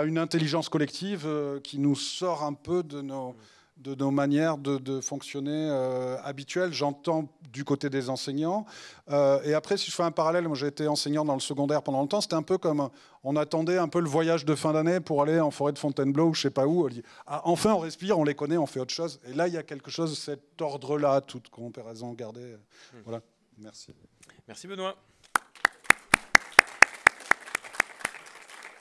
une intelligence collective qui nous sort un peu de nos manières de fonctionner habituelles, j'entends du côté des enseignants. Et après, si je fais un parallèle, moi j'ai été enseignant dans le secondaire pendant longtemps, c'était un peu comme on attendait un peu le voyage de fin d'année pour aller en forêt de Fontainebleau ou je sais pas où. On dit, enfin on respire, on les connaît, on fait autre chose. Et là, il y a quelque chose de cet ordre-là, toute comparaison gardée. Voilà, merci. Merci Benoît.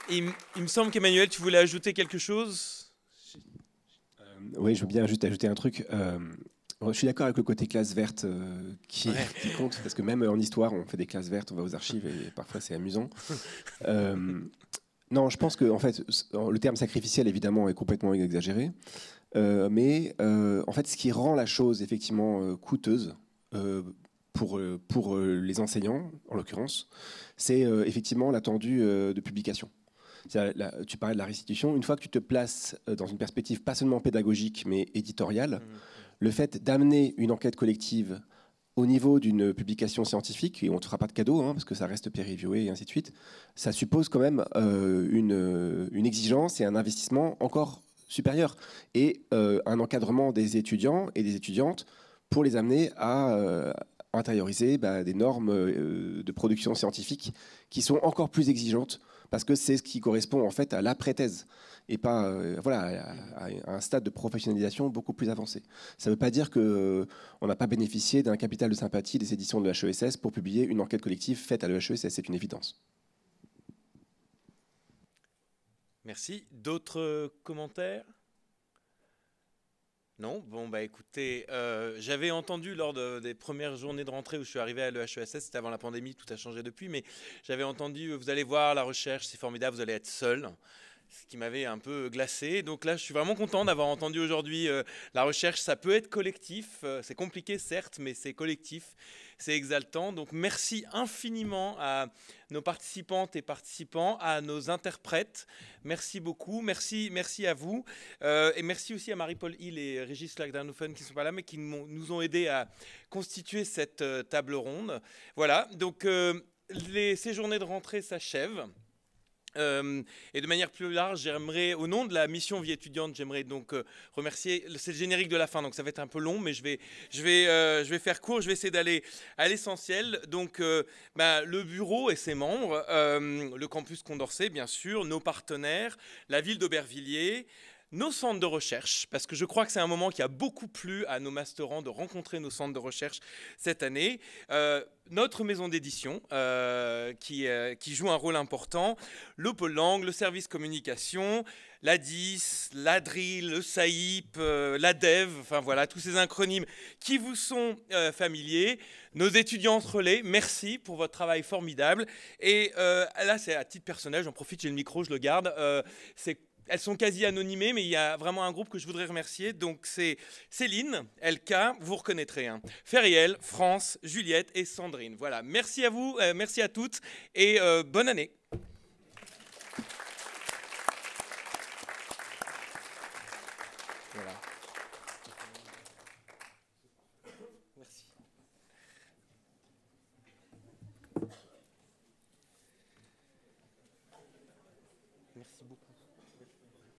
Il me semble qu'Emmanuel, tu voulais ajouter quelque chose ? Oui, je veux bien juste ajouter un truc. Je suis d'accord avec le côté classe verte qui compte, parce que même en histoire, on fait des classes vertes, on va aux archives et parfois c'est amusant. Non, je pense que en fait, le terme sacrificiel, évidemment, est complètement exagéré. Mais en fait, ce qui rend la chose effectivement coûteuse pour les enseignants, en l'occurrence, c'est effectivement l'attendu de publication. Tu parlais de la restitution. Une fois que tu te places dans une perspective pas seulement pédagogique, mais éditoriale, le fait d'amener une enquête collective au niveau d'une publication scientifique, et on ne te fera pas de cadeau, hein, parce que ça reste peer-reviewé et ainsi de suite, ça suppose quand même une exigence et un investissement encore supérieur, et un encadrement des étudiants et des étudiantes pour les amener à intérioriser des normes de production scientifique qui sont encore plus exigeantes, parce que c'est ce qui correspond en fait à l'après-thèse, et pas à un stade de professionnalisation beaucoup plus avancé. Ça ne veut pas dire qu'on n'a pas bénéficié d'un capital de sympathie des éditions de l'HESS pour publier une enquête collective faite à l'HESS, c'est une évidence. Merci. D'autres commentaires ? Non, bon bah écoutez, j'avais entendu lors des premières journées de rentrée où je suis arrivé à l'EHESS, c'était avant la pandémie, tout a changé depuis, mais j'avais entendu, vous allez voir la recherche, c'est formidable, vous allez être seul, ce qui m'avait un peu glacé. Donc là, je suis vraiment content d'avoir entendu aujourd'hui la recherche, ça peut être collectif, c'est compliqué certes, mais c'est collectif, c'est exaltant. Donc merci infiniment à nos participantes et participants, à nos interprètes. Merci beaucoup, merci à vous. Et merci aussi à Marie-Paul Hill et Régis Lagdanoffen qui ne sont pas là, mais qui nous ont aidés à constituer cette table ronde. Voilà, donc ces journées de rentrée s'achèvent. Et de manière plus large, j'aimerais, au nom de la mission Vie étudiante, j'aimerais donc remercier, c'est le générique de la fin, donc ça va être un peu long, mais je vais faire court, je vais essayer d'aller à l'essentiel. Donc le bureau et ses membres, le campus Condorcet, bien sûr, nos partenaires, la ville d'Aubervilliers, nos centres de recherche, parce que je crois que c'est un moment qui a beaucoup plu à nos masterants de rencontrer nos centres de recherche cette année. Notre maison d'édition qui joue un rôle important, le Pôle Langue, le service communication, l'ADIS, l'ADRIL, le SAIP, l'ADEV, enfin voilà, tous ces acronymes qui vous sont familiers. Nos étudiants relais, merci pour votre travail formidable. Et là, c'est à titre personnel, j'en profite, j'ai le micro, je le garde. Elles sont quasi anonymées, mais il y a vraiment un groupe que je voudrais remercier. Donc c'est Céline, LK, vous reconnaîtrez. Feriel, France, Juliette et Sandrine. Voilà, merci à vous, merci à toutes et bonne année. Voilà. Merci. Merci beaucoup.